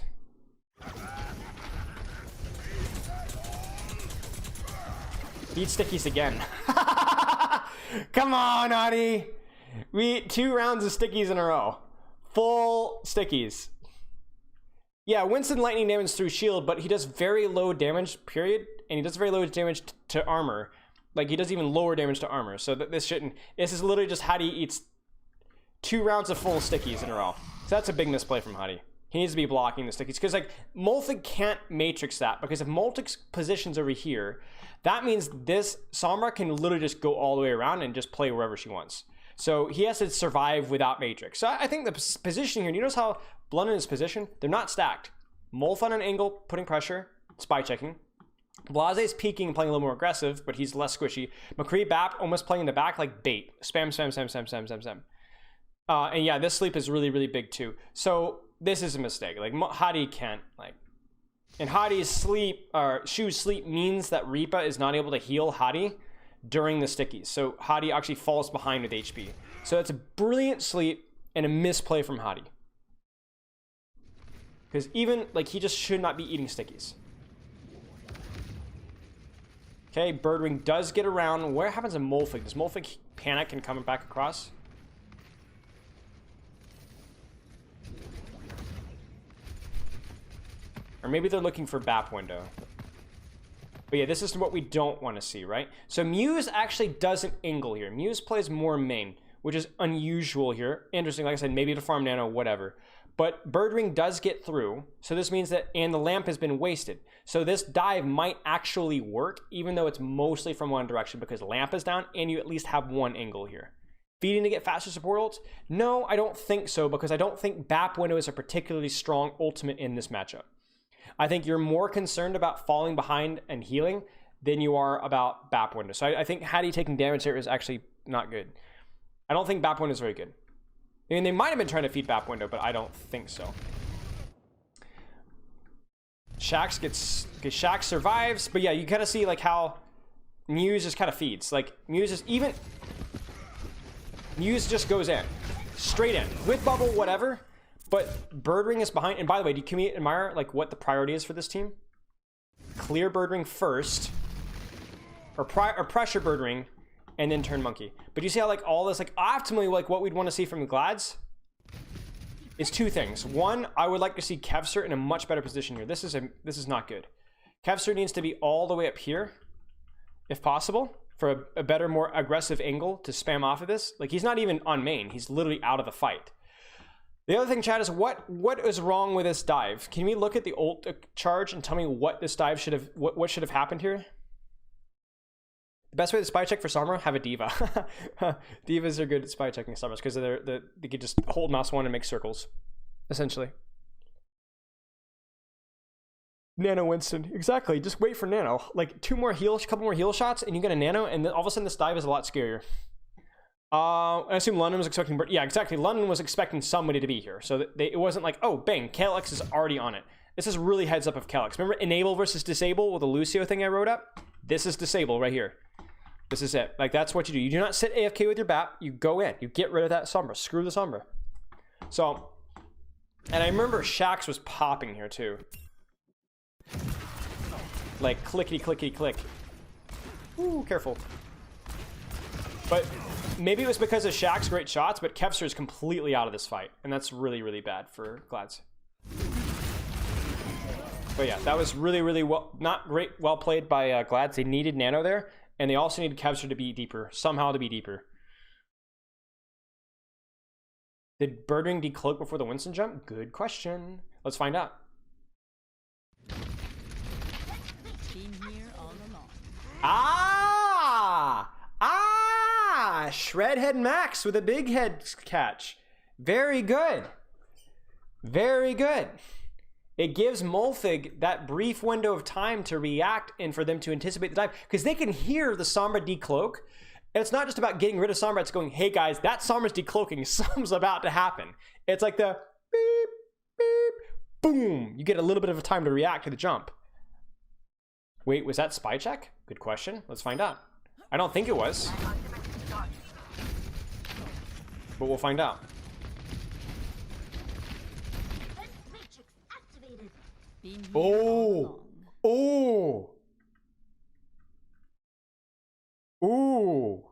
He eats stickies again. Come on, Adi. We eat 2 rounds of stickies in a row. Full stickies. Yeah, Winston lightning damage through shield, but he does very low damage, period. And he does very low damage to armor. Like, he does even lower damage to armor. So this shouldn't... This is literally just Hadi eats 2 rounds of full stickies in a row. So that's a big misplay from Hadi. He needs to be blocking the stickies. Because, like, Molthig can't matrix that. Because if Molthig's position's over here, that means this Sombra can literally just go all the way around and just play wherever she wants. So he has to survive without matrix. So I think the position here, you notice how London is positioned? They're not stacked. Molf on an angle, putting pressure, spy checking. Blaze's peeking and playing a little more aggressive, but he's less squishy. McCree Bap almost playing in the back like bait. Spam, spam, spam, spam, spam, spam, spam. And yeah, this sleep is really, really big too. So this is a mistake. Like, Hadi can't, like... And Hadi's sleep, or Shu's sleep means that Reaper is not able to heal Hadi during the stickies. So Hadi actually falls behind with HP. So it's a brilliant sleep and a misplay from Hadi. Because even, like, he just should not be eating stickies. Okay, Birdwing does get around. What happens to Molthig? Does Molthig panic and come back across? Or maybe they're looking for Bap window. But yeah, this is what we don't want to see, right? So Muse actually doesn't angle here. Muse plays more main, which is unusual here. Interesting, like I said, maybe to farm nano, whatever. But Birdwing does get through, so this means that, and the lamp has been wasted. So this dive might actually work, even though it's mostly from one direction, because lamp is down, and you at least have one angle here. Feeding to get faster support ults? No, I don't think so, because I don't think Bap window is a particularly strong ultimate in this matchup. I think you're more concerned about falling behind and healing than you are about Bap window. So I think Hadi taking damage here is actually not good. I don't think Bap window is very good. I mean, they might have been trying to feed Bap window, but I don't think so. Shax survives, but yeah, you kind of see like how Muse just kind of feeds. Like Muse just goes in, straight in with bubble, whatever. But Birdwing is behind. And by the way, can we admire like what the priority is for this team? Clear Birdwing first, or pressure Birdwing, and then turn Monkey. But you see how like all this, like optimally, like what we'd want to see from the Glads is 2 things. One, I would like to see Kevser in a much better position here. This is not good. Kevser needs to be all the way up here, if possible, for a better, more aggressive angle to spam off of this. Like he's not even on main. He's literally out of the fight. The other thing, Chad, is what is wrong with this dive? Can we look at the ult charge and tell me what this dive should have, what should have happened here? The best way to spy check for Sombra, have a diva. Divas are good at spy checking Sombras because they can just hold mouse 1 and make circles, essentially. Nano Winston, exactly. Just wait for Nano. Like 2 more heal, couple more heal shots, and you get a Nano, and then all of a sudden this dive is a lot scarier. I assume London was expecting... Yeah, exactly. London was expecting somebody to be here. So it wasn't like, oh, bang, Calyx is already on it. This is really heads up of Calyx. Remember enable versus disable with the Lucio thing I wrote up? This is disable right here. This is it. Like, that's what you do. You do not sit AFK with your BAP. You go in. You get rid of that Sombra. Screw the Sombra. So, and I remember Shax was popping here, too. Like, clickety, clickety, click. Ooh, careful. But... maybe it was because of Shaq's great shots, but Kevser is completely out of this fight. And that's really, really bad for Glads. But yeah, that was really, really well played by Glads. They needed Nano there. And they also needed Kevser to be deeper. Somehow to be deeper. Did Birdwing decloak before the Winston jump? Good question. Let's find out. Been here all along. Shredhead Max with a big head catch. Very good. Very good. It gives Molthig that brief window of time to react and for them to anticipate the dive, because they can hear the Sombra decloak. And it's not just about getting rid of Sombra, it's going, hey guys, that Sombra's decloaking, something's about to happen. It's like the beep, beep, boom. You get a little bit of a time to react to the jump. Wait, was that spy check? Good question. Let's find out. I don't think it was. But we'll find out. Been here Oh. Oh. Ooh.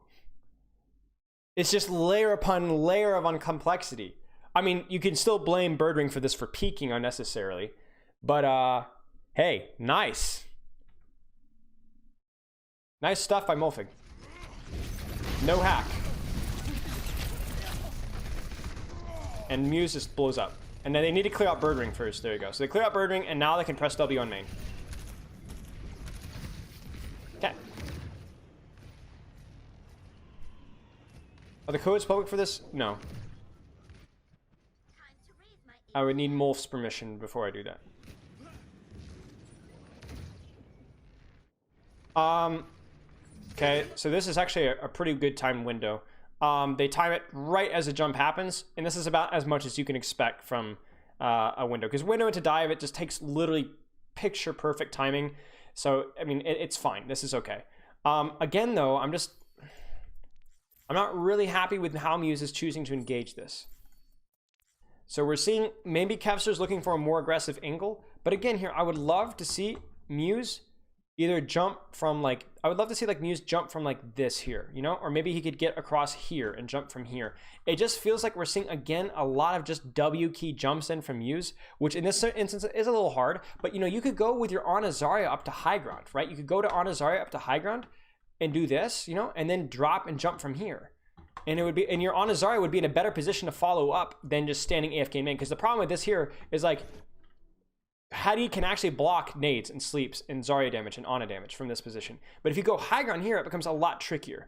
It's just layer upon layer of uncomplexity. I mean, you can still blame Birdwing for this for peaking unnecessarily. But, hey, nice. Nice stuff by Molfig. No hack. And Muse just blows up. And then they need to clear out Birdwing first. There you go. So they clear out Birdwing, and now they can press W on main. Okay. Are the codes public for this? No. I would need Molf's permission before I do that. Okay, so this is actually a pretty good time window. They time it right as the jump happens, and this is about as much as you can expect from a window. Because window into dive, it just takes literally picture perfect timing. So, I mean, it's fine. This is okay. Again, though, I'm not really happy with how Muse is choosing to engage this. So we're seeing maybe Kevster's looking for a more aggressive angle. But again, here, I would love to see Muse either jump from like, I would love to see like Muse jump from like this here, you know, or maybe he could get across here and jump from here. It just feels like we're seeing again a lot of just W key jumps in from Muse, which in this instance is a little hard. But you know, you could go with your Ana Zarya up to high ground, right? You could go to Ana Zarya up to high ground and do this, you know, and then drop and jump from here. And it would be, and your Ana Zarya would be in a better position to follow up than just standing AFK main. Because the problem with this here is like, Hattie can actually block nades and sleeps and Zarya damage and Ana damage from this position. But if you go high ground here, it becomes a lot trickier.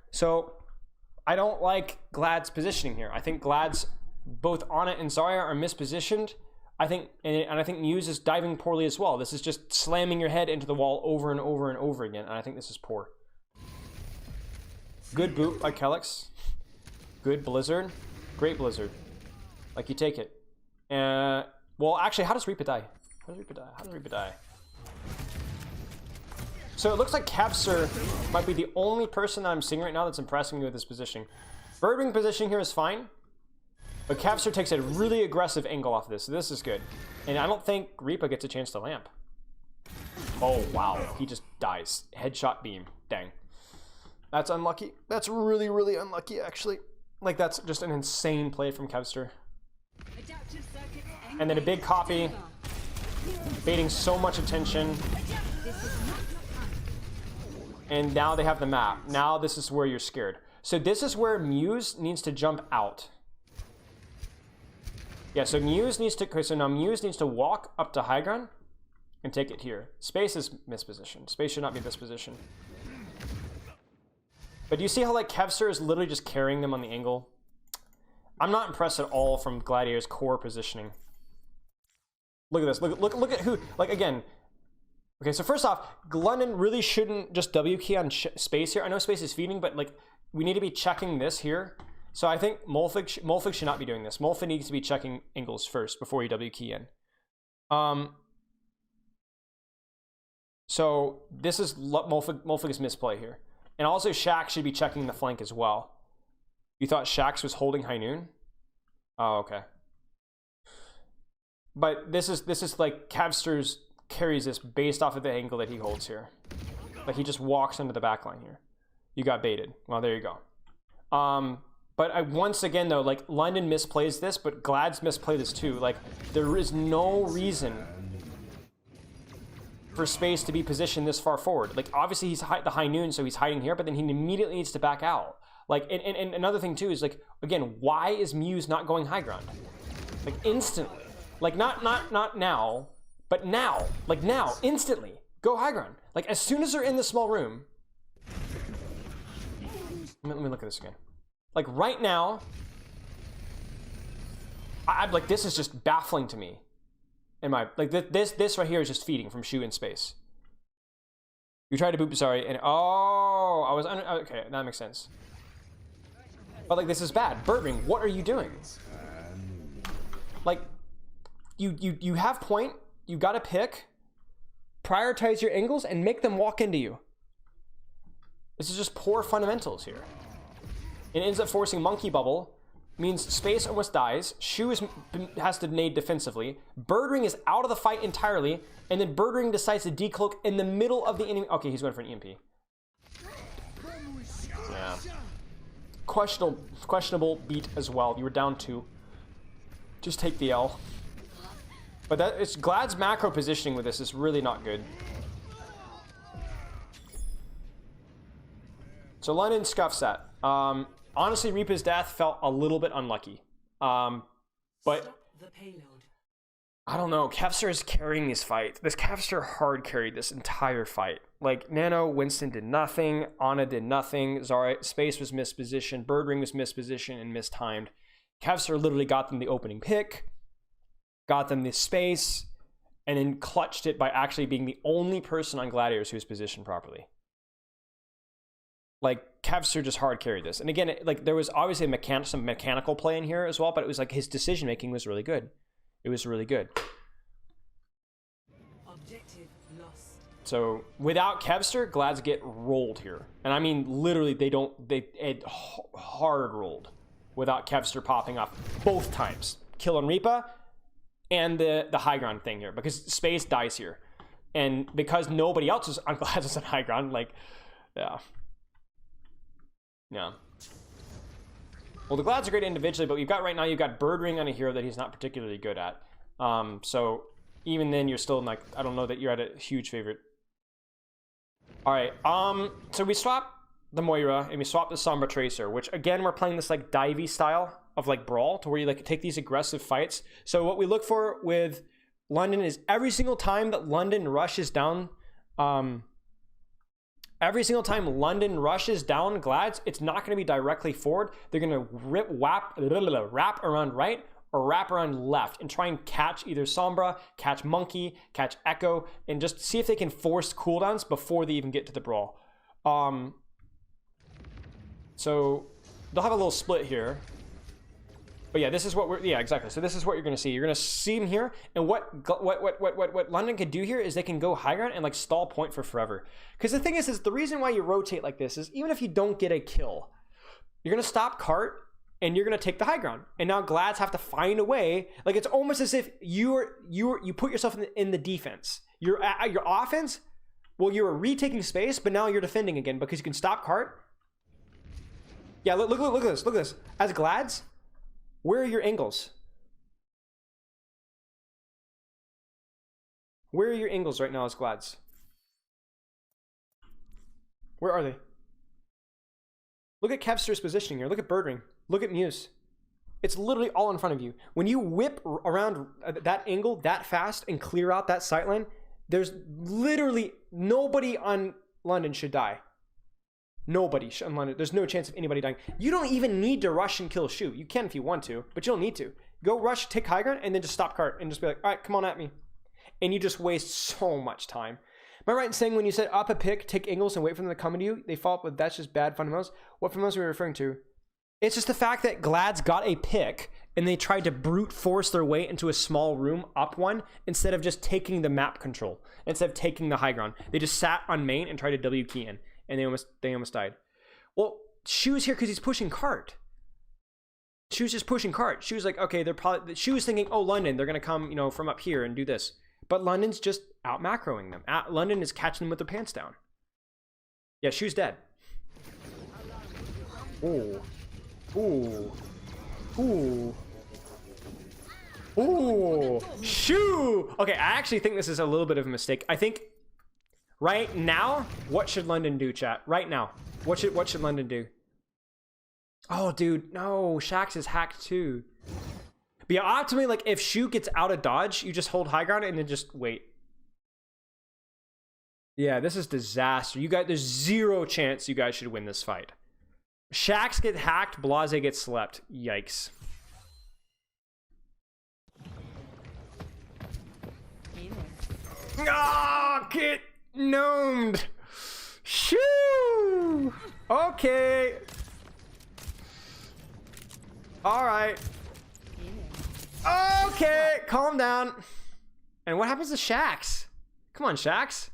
So I don't like Glad's positioning here. I think Glad's both Ana and Zarya are mispositioned. I think, and I think Muse is diving poorly as well. This is just slamming your head into the wall over and over and over again. And I think this is poor. Good boot by Kellex. Good Blizzard. Great Blizzard. Like, you take it. Well, actually, how does Reaper die? How does Reaper die? How does Reaper die? So it looks like Kevster might be the only person that I'm seeing right now that's impressing me with this positioning. Birdwing positioning here is fine. But Kevster takes a really aggressive angle off of this. So this is good. And I don't think Reaper gets a chance to lamp. Oh, wow. He just dies. Headshot beam. Dang. That's unlucky. That's really, really unlucky, actually. Like, that's just an insane play from Kevster. And then a big copy, baiting so much attention. And now they have the map. Now this is where you're scared. So this is where Muse needs to jump out. Yeah, so Muse needs to, okay, so now Muse needs to walk up to high ground and take it here. Space is mispositioned. Space should not be this position. But do you see how like Kevster is literally just carrying them on the angle? I'm not impressed at all from Gladiator's core positioning. Look at this. Look at who, like, again. Okay, so first off, London really shouldn't just W key on space here. I know space is feeding, but like we need to be checking this here. So I think Molfig should not be doing this. Molfig needs to be checking angles first before you W key in. So this is Molfig's misplay here. And also Shax should be checking the flank as well. You thought Shax was holding high noon? Oh, okay. But this is like Kevster's carries this based off of the angle that he holds here. Like he just walks into the back line here. You got baited. Well, there you go. But once again though, like London misplays this, but Glad's misplayed this too. Like there is no reason for space to be positioned this far forward. Like obviously he's the high noon, so he's hiding here, but then he immediately needs to back out. Like, and another thing too is like, again, why is Muse not going high ground? Like instantly. Like not now, but now. Like now, instantly. Go high ground. Like as soon as they're in the small room. Let me look at this again. Like right now, I'm like, this is just baffling to me. This right here is just feeding from Shu in space. You tried to boop, sorry, and oh, I was okay, that makes sense. But like, this is bad. Birdwing, what are you doing? Like, you have point, you gotta pick, prioritize your angles, and make them walk into you. This is just poor fundamentals here. and ends up forcing Monkey Bubble. Means Space almost dies. Shu has to nade defensively. Birdring is out of the fight entirely, and then Birdring decides to decloak in the middle of the enemy. Okay, he's going for an EMP. Yeah. Questionable beat as well. You were down 2. Just take the L. But it's Glad's macro positioning with this is really not good. So London scuffs that. Honestly, Reapa's death felt a little bit unlucky. But I don't know. Kevster is carrying this fight. This Kevster hard carried this entire fight. Like, Nano, Winston did nothing. Ana did nothing. Zara, Space was mispositioned. Birdring was mispositioned and mistimed. Kevster literally got them the opening pick, got them this space, and then clutched it by actually being the only person on Gladiators who was positioned properly. Like, Kevster just hard carried this. And again, like, there was obviously some mechanical play in here as well, but it was like his decision making was really good. It was really good. Objective lost. So without Kevster, Glads get rolled here. And I mean, literally, it hard rolled without Kevster popping off both times. Kill on Reapa and the high ground thing here, because Space dies here. And because nobody else was on Glads was on high ground, like, yeah. Yeah. Well, the Glads are great individually, but you've got Birdring on a hero that he's not particularly good at. So even then, you're still like, I don't know that you're at a huge favorite. All right. So we swap the Moira and we swap the Sombra Tracer, which again, we're playing this like divey style of like brawl to where you like take these aggressive fights. So what we look for with London is every single time that London rushes down, Glads, it's not going to be directly forward. They're going to wrap around right or wrap around left and try and catch either Sombra, catch Monkey, catch Echo, and just see if they can force cooldowns before they even get to the brawl. So they'll have a little split here. But yeah, this is what exactly. So this is what you're going to see. You're going to see him here, and what London can do here is they can go high ground and like stall point for forever. Because the thing is the reason why you rotate like this is even if you don't get a kill, you're going to stop cart and you're going to take the high ground. And now Glads have to find a way. Like it's almost as if you put yourself in the defense. You're at your offense. Well, you were retaking space, but now you're defending again because you can stop cart. Yeah, look at this. Look at this. As Glads. Where are your angles? Where are your angles right now as Glads? Where are they? Look at Kevster's positioning here. Look at Birdring. Look at Muse. It's literally all in front of you. When you whip around that angle that fast and clear out that sightline, there's literally nobody on London should die. Nobody on London. There's no chance of anybody dying. You don't even need to rush and kill Shu. You can if you want to, but you don't need to. Go rush, take high ground, and then just stop cart and just be like, all right, come on at me. And you just waste so much time. Am I right in saying when you set up a pick, take angles and wait for them to come into you, they follow up with that's just bad fundamentals? What fundamentals are we referring to? It's just the fact that Glads got a pick and they tried to brute force their way into a small room up one instead of just taking the map control, instead of taking the high ground. They just sat on main and tried to W key in. And they almost died. Well, Shu's here because he's pushing cart. Shu's just pushing cart. Shu's like, okay, they're probably. Shu's thinking, oh, London, they're gonna come, from up here and do this. But London's just out macroing them. London is catching them with their pants down. Yeah, Shu's dead. Ooh, ooh, ooh, ooh. Shu. Okay, I actually think this is a little bit of a mistake. I think. Right now, what should London do, chat? Right now, what should London do? Oh, dude, no, Shax is hacked too. But yeah, optimally, like if Shu gets out of dodge, you just hold high ground and then just wait. Yeah, this is disaster. There's zero chance you guys should win this fight. Shax get hacked, Blase gets slept. Yikes. Ah, get gnomed. Shoo. Okay. All right. Okay, calm down. And what happens to Shax? Come on, Shax.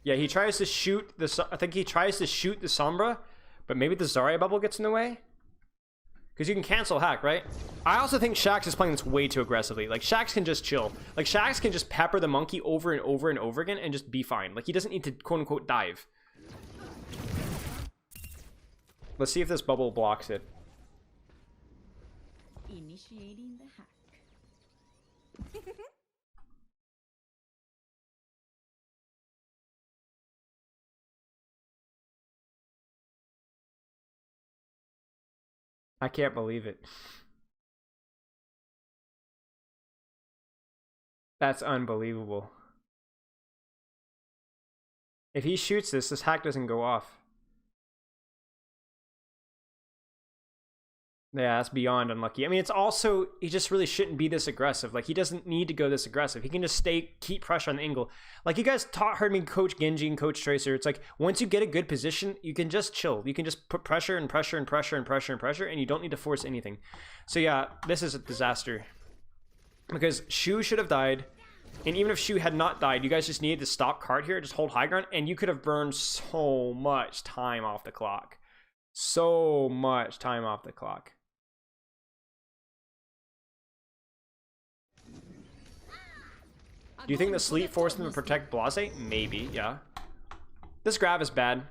Yeah, he tries to shoot the... I think he tries to shoot the Sombra, but maybe the Zarya bubble gets in the way? Because you can cancel hack, right? I also think Shaxx is playing this way too aggressively. Like, Shaxx can just chill. Like, Shaxx can just pepper the monkey over and over and over again and just be fine. Like, he doesn't need to quote-unquote dive. Let's see if this bubble blocks it. Initiating the hack. I can't believe it. That's unbelievable. If he shoots this hack doesn't go off. Yeah, that's beyond unlucky. I mean, it's also, he just really shouldn't be this aggressive. Like, he doesn't need to go this aggressive. He can just keep pressure on the angle. Like, you guys heard me coach Genji and coach Tracer. It's like, once you get a good position, you can just chill. You can just put pressure and pressure and pressure and pressure and pressure, and you don't need to force anything. So yeah, this is a disaster. Because Shu should have died. And even if Shu had not died, you guys just needed to stop card here, just hold high ground, and you could have burned so much time off the clock. So much time off the clock. Do you think the sleep forced them to protect Blase? Maybe, yeah. This grab is bad.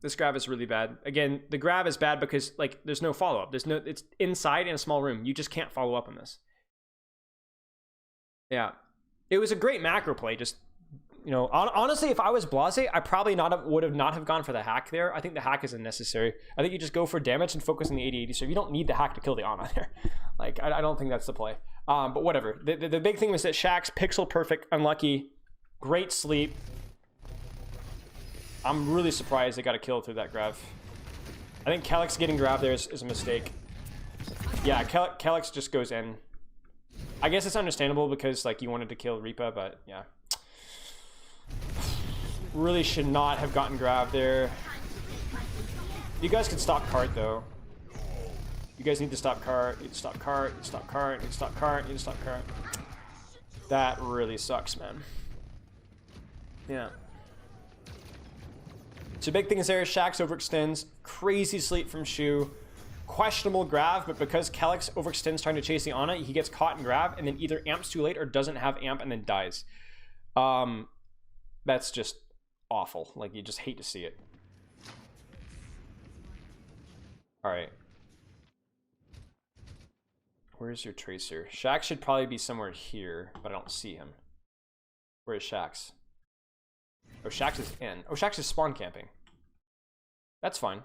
This grab is really bad. Again, the grab is bad because, like, there's no follow-up. It's inside in a small room. You just can't follow up on this. Yeah. It was a great macro play. Just, you know, honestly, if I was Blase, I probably would not have gone for the hack there. I think the hack is unnecessary. I think you just go for damage and focus on the 80-80. So you don't need the hack to kill the Ana there. Like, I don't think that's the play. But whatever. The big thing was that Shaxx, pixel perfect, unlucky, great sleep. I'm really surprised they got a kill through that grab. I think Calyx getting grabbed there is a mistake. Yeah, Calyx just goes in. I guess it's understandable because, like, you wanted to kill Reaper, but yeah. Really should not have gotten grabbed there. You guys can stop cart though. You guys need to stop cart. You need to stop cart. You need to stop cart. You need to stop cart. You need to stop cart. That really sucks, man. Yeah. So big thing is there, Shaxx overextends. Crazy sleep from Shu. Questionable grab, but because Calyx overextends trying to chase the Ana, he gets caught and grab, and then either amps too late or doesn't have amp and then dies. That's just awful. Like, you just hate to see it. Alright. Where's your Tracer? Shaxx should probably be somewhere here, but I don't see him. Where is Shaxx? Oh, Shaxx is in. Oh, Shaxx is spawn camping. That's fine.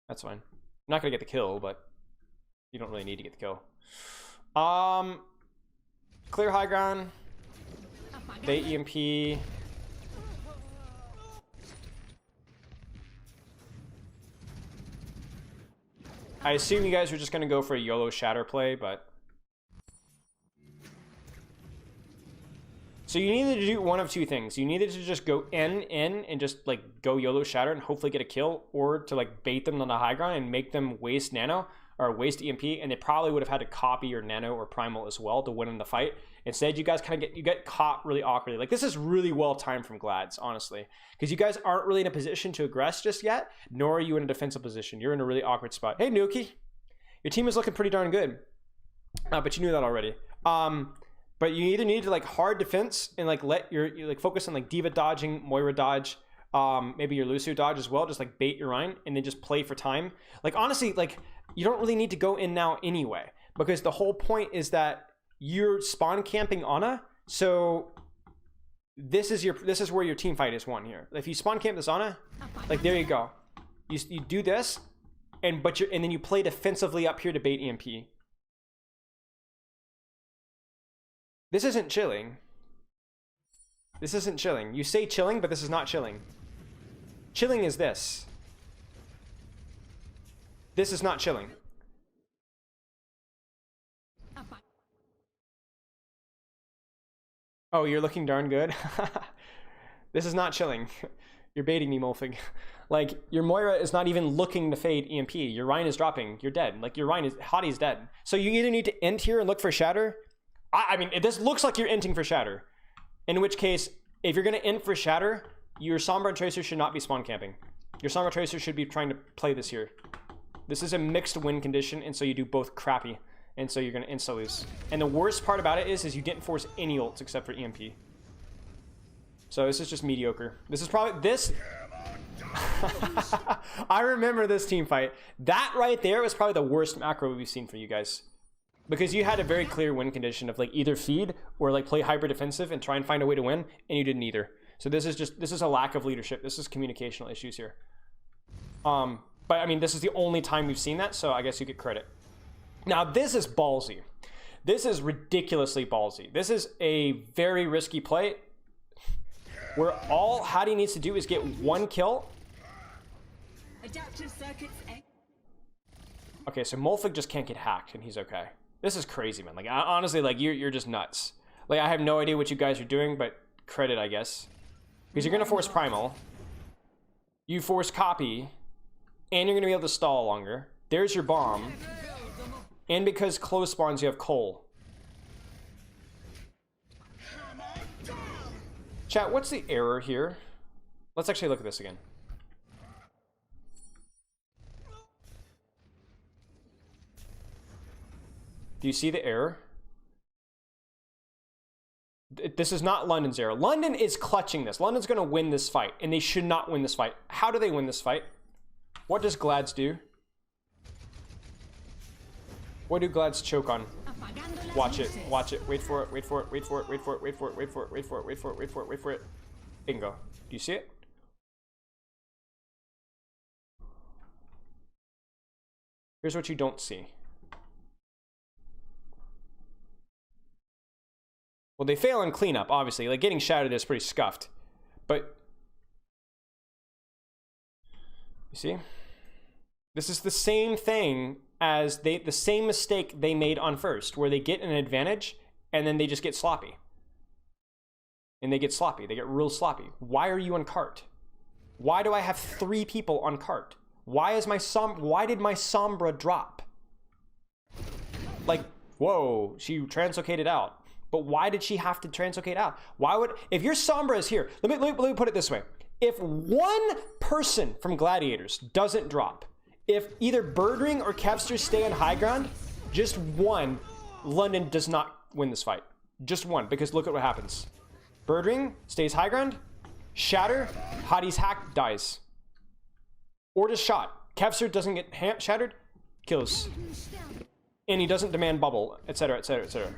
That's fine. I'm not gonna get the kill, but you don't really need to get the kill. Clear high ground. Bait EMP. I assume you guys were just gonna go for a YOLO shatter play, but so you needed to do one of two things. You needed to just go in and just like go YOLO shatter and hopefully get a kill, or to like bait them on the high ground and make them waste nano or waste EMP, and they probably would have had to copy your nano or primal as well to win in the fight. Instead, you guys kind of get caught really awkwardly. Like, this is really well timed from Glads, honestly, because you guys aren't really in a position to aggress just yet, nor are you in a defensive position. You're in a really awkward spot. Hey, Nuki, your team is looking pretty darn good, but you knew that already. But you either need to like hard defense and like let you like focus on like Diva dodging, Moira dodge, maybe your Lucio dodge as well, just like bait your Rhine and then just play for time. Like, honestly, like, you don't really need to go in now anyway, because the whole point is that you're spawn camping Ana, so this is where your team fight is won here. If you spawn camp this Ana, like, there you go. You do this, and then you play defensively up here to bait EMP. This isn't chilling. This isn't chilling. You say chilling, but this is not chilling. Chilling is this. This is not chilling. Oh, you're looking darn good. This is not chilling. You're baiting me, Molfig. Like, your Moira is not even looking to fade EMP. Your Rhine is dropping. You're dead. Like, your Rhine is... Hottie's dead. So you either need to end here and look for Shatter. I mean, this looks like you're ending for Shatter. In which case, if you're going to in for Shatter, your Sombra and Tracer should not be spawn camping. Your Sombra Tracer should be trying to play this here. This is a mixed win condition, and so you do both crappy. And so you're going to insta-lose. And the worst part about it is you didn't force any ults except for EMP. So this is just mediocre. This is probably... This... I remember this team fight. That right there was probably the worst macro we've seen for you guys. Because you had a very clear win condition of like either feed or like play hyper defensive and try and find a way to win, and you didn't either. So this is a lack of leadership. This is communicational issues here. But I mean, this is the only time we've seen that, so I guess you get credit. Now, this is ballsy. This is ridiculously ballsy. This is a very risky play where all Hattie needs to do is get one kill. Adaptive circuits. Okay, so Molfig just can't get hacked, and he's okay. This is crazy, man. Like, honestly, like, you're just nuts. Like, I have no idea what you guys are doing, but credit, I guess. Because you're going to force Primal. You force Copy. And you're going to be able to stall longer. There's your bomb. And because close spawns, you have Cole. Chat, what's the error here? Let's actually look at this again. Do you see the error? This is not London's error. London is clutching this. London's going to win this fight, and they should not win this fight. How do they win this fight? What does Glads do? What do Glads choke on? Watch it. Watch it. Wait for it. Wait for it. Wait for it. Wait for it. Wait for it. Wait for it. Wait for it. Wait for it. Wait for it. Wait for it. Bingo. Do you see it? Here's what you don't see. Well, they fail in cleanup, obviously. Like, getting shattered is pretty scuffed. But, you see? This is the same thing as the same mistake they made on first, where they get an advantage, and then they just get sloppy. And they get sloppy. They get real sloppy. Why are you on cart? Why do I have 3 people on cart? Why did my Sombra drop? Like, whoa, she translocated out. But why did she have to translocate out? Why would, if your Sombra is here, let me put it this way. If one person from Gladiators doesn't drop, if either Birdring or Kevster stay on high ground, just one, London does not win this fight. Just one, because look at what happens. Birdring stays high ground, Shatter, Hattie's hack dies. Or just shot. Kevster doesn't get shattered, kills. And he doesn't demand bubble, etc., etc., etc.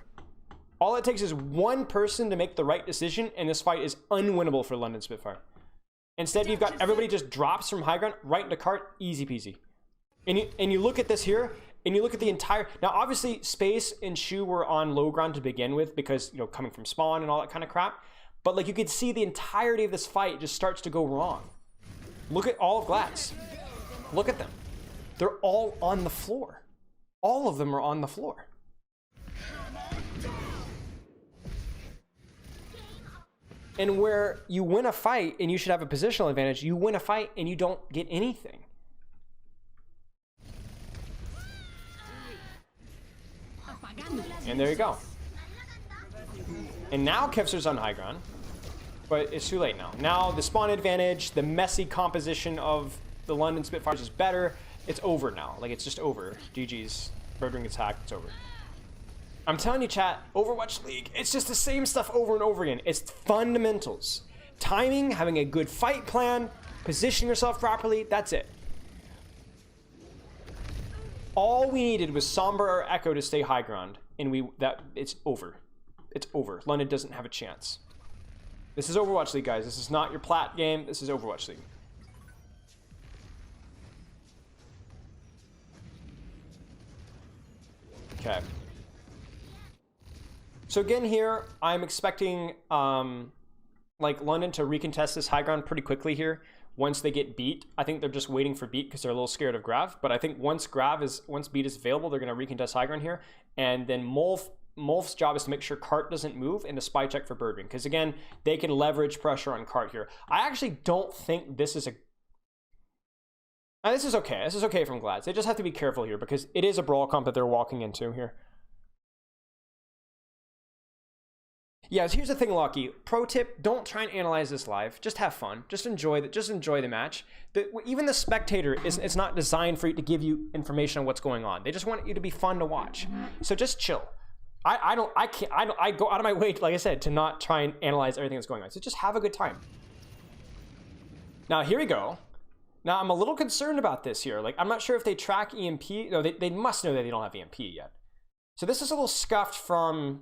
All it takes is one person to make the right decision, and this fight is unwinnable for London Spitfire. Instead, you've got everybody just drops from high ground right into cart, easy peasy. And you look at this here, and you look at the entire... Now, obviously, Space and Shu were on low ground to begin with because, you know, coming from spawn and all that kind of crap. But, like, you could see the entirety of this fight just starts to go wrong. Look at all of Glads. Look at them. They're all on the floor. All of them are on the floor. And where you win a fight and you should have a positional advantage, you win a fight and you don't get anything. And there you go. And now Kevster's on high ground, but it's too late now. Now the spawn advantage, the messy composition of the London Spitfires is better. It's over now. Like, it's just over. GG's. Birdring gets hacked. It's over. I'm telling you, chat, Overwatch League, it's just the same stuff over and over again. It's fundamentals. Timing, having a good fight plan, positioning yourself properly, that's it. All we needed was Sombra or Echo to stay high ground, and it's over. It's over. London doesn't have a chance. This is Overwatch League, guys. This is not your plat game. This is Overwatch League. Okay. So again here, I'm expecting like London to recontest this high ground pretty quickly here. Once they get beat, I think they're just waiting for beat because they're a little scared of Grav. But I think once beat is available, they're going to recontest high ground here. And then Molf's job is to make sure Cart doesn't move and to spy check for Birdring. Because again, they can leverage pressure on Cart here. I actually don't think this is a... this is okay. This is okay from Glads. They just have to be careful here because it is a brawl comp that they're walking into here. Yeah, here's the thing, Lucky. Pro tip, don't try and analyze this live. Just have fun. Just enjoy the match. Even the spectator, it's not designed for you to give you information on what's going on. They just want you to be fun to watch. So just chill. I go out of my way, like I said, to not try and analyze everything that's going on. So just have a good time. Now, here we go. Now, I'm a little concerned about this here. Like, I'm not sure if they track EMP. No, they must know that they don't have EMP yet. So this is a little scuffed from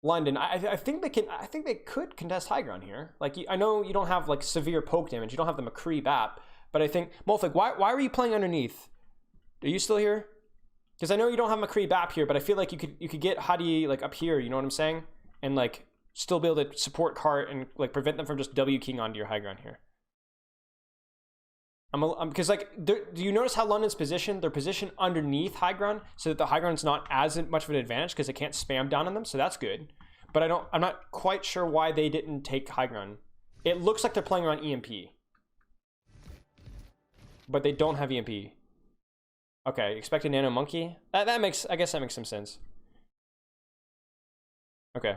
London. I think they can. I think they could contest high ground here. Like, I know you don't have like severe poke damage. You don't have the McCree BAP, but I think Molfig, why were you playing underneath? Are you still here? Because I know you don't have McCree BAP here, but I feel like you could get Hadi like up here. You know what I'm saying? And like still be able to support cart and like prevent them from just W keying onto your high ground here. Because like, do you notice how London's positioned? They're positioned underneath high ground so that the high ground's not as much of an advantage because they can't spam down on them. So that's good. But I'm not quite sure why they didn't take high ground. It looks like they're playing around EMP, but they don't have EMP. Okay, expected nano monkey. I guess that makes some sense. Okay.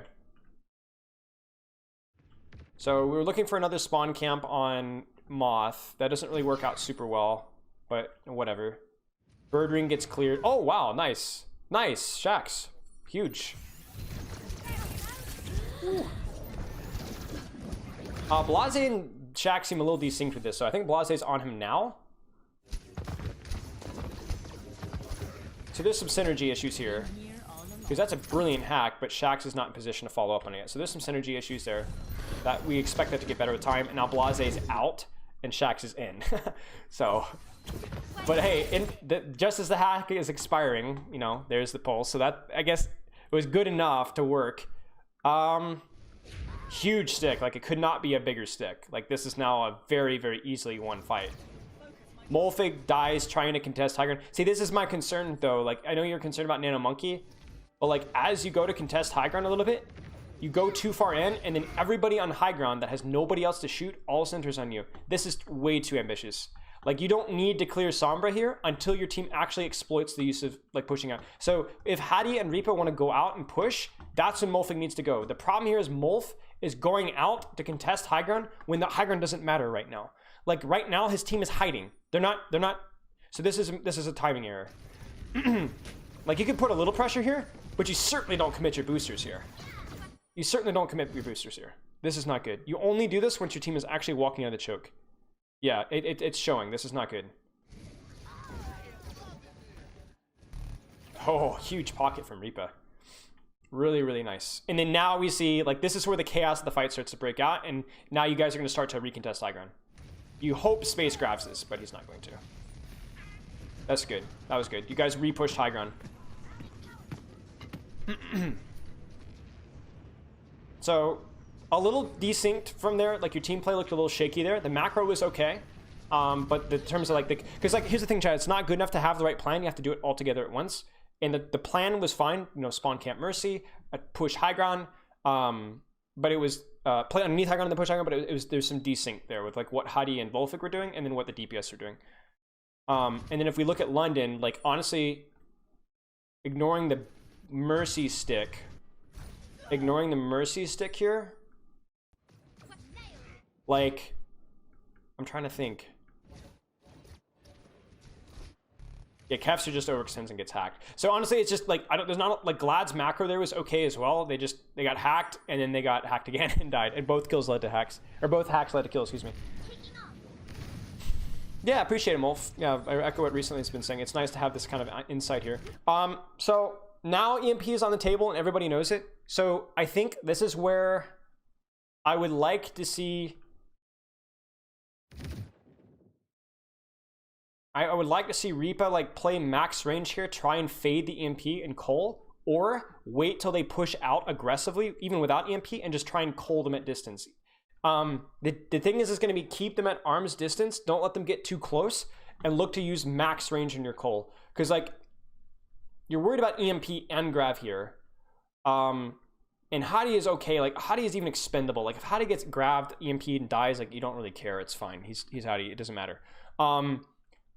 So we were looking for another spawn camp on Moth. That doesn't really work out super well, but whatever. Bird ring gets cleared. Oh wow, nice, nice. Shax, huge. Blase and Shax seem a little desynced with this, so I think Blase's on him now. So there's some synergy issues here, because that's a brilliant hack, but Shax is not in position to follow up on it yet. So there's some synergy issues there that we expect that to get better with time. And now Blase's out and Shax is in. So, but hey, just as the hack is expiring, you know, there's the pulse. So that, I guess, it was good enough to work. Huge stick. Like, it could not be a bigger stick. Like, this is now a very, very easily won fight. Molfig dies trying to contest high ground. See, this is my concern, though. Like, I know you're concerned about Nano Monkey, but, like, as you go to contest high ground a little bit, you go too far in, and then everybody on high ground that has nobody else to shoot all centers on you. This is way too ambitious. Like, you don't need to clear Sombra here until your team actually exploits the use of, like, pushing out. So if Hadi and Reaper want to go out and push, that's when Molfig needs to go. The problem here is Molf is going out to contest high ground when the high ground doesn't matter right now. Like, right now, his team is hiding. They're not, so this is a timing error. Like, you could put a little pressure here, but you certainly don't commit your boosters here. You certainly don't commit your boosters here. This is not good. You only do this once your team is actually walking out of the choke. Yeah, it's showing. This is not good. Oh, huge pocket from Reaper. Really, really nice. And then now we see, like, this is where the chaos of the fight starts to break out, and now you guys are going to start to recontest high ground. You hope Space grabs this, but he's not going to. That's good. That was good. You guys re-pushed high ground. So, a little desynced from there. Like, your team play looked a little shaky there. The macro was okay. But in terms of, like, because, like, here's the thing, Chad. It's not good enough to have the right plan. You have to do it all together at once. And the plan was fine. You know, spawn Camp Mercy, push high ground. But it was play underneath high ground and then push high ground. But there's some desync there with, like, what Hadi and Volfik were doing and then what the DPS are doing. And then if we look at London, like, honestly, ignoring the Mercy stick here, like, I'm trying to think. Yeah, Kefs just overextends and gets hacked. So honestly, it's just like, there's not, like, Glad's macro there was okay as well. They got hacked and then they got hacked again and died. And both kills led to hacks, or both hacks led to kills, excuse me. Yeah, appreciate it, Wolf. Yeah, I echo what recently has been saying. It's nice to have this kind of insight here. So now EMP is on the table and everybody knows it. So I think this is where I would like to see. I would like to see Reaper, like, play max range here, try and fade the EMP and Cole, or wait till they push out aggressively, even without EMP, and just try and Cole them at distance. The thing is going to be keep them at arm's distance. Don't let them get too close, and look to use max range in your Cole. Because, like, you're worried about EMP and Grav here. And Hadi is okay. Like, Hadi is even expendable. Like, if Hadi gets grabbed, EMP and dies, like, you don't really care. It's fine. He's Hadi. It doesn't matter.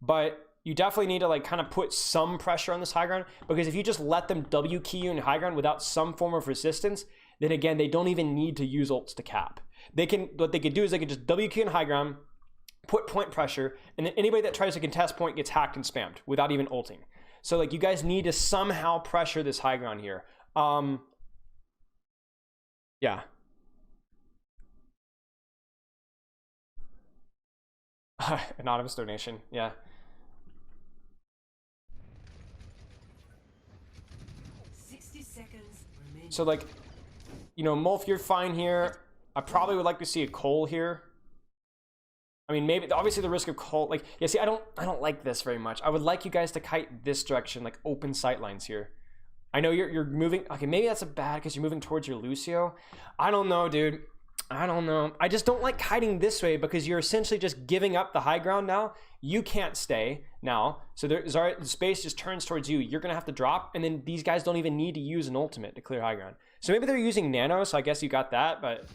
But you definitely need to, like, kind of put some pressure on this high ground, because if you just let them W key you in high ground without some form of resistance, then again, they don't even need to use ults to cap. What they could do is they could just WQ in high ground, put point pressure, and then anybody that tries to contest point gets hacked and spammed without even ulting. So like you guys need to somehow pressure this high ground here. Yeah. Anonymous donation, yeah. So like, you know, Mulf, you're fine here. I probably would like to see a Cole here. I mean, maybe obviously the risk of Cole, like, yeah, see, I don't like this very much. I would like you guys to kite this direction, like open sight lines here. I know you're moving. Okay, maybe that's a bad because you're moving towards your Lucio. I don't know, dude. I don't know. I just don't like kiting this way because you're essentially just giving up the high ground now. You can't stay now. So the space just turns towards you. You're going to have to drop. And then these guys don't even need to use an ultimate to clear high ground. So maybe they're using nano. So I guess you got that. But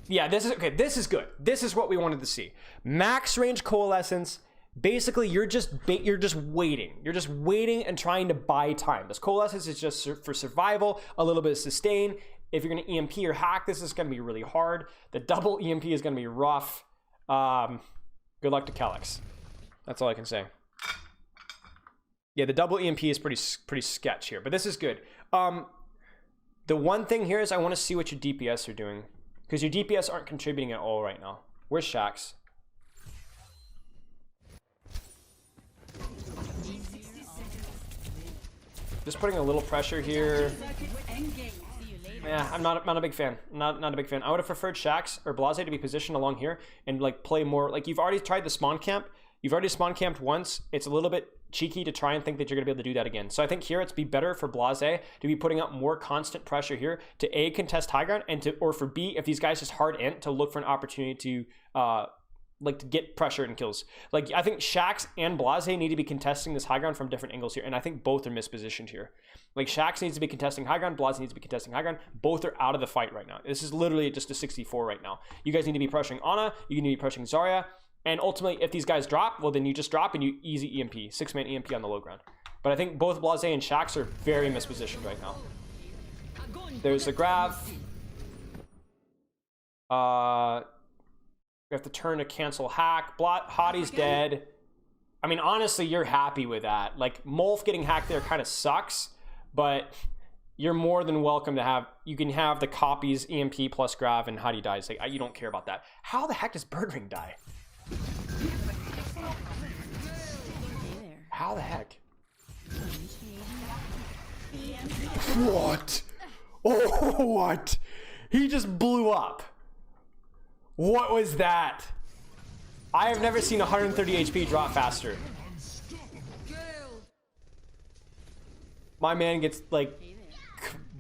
yeah, this is okay. This is good. This is what we wanted to see. Max range coalescence. Basically, you're just waiting. You're just waiting and trying to buy time. This coalescence is just for survival, a little bit of sustain. If you're going to EMP or hack, this is going to be really hard. The double EMP is going to be rough. Good luck to Calyx. That's all I can say. Yeah, the double EMP is pretty sketch here, but this is good. The one thing here is I want to see what your DPS are doing because your DPS aren't contributing at all right now. Where's Shax? Just putting a little pressure here. Yeah, I'm not a big fan. Not a big fan. I would have preferred Shax or Blase to be positioned along here and like play more. Like you've already tried the spawn camp. You've already spawn camped once. It's a little bit cheeky to try and think that you're gonna be able to do that again. So I think here it's be better for Blase to be putting up more constant pressure here to A, contest high ground, and or for B, if these guys just hard int, to look for an opportunity to like to get pressure and kills. Like I think Shax and Blase need to be contesting this high ground from different angles here, and I think both are mispositioned here. Like Shax needs to be contesting high ground, Blase needs to be contesting high ground. Both are out of the fight right now. This is literally just a 64 right now. You guys need to be pressuring Ana, you need to be pressuring Zarya, and ultimately if these guys drop, well then you just drop and you easy EMP, 6-man EMP on the low ground. But I think both Blase and Shax are very mispositioned right now. There's the grab. We have to turn to cancel hack. Hottie's dead. I mean, honestly, you're happy with that. Like, Molf getting hacked there kind of sucks, but you're more than welcome to have, you can have the copies, EMP plus Grav, and Hottie dies. Like, you don't care about that. How the heck does Birdring die? How the heck? What? Oh, what? He just blew up. What was that? I have never seen 130 HP drop faster. My man gets like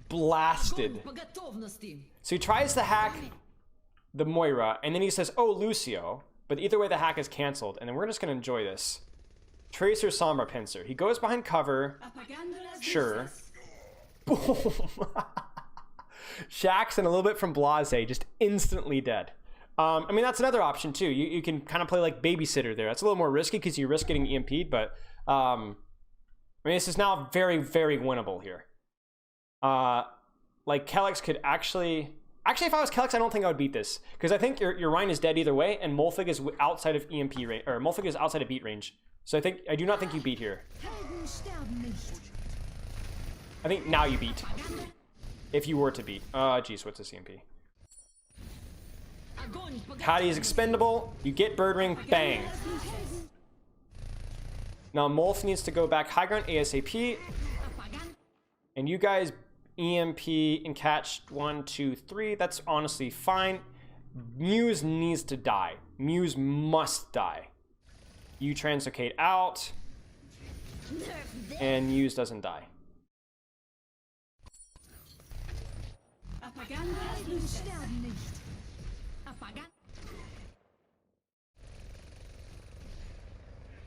blasted. So he tries to hack the Moira and then he says, oh, Lucio. But either way the hack is canceled and then we're just gonna enjoy this. Tracer, Sombra, Pincer. He goes behind cover. Sure. Boom. Shax and a little bit from Blase, just instantly dead. I mean, that's another option too. You can kind of play like babysitter there. That's a little more risky because you risk getting EMP'd, but I mean, this is now very, very winnable here. Like Calyx could actually, if I was Calyx, I don't think I would beat this because I think your Rhine is dead either way, and Molfig is outside of EMP range, or Molfig is outside of beat range. So I do not think you beat here. I think now you beat. If you were to beat. Geez, what's this EMP? Hattie is expendable. You get Birdring, bang. Now Molf needs to go back high ground ASAP. And you guys EMP and catch 1, 2, 3. That's honestly fine. Muse needs to die. Muse must die. You translocate out. And Muse doesn't die.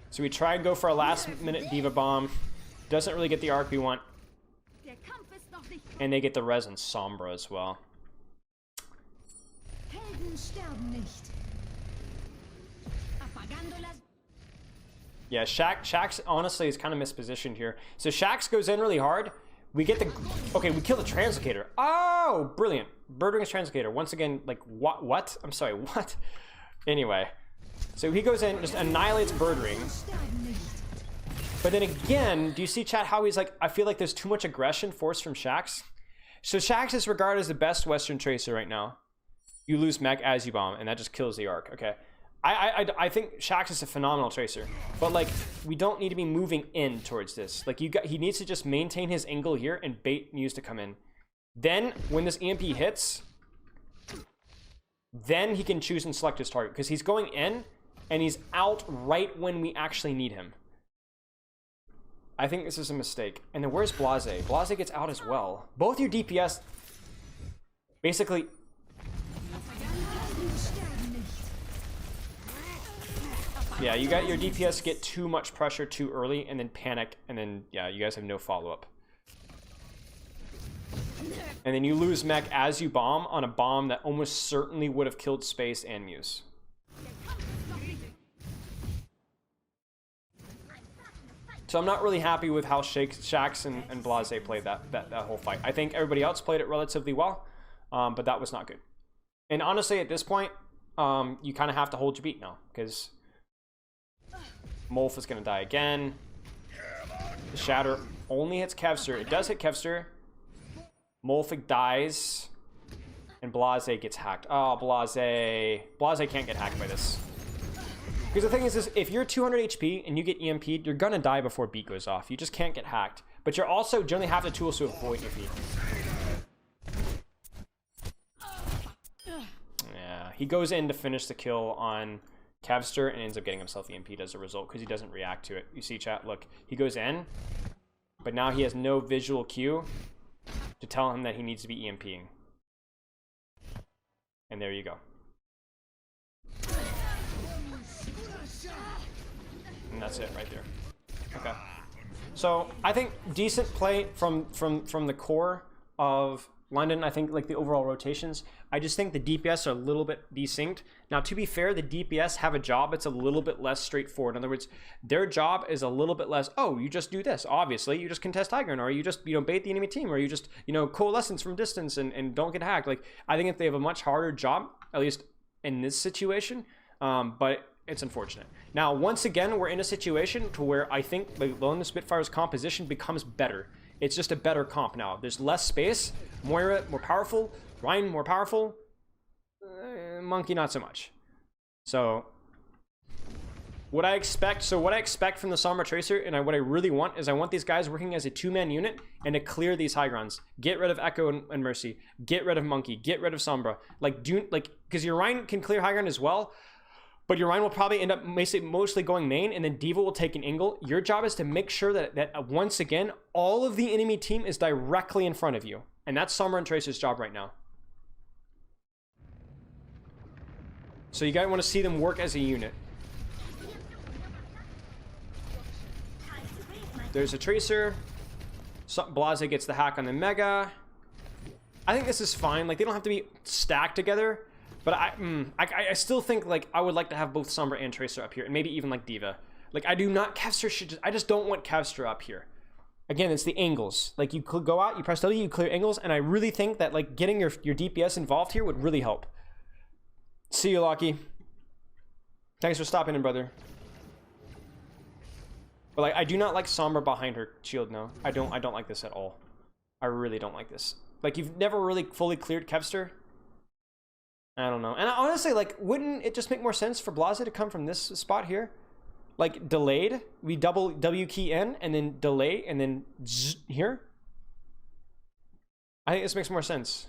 So we try and go for a last minute Diva Bomb. Doesn't really get the arc we want. And they get the res and Sombra as well. Yeah, Shax honestly is kind of mispositioned here. So Shax goes in really hard, We get the... Okay, we kill the Translocator. Oh, brilliant. Birdwing's Translocator. Once again, like, what? I'm sorry, what? Anyway. So he goes in, just annihilates Birdwing. But then again, do you see, chat, how he's like, I feel like there's too much aggression forced from Shaxx? So Shaxx is regarded as the best Western Tracer right now. You lose mech as you bomb, and that just kills the arc. Okay. I think Shaxx is a phenomenal tracer, but like we don't need to be moving in towards this. Like he needs to just maintain his angle here and bait Muse to come in. Then when this EMP hits, then he can choose and select his target because he's going in and he's out right when we actually need him. I think this is a mistake. And then where's Blase? Blase gets out as well. Both your DPS basically... Yeah, you got your DPS get too much pressure too early and then panic, and then, yeah, you guys have no follow-up. And then you lose mech as you bomb on a bomb that almost certainly would have killed Space and Muse. So I'm not really happy with how Shaxx and Blase played that whole fight. I think everybody else played it relatively well, but that was not good. And honestly, at this point, you kind of have to hold your beat now, because Molf is going to die again. The Shatter only hits Kevster. It does hit Kevster. Molf dies. And Blase gets hacked. Oh, Blase. Blase can't get hacked by this. Because the thing is, if you're 200 HP and you get EMP'd, you're going to die before beat goes off. You just can't get hacked. But you're also generally have the tools to avoid defeat. Yeah, he goes in to finish the kill on Kevster and ends up getting himself EMP'd as a result because he doesn't react to it. You see, chat, look, he goes in, but now he has no visual cue to tell him that he needs to be EMPing. And there you go. And that's it right there. Okay. So I think decent play from the core of London. I think like the overall rotations. I just think the DPS are a little bit desynced. Now, to be fair, the DPS have a job that's a little bit less straightforward. In other words, their job is a little bit less, oh, you just do this. Obviously, you just contest high ground, or you just, bait the enemy team, or you just, coalescence from distance and don't get hacked. Like, I think if they have a much harder job, at least in this situation, but it's unfortunate. Now, once again, we're in a situation to where I think the London Spitfire's composition becomes better. It's just a better comp now. There's less space. Moira more powerful. Ryan more powerful. Monkey not so much. So what I expect from the Sombra Tracer, and what I really want is I want these guys working as a two-man unit and to clear these high grounds. Get rid of Echo and Mercy. Get rid of Monkey. Get rid of Sombra. Because your Ryan can clear high ground as well. But your Ryan will probably end up mostly going main, and then Diva will take an angle. Your job is to make sure that once again, all of the enemy team is directly in front of you. And that's Sombra and Tracer's job right now. So you guys want to see them work as a unit. There's a Tracer. Blase gets the hack on the Mega. I think this is fine. Like, they don't have to be stacked together. But I still think, like, I would like to have both Sombra and Tracer up here, and maybe even, like, Diva. Like, I just don't want Kevster up here. Again, it's the angles. Like, you could go out, you press W, you clear angles, and I really think that, like, getting your DPS involved here would really help. See you, Locky. Thanks for stopping in, brother. But, like, I do not like Sombra behind her shield, no. I don't like this at all. I really don't like this. Like, you've never really fully cleared Kevster. I don't know. And honestly, like, wouldn't it just make more sense for Blase to come from this spot here? Like, delayed? We double W key in, and then delay, and then zzz here? I think this makes more sense.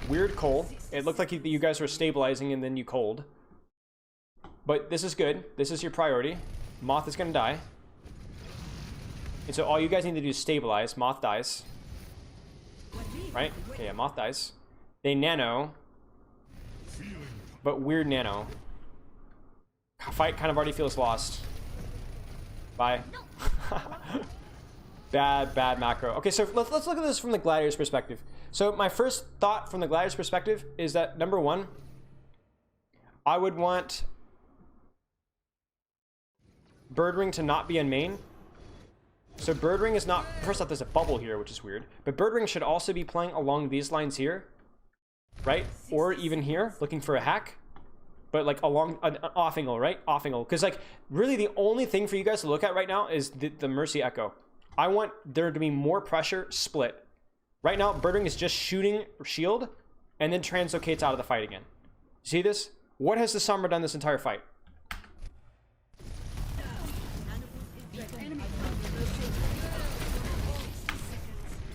Weird coal. It looked like you guys were stabilizing, and then you cold. But this is good. This is your priority. Moth is going to die. And so all you guys need to do is stabilize. Moth dies. Right? Okay, yeah, Moth dies. They nano, but weird nano. Fight kind of already feels lost. Bye. bad macro. Okay, so let's look at this from the Gladiators' perspective. So my first thought from the Gladiators' perspective is that, number one, I would want Birdwing to not be in main. So Birdring is not... First off, there's a bubble here, which is weird. But Birdring should also be playing along these lines here. Right? Or even here, looking for a hack. But like along an off angle, right? Off angle. Because like really the only thing for you guys to look at right now is the Mercy Echo. I want there to be more pressure split. Right now, Birdring is just shooting shield and then translocates out of the fight again. See this? What has the Sombra done this entire fight?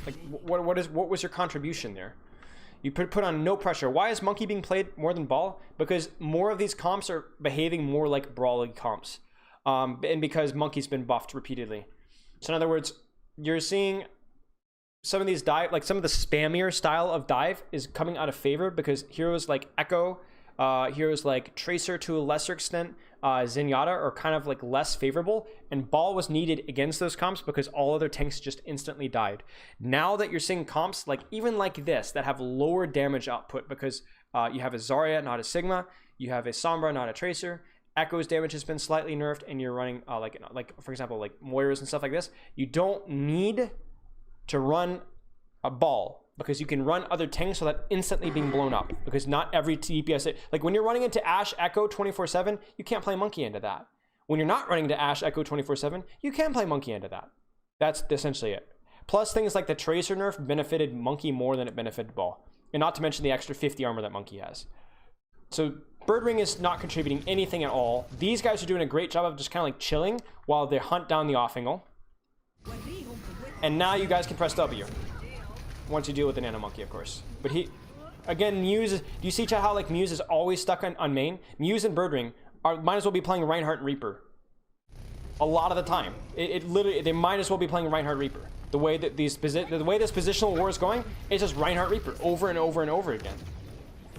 Like, what was your contribution there? You put on no pressure. Why is Monkey being played more than Ball? Because more of these comps are behaving more like Brawly comps. And because Monkey's been buffed repeatedly. So in other words, you're seeing some of these dive, like some of the spammier style of dive is coming out of favor because heroes like Echo, heroes like Tracer to a lesser extent, Zenyatta are kind of like less favorable, and Ball was needed against those comps because all other tanks just instantly died. Now that you're seeing comps like even like this that have lower damage output because you have a Zarya, not a Sigma, you have a Sombra, not a Tracer, Echo's damage has been slightly nerfed, and you're running like for example like Moira's and stuff like this, you don't need to run a Ball because you can run other tanks without instantly being blown up because not every DPS, like when you're running into Ashe Echo 24/7, you can't play Monkey into that. When you're not running into Ashe Echo 24/7, you can play Monkey into that. That's essentially it. Plus things like the Tracer nerf benefited Monkey more than it benefited Ball, and not to mention the extra 50 armor that Monkey has. So Birdring is not contributing anything at all. These guys are doing a great job of just kind of like chilling while they hunt down the off angle. And now you guys can press W. Once you deal with the Nano Monkey, of course. But he, again, Muse, do you see how like Muse is always stuck on main? Muse and Birdring might as well be playing Reinhardt and Reaper. A lot of the time. It literally, they might as well be playing Reinhardt Reaper. The way that this positional war is going, it's just Reinhardt Reaper over and over and over again.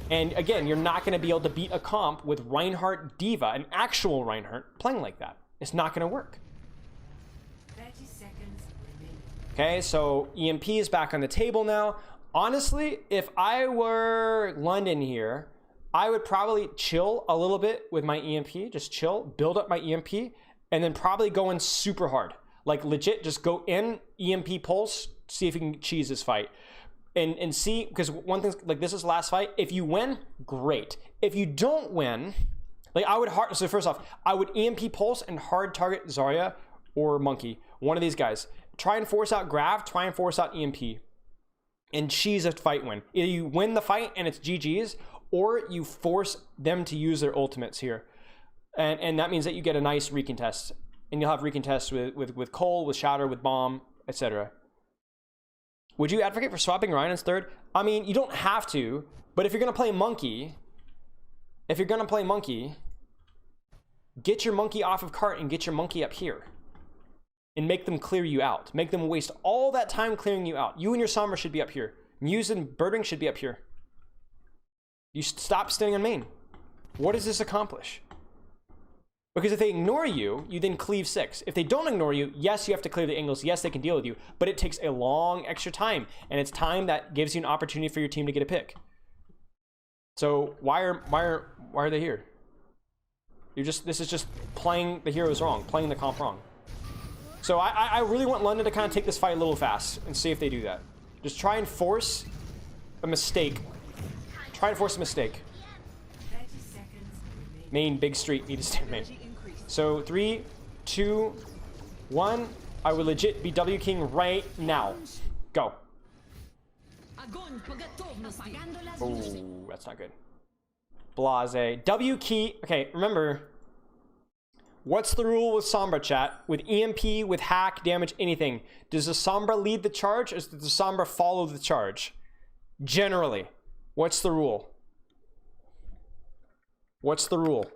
And again, you're not going to be able to beat a comp with Reinhardt Diva, an actual Reinhardt, playing like that. It's not going to work. 30 seconds remaining. Okay, so EMP is back on the table now. Honestly, if I were London here, I would probably chill a little bit with my EMP. Just chill, build up my EMP, and then probably go in super hard. Like legit, just go in, EMP pulse, see if you can cheese this fight. And see, because one thing, like this is the last fight. If you win, great. If you don't win, like I would so first off, I would EMP pulse and hard target Zarya or Monkey. One of these guys. Try and force out Grav, try and force out EMP. And cheese a fight win. Either you win the fight and it's GG's, or you force them to use their ultimates here. And that means that you get a nice recontest. And you'll have recontests with Cole, with Shatter, with Bomb, etc. Would you advocate for swapping Ryan's third? I mean, you don't have to, but if you're going to play Monkey, get your Monkey off of cart and get your Monkey up here. And make them clear you out. Make them waste all that time clearing you out. You and your Sombra should be up here. Muse and Birdring should be up here. You stop standing on main. What does this accomplish? Because if they ignore you, you then cleave 6. If they don't ignore you, yes, you have to clear the angles. Yes, they can deal with you, but it takes a long extra time, and it's time that gives you an opportunity for your team to get a pick. So why are they here? This is just playing the heroes wrong, playing the comp wrong. So I really want London to kind of take this fight a little fast and see if they do that. Just try and force a mistake. Try and force a mistake. Main, big street, need to stay main. So 3, 2, 1. I will legit be W King right now. Go. Oh, that's not good. Blase. W key. Okay, remember, what's the rule with Sombra, chat? With EMP, with hack, damage, anything. Does the Sombra lead the charge, or does the Sombra follow the charge? Generally. What's the rule? What's the rule?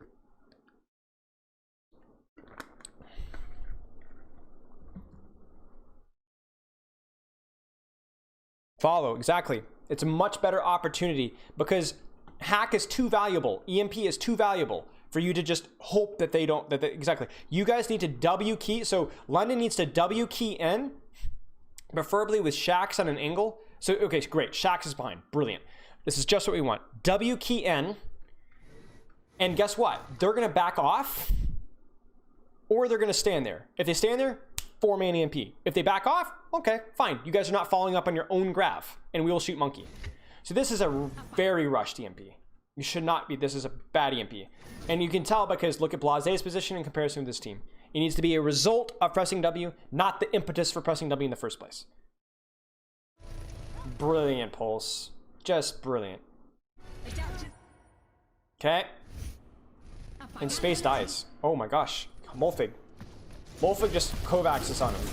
Follow, exactly. It's a much better opportunity because hack is too valuable. EMP is too valuable for you to just hope that they don't, exactly. You guys need to W key. So London needs to W key in, preferably with Shax on an angle. So, okay, great. Shax is behind. Brilliant. This is just what we want. W key in. And guess what? They're going to back off or they're going to stand there. If they stand there, 4-man EMP. If they back off, okay, fine. You guys are not following up on your own graph, and we will shoot monkey. So this is a very rushed EMP. You should not be. This is a bad EMP. And you can tell because look at Blaze's position in comparison to this team. It needs to be a result of pressing W, not the impetus for pressing W in the first place. Brilliant pulse. Just brilliant. Okay. And space dies. Oh my gosh. Molfig. Molfig just Kovacs on him.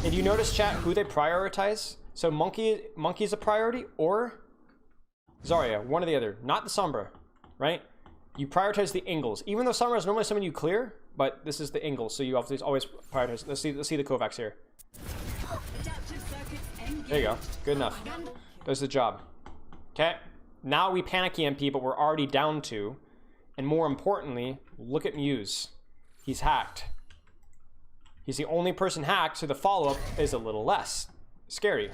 And you notice, chat, who they prioritize? So Monkey's a priority, or Zarya, one or the other. Not the Sombra, right? You prioritize the Ingles. Even though Sombra is normally someone you clear, but this is the Ingles, so you always prioritize. Let's see the Kovacs here. There you go. Good enough. Does the job. Okay. Now we panic EMP, but we're already down 2. And more importantly, look at Muse. He's hacked. He's the only person hacked, so the follow-up is a little less scary.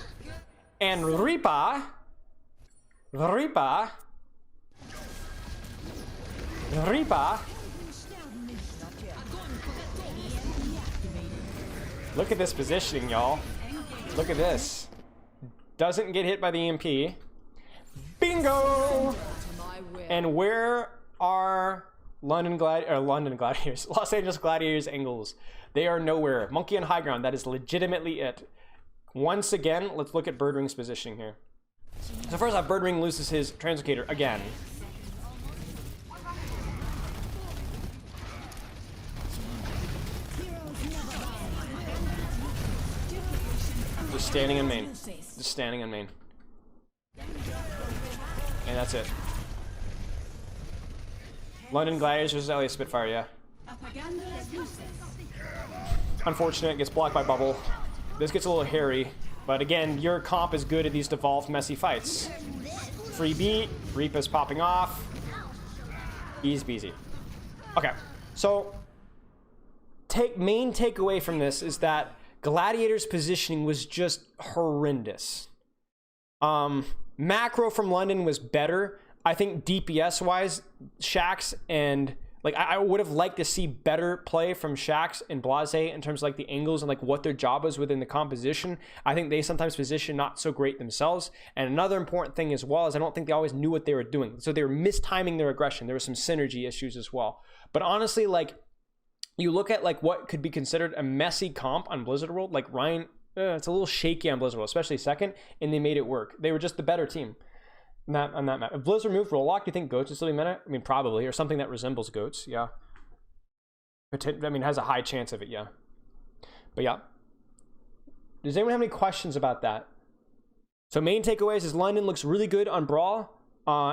And Reaper. Look at this positioning, y'all. Look at this. Doesn't get hit by the EMP. Bingo! And where are London Gladiators, Los Angeles Gladiators angles? They are nowhere. Monkey on high ground. That is legitimately it. Once again, let's look at Birdwing's positioning here. So first off, Birdwing loses his Translocator again. Just standing in main. Just standing in main. And that's it. London Gladiators versus Angeles Spitfire, yeah. Unfortunate, gets blocked by Bubble. This gets a little hairy, but again, your comp is good at these devolved, messy fights. Free beat, Reapa's popping off. Easy peasy. Okay, so main takeaway from this is that Gladiator's positioning was just horrendous. Macro from London was better. I think DPS-wise, Shax and like I would have liked to see better play from Shax and Blase in terms of like the angles and like what their job is within the composition. I think they sometimes position not so great themselves. And another important thing as well is I don't think they always knew what they were doing. So they were mistiming their aggression. There were some synergy issues as well. But honestly, like you look at like what could be considered a messy comp on Blizzard World, like Ryan, it's a little shaky on Blizzard World, especially second, and they made it work. They were just the better team. On that map. If Blizzard removed Rollock, do you think Goats would still be meta? I mean, probably, or something that resembles Goats, yeah. I mean, has a high chance of it, yeah. But yeah. Does anyone have any questions about that? So main takeaways is London looks really good on Brawl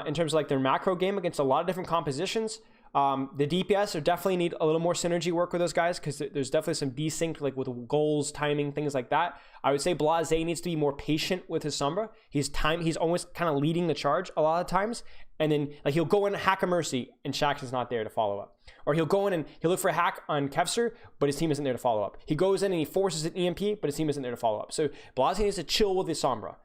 in terms of like their macro game against a lot of different compositions. The DPS are definitely need a little more synergy work with those guys because there's definitely some desync like with goals, timing, things like that. I would say Blase needs to be more patient with his Sombra. He's always kind of leading the charge a lot of times, and then like he'll go in and hack a Mercy and Shax is not there to follow up, or he'll go in and he'll look for a hack on Kevser, but his team isn't there to follow up. He goes in and he forces an EMP, but his team isn't there to follow up. So Blase needs to chill with his Sombra.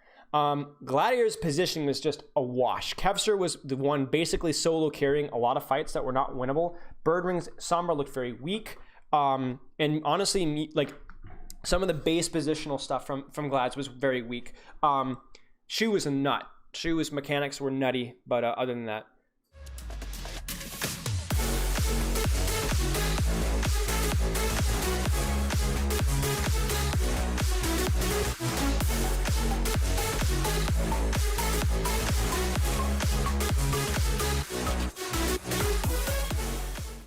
Gladiator's positioning was just a wash. Kevser was the one basically solo carrying a lot of fights that were not winnable. Birdwing's Sombra looked very weak. And honestly, like some of the base positional stuff from Glads was very weak. Shu was a nut. Shu's mechanics were nutty, but other than that,